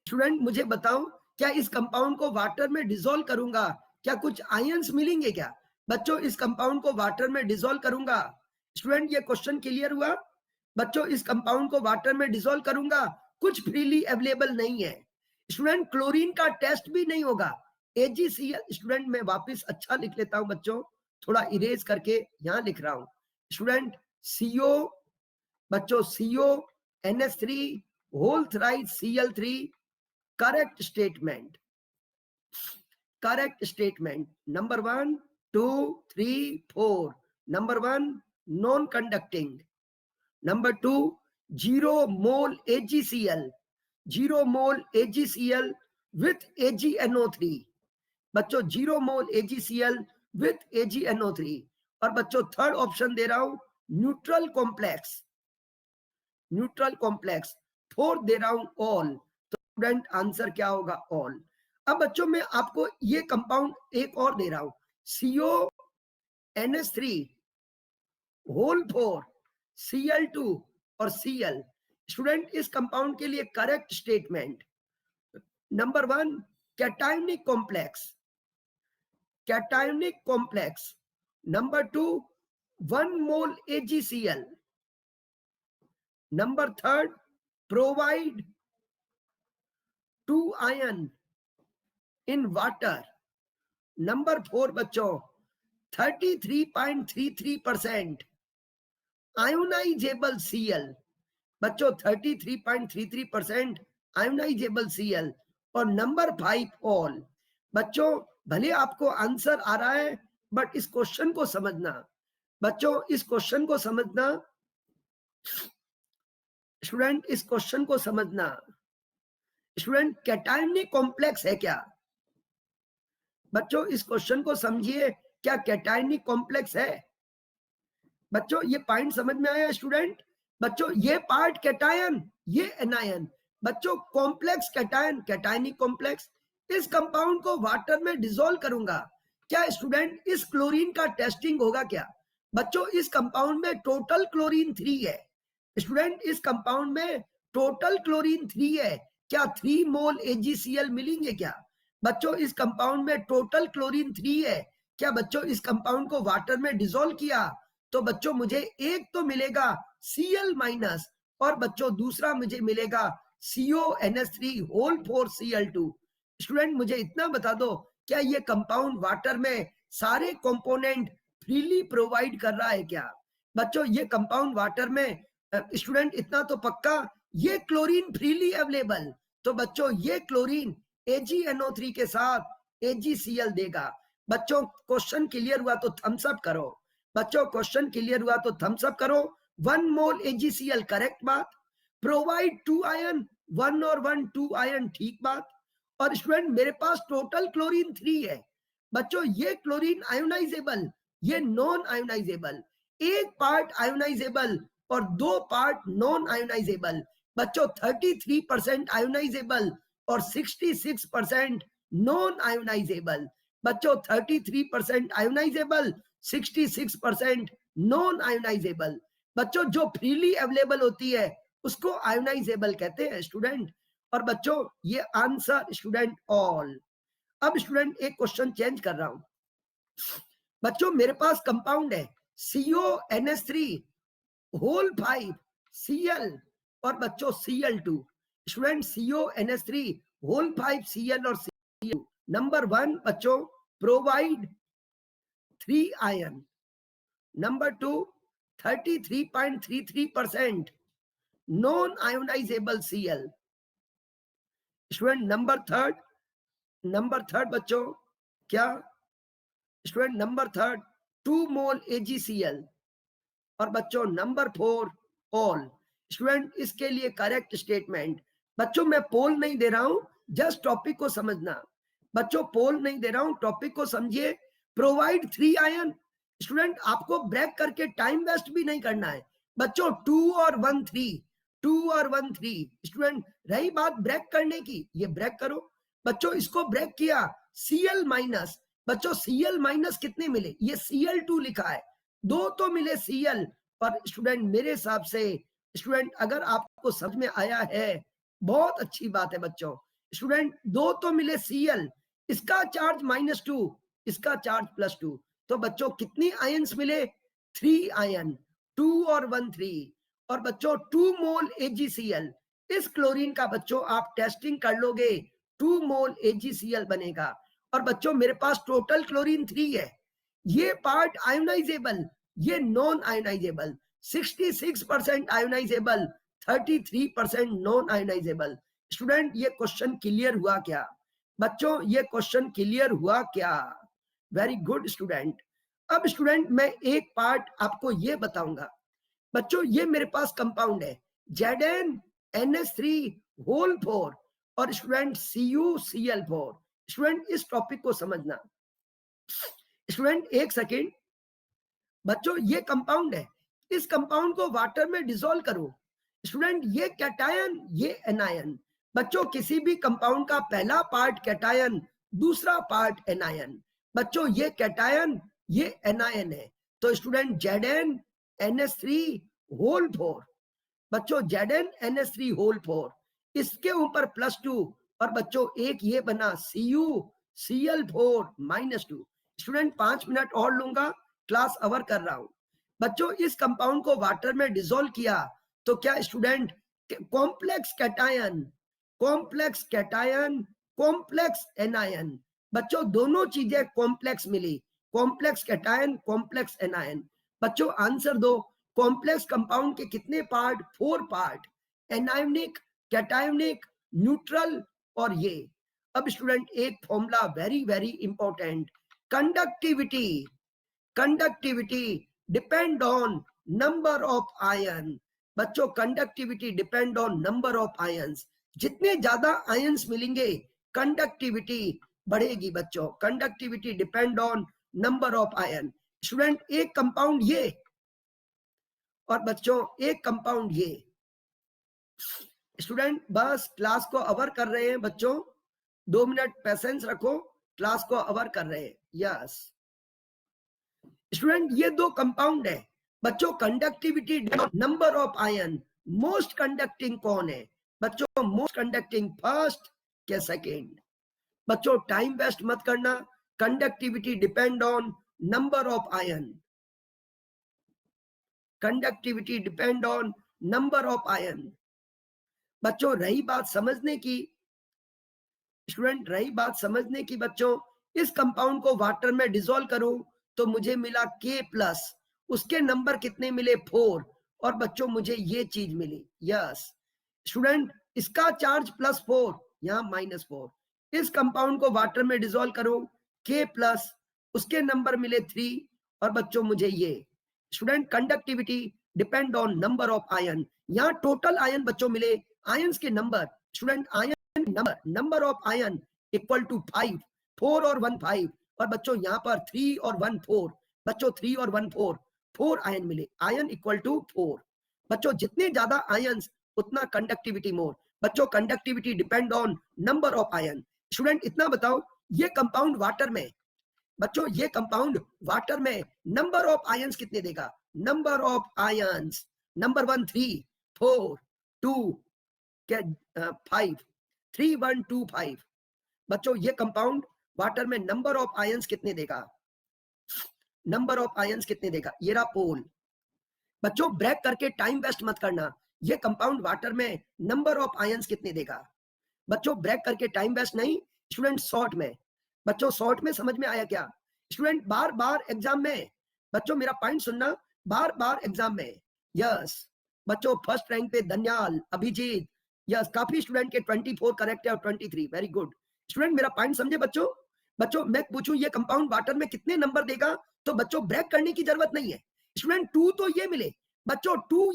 स्टूडेंट मुझे बताओ क्या इस कंपाउंड को वाटर में डिसॉल्व करूंगा क्या कुछ आयंस मिलेंगे क्या? बच्चों इस कंपाउंड को वाटर में डिसॉल्व करूंगा, स्टूडेंट ये क्वेश्चन क्लियर हुआ? बच्चों इस कंपाउंड को वाटर में डिसॉल्व करूंगा, कुछ फ्रीली अवेलेबल नहीं है। स्टूडेंट क्लोरीन का टेस्ट भी नहीं होगा, AgCl। स्टूडेंट मैं वापस अच्छा लिख लेता हूं बच्चों, थोड़ा इरेज करके यहां लिख रहा हूं। स्टूडेंट CO, बच्चों CO NH3 whole thrice Cl3, correct statement, correct statement. Number 1 2 3 4, number 1 non conducting, number 2 0 mole AgCl, 0 mole AgCl with AgNO3, बच्चों 0 mole AgCl with AgNO3। और बच्चों थर्ड ऑप्शन दे रहा हूं neutral complex, neutral complex. Fourth दे रहा हूं ऑल। तो स्टूडेंट आंसर क्या होगा? ऑल। अब बच्चों मैं आपको ये कंपाउंड एक और दे रहा हूं CONH3 होल 4 Cl2 और Cl। स्टूडेंट इस कंपाउंड के लिए correct statement number 1 cationic complex, cationic complex. Number 2 1 mole AgCl। Number 3 provide 2 ion in water। Number 4 बच्चों 33.33% आयोनाइजेबल Cl। बच्चों 33.33% आयोनाइजेबल Cl। और नंबर 5 ऑल। बच्चों भले आपको आंसर आ रहा है बट इस क्वेश्चन को समझना, बच्चों इस क्वेश्चन को समझना, स्टूडेंट इस क्वेश्चन को समझना। स्टूडेंट कैटायनिक कॉम्प्लेक्स है क्या? बच्चों इस क्वेश्चन को समझिए, क्या कैटायनिक कॉम्प्लेक्स है? बच्चों ये पॉइंट समझ में आया स्टूडेंट? बच्चों ये पार्ट कैटायन, ये एनायन। बच्चों कॉम्प्लेक्स कैटायन, कैटायनिक कॉम्प्लेक्स। इस कंपाउंड को वाटर में डिसॉल्व करूंगा, क्या स्टूडेंट इस क्लोरीन का टेस्टिंग होगा क्या? बच्चों इस कंपाउंड में टोटल क्लोरीन 3 है। स्टूडेंट इस कंपाउंड में टोटल क्लोरीन 3 है, क्या 3 मोल AgCl मिलेंगे क्या? बच्चों इस कंपाउंड में टोटल क्लोरीन 3 है, क्या बच्चों इस कंपाउंड को वाटर में डिसॉल्व किया तो बच्चों मुझे एक तो मिलेगा Cl माइनस और बच्चों दूसरा मुझे मिलेगा CONH3 होल 4 Cl2। स्टूडेंट मुझे इतना बता दो, क्या ये कंपाउंड वाटर में सारे कंपोनेंट फ्रीली प्रोवाइड कर रहा है क्या? बच्चों ये कंपाउंड वाटर में, स्टूडेंट इतना तो पक्का, ये क्लोरीन फ्रीली अवेलेबल। तो बच्चों ये क्लोरीन AgNO3 के साथ AgCl देगा। बच्चों क्वेश्चन क्लियर हुआ तो थम्स अप करो। बच्चों क्वेश्चन क्लियर हुआ तो थम्स अप करो। 1 मोल AgCl करेक्ट बात। प्रोवाइड 2 आयन, 1 और 1 2 आयन ठीक बात। और स्टूडेंट मेरे पास टोटल क्लोरीन 3 है। बच्चों ये क्लोरीन आयोनाइजेबल, ये नॉन आयोनाइजेबल। एक पार्ट आयोनाइजेबल और 2 पार्ट नॉन आयोनाइजेबल। बच्चों 33% आयोनाइजेबल और 66% नॉन आयोनाइजेबल। बच्चों 33% आयोनाइजेबल, 66% नॉन आयोनाइजेबल। बच्चों जो फ्रीली अवेलेबल होती है उसको आयोनाइजेबल कहते हैं स्टूडेंट। और बच्चों ये आंसर स्टूडेंट ऑल। अब स्टूडेंट एक क्वेश्चन चेंज कर रहा हूं। बच्चों मेरे पास कंपाउंड है CONH3 होल 5 Cl और बच्चों Cl2। Student CONH3 whole 5 Cl और Cl2। नंबर 1 बच्चों provide 3 ion. Number 2 33.33% non ionisable Cl। Student number third बच्चों क्या? स्टूडेंट नंबर थर्ड 2 मोल AgCl। और बच्चों नंबर 4 ऑल। स्टूडेंट इसके लिए करेक्ट स्टेटमेंट, बच्चों मैं पोल नहीं दे रहा हूं, जस्ट टॉपिक को समझना। बच्चों पोल नहीं दे रहा हूं, टॉपिक को समझिए। Provide 3 ion. स्टूडेंट आपको ब्रेक करके टाइम वेस्ट भी नहीं करना है। बच्चों 2 और 1 3, 2 और 1 3। स्टूडेंट रही बात ब्रेक करने की, ये ब्रेक करो। बच्चों इसको ब्रेक किया Cl माइनस। बच्चों Cl माइनस कितने मिले? ये Cl2 लिखा है, 2 तो मिले Cl। और स्टूडेंट मेरे हिसाब से स्टूडेंट अगर आपको समझ में आया है बहुत अच्छी बात है बच्चों। स्टूडेंट 2 तो मिले Cl, इसका चार्ज -2, इसका चार्ज +2। तो बच्चों कितनी आयंस मिले? 3 आयन, 2 और 1 3। और बच्चों 2 मोल AgCl। इस क्लोरीन का बच्चों आप टेस्टिंग कर लोगे, 2 मोल AgCl बनेगा। और बच्चों मेरे पास टोटल क्लोरीन 3 है, ये पार्ट आयोनाइजेबल, ये non ionisable. 66% ionisable, 33% non ionisable. Student ये क्वेश्चन क्लियर हुआ क्या? बच्चों ये क्वेश्चन क्लियर हुआ क्या? Very good student. अब स्टूडेंट मैं एक पार्ट आपको ये बताऊंगा, बच्चों ये मेरे पास कंपाउंड है ZnNH3 होल 4 और स्टूडेंट CuCl4। स्टूडेंट इस टॉपिक को समझना। स्टूडेंट एक सेकेंड, बच्चों ये कंपाउंड है, इस कंपाउंड को वाटर में डिसॉल्व करो। स्टूडेंट ये कैटायन, ये एनायन। बच्चों किसी भी कंपाउंड का पहला पार्ट कैटायन, दूसरा पार्ट एनायन। बच्चों ये कैटायन, ये एनायन है। तो स्टूडेंट ZnNH3 होल 4। बच्चों ZnNH3 होल 4, इसके ऊपर +2 और बच्चों एक ये बना CuCl4 -2। स्टूडेंट 5 मिनट और लूंगा, क्लास अवर कर रहा हूं। बच्चों इस कंपाउंड को वाटर में डिसॉल्व किया तो क्या student complex cation, complex cation, complex anion. बच्चों दोनों चीजें कॉम्प्लेक्स मिली, कॉम्प्लेक्स कैटायन, कॉम्प्लेक्स एनायन। बच्चों आंसर दो, कॉम्प्लेक्स कंपाउंड के कितने part? 4 part, anionic, cationic, neutral और ये। अब स्टूडेंट एक formula very very important, conductivity, conductivity depend on number of ion. बच्चों conductivity depend on number of ions. जितने ज्यादा आयंस मिलेंगे कंडक्टिविटी बढ़ेगी। बच्चों conductivity depend on number of ion. Student एक कंपाउंड ये और बच्चों एक कंपाउंड ये। स्टूडेंट बस क्लास को अवर कर रहे हैं बच्चों, 2 मिनट पेशेंस रखो, क्लास को अवर कर रहे हैं। यस स्टूडेंट ये दो कंपाउंड है बच्चों, conductivity number of ion, most conducting कौन है? बच्चों मोस्ट कंडक्टिंग फर्स्ट क्या सेकेंड? बच्चों टाइम वेस्ट मत करना, conductivity depend on number of ion, conductivity depend on number of ion. बच्चों रही बात समझने की, स्टूडेंट रही बात समझने की बच्चों, इस कंपाउंड को वाटर में डिसॉल्व करो तो मुझे मिला K+, उसके नंबर कितने मिले? 4 और बच्चों मुझे ये चीज मिली। यस स्टूडेंट इसका चार्ज +4, यहां -4। इस कंपाउंड को वाटर में डिसॉल्व करो K+, उसके नंबर मिले 3 और बच्चों मुझे ये। Student conductivity depend on number of ion, यहां टोटल आयन बच्चों मिले, आयंस के नंबर। Student ion number of ion equal to 5, 4 और 1 5 और बच्चों यहाँ पर 3 और 1 4। बच्चों 3 और 1 4 आयन मिले, आयन इक्वल टू 4। बच्चों जितने ज्यादा आयंस उतना कंडक्टिविटी मोर। बच्चों conductivity depend on number of ion. Student इतना बताओ, ये कंपाउंड वाटर में, बच्चों ये कंपाउंड वाटर में नंबर ऑफ आयंस कितने देगा? Number of ions number 1 3 4 2 5 3 1 2 5। बच्चों ये कंपाउंड वाटर में नंबर ऑफ आयंस कितने देगा? नंबर ऑफ आयंस कितने देगा? ये रहा पोल। बच्चों ब्रेक करके टाइम वेस्ट मत करना, ये कंपाउंड वाटर में नंबर ऑफ आयंस कितने देगा? बच्चों ब्रेक करके टाइम वेस्ट नहीं। स्टूडेंट शॉर्ट में, बच्चों शॉर्ट में समझ में आया क्या? स्टूडेंट बार बार एग्जाम में, बच्चों मेरा पॉइंट सुनना, बार बार एग्जाम में। यस बच्चों फर्स्ट रैंक पे धन्याल, अभिजीत, यस काफी स्टूडेंट के 24 करेक्ट है और 23, वेरी गुड। स्टूडेंट मेरा पॉइंट समझे बच्चों? बच्चों मैं पूछूं ये कंपाउंड वाटर में कितने नंबर देगा, तो बच्चों ब्रेक करने की जरूरत नहीं है। स्टूडेंट 2 तो ये मिले, बच्चों 2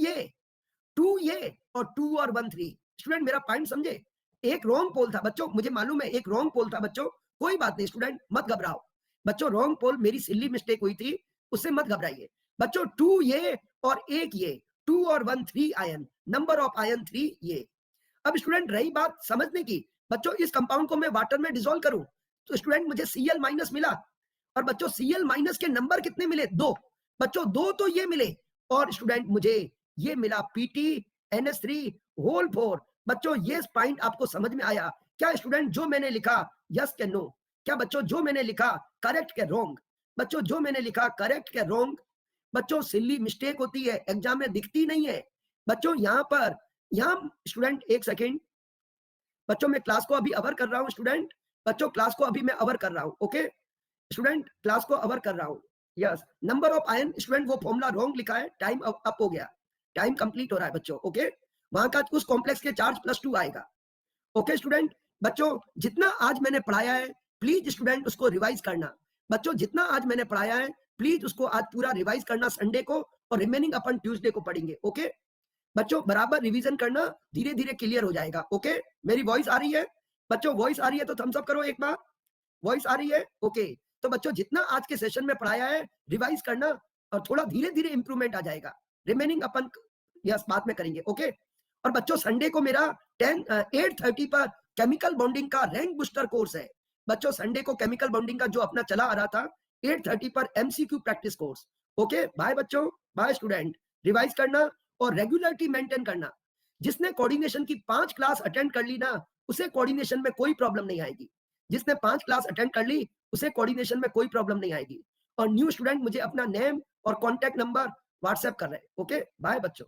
ये और 2 और 1 3। स्टूडेंट मेरा पॉइंट समझे? एक रॉन्ग पोल था बच्चों, मुझे मालूम है एक रॉन्ग पोल था बच्चों, कोई बात नहीं स्टूडेंट मत घबराओ। बच्चों रॉन्ग पोल मेरी सिली मिस्टेक हुई थी, उससे मत घबराइए। बच्चों 2 ये और एक ये, 2 और 1 3 आयन, नंबर ऑफ आयन 3 ये। अब स्टूडेंट रही बात समझने की, बच्चों इस कंपाउंड को मैं वाटर में डिसॉल्व करूं तो स्टूडेंट मुझे Cl- मिला और बच्चों Cl- के नंबर कितने मिले? 2। बच्चों 2 तो ये मिले और स्टूडेंट मुझे ये मिला PtNH3 होल 4। बच्चों ये पॉइंट आपको समझ में आया क्या? स्टूडेंट जो मैंने लिखा यस के नो, क्या बच्चों जो मैंने लिखा करेक्ट के रॉन्ग? बच्चों जो मैंने लिखा करेक्ट के रॉन्ग? बच्चों सिली मिस्टेक होती है, एग्जाम में दिखती नहीं है। बच्चों यहाँ पर, यहाँ स्टूडेंट एक सेकेंड, बच्चों मैं क्लास को अभी अवर कर रहा हूँ। स्टूडेंट बच्चों क्लास को अभी मैं अवर कर रहा हूँ। ओके स्टूडेंट क्लास को अवर कर रहा हूँ। Yes number of ion, student वो फॉर्मूला रॉन्ग लिखा है, टाइम अप हो गया, टाइम कंप्लीट हो रहा है बच्चों। ओके वहां का उस कॉम्प्लेक्स के चार्ज +2 आएगा। ओके स्टूडेंट बच्चों जितना आज मैंने पढ़ाया है प्लीज स्टूडेंट उसको रिवाइज करना। बच्चों जितना आज मैंने पढ़ाया है प्लीज उसको आज पूरा रिवाइज करना संडे को और रिमेनिंग अपन ट्यूसडे को पढ़ेंगे। ओके बच्चों, बराबर रिवीजन करना, धीरे धीरे क्लियर हो जाएगा। ओके मेरी वॉइस आ रही है बच्चों? वॉइस आ रही है तो थम्स अप करो एक बार। वॉइस आ रही है? ओके तो बच्चों जितना आज के सेशन में पढ़ाया है रिवाइज करना और थोड़ा धीरे धीरे इंप्रूवमेंट आ जाएगा। रिमेनिंग अपन यस बाद में करेंगे। ओके और बच्चों संडे को मेरा 8:30 पर केमिकल बॉन्डिंग का रैंक बूस्टर कोर्स है। बच्चों संडे को केमिकल बॉन्डिंग का जो अपना चला आ रहा था 8:30 पर MCQ practice course. Okay bye बच्चों, बाय स्टूडेंट। रिवाइज करना और रेगुलरिटी मेंटेन करना। जिसने कोऑर्डिनेशन की 5 क्लास अटेंड कर ली ना, उसे कोऑर्डिनेशन में कोई प्रॉब्लम नहीं आएगी। जिसने 5 क्लास अटेंड कर ली उसे कोऑर्डिनेशन में कोई प्रॉब्लम नहीं आएगी। और न्यू स्टूडेंट मुझे अपना नेम और कॉन्टैक्ट नंबर व्हाट्सएप कर रहे हैं। ओके बाय बच्चों।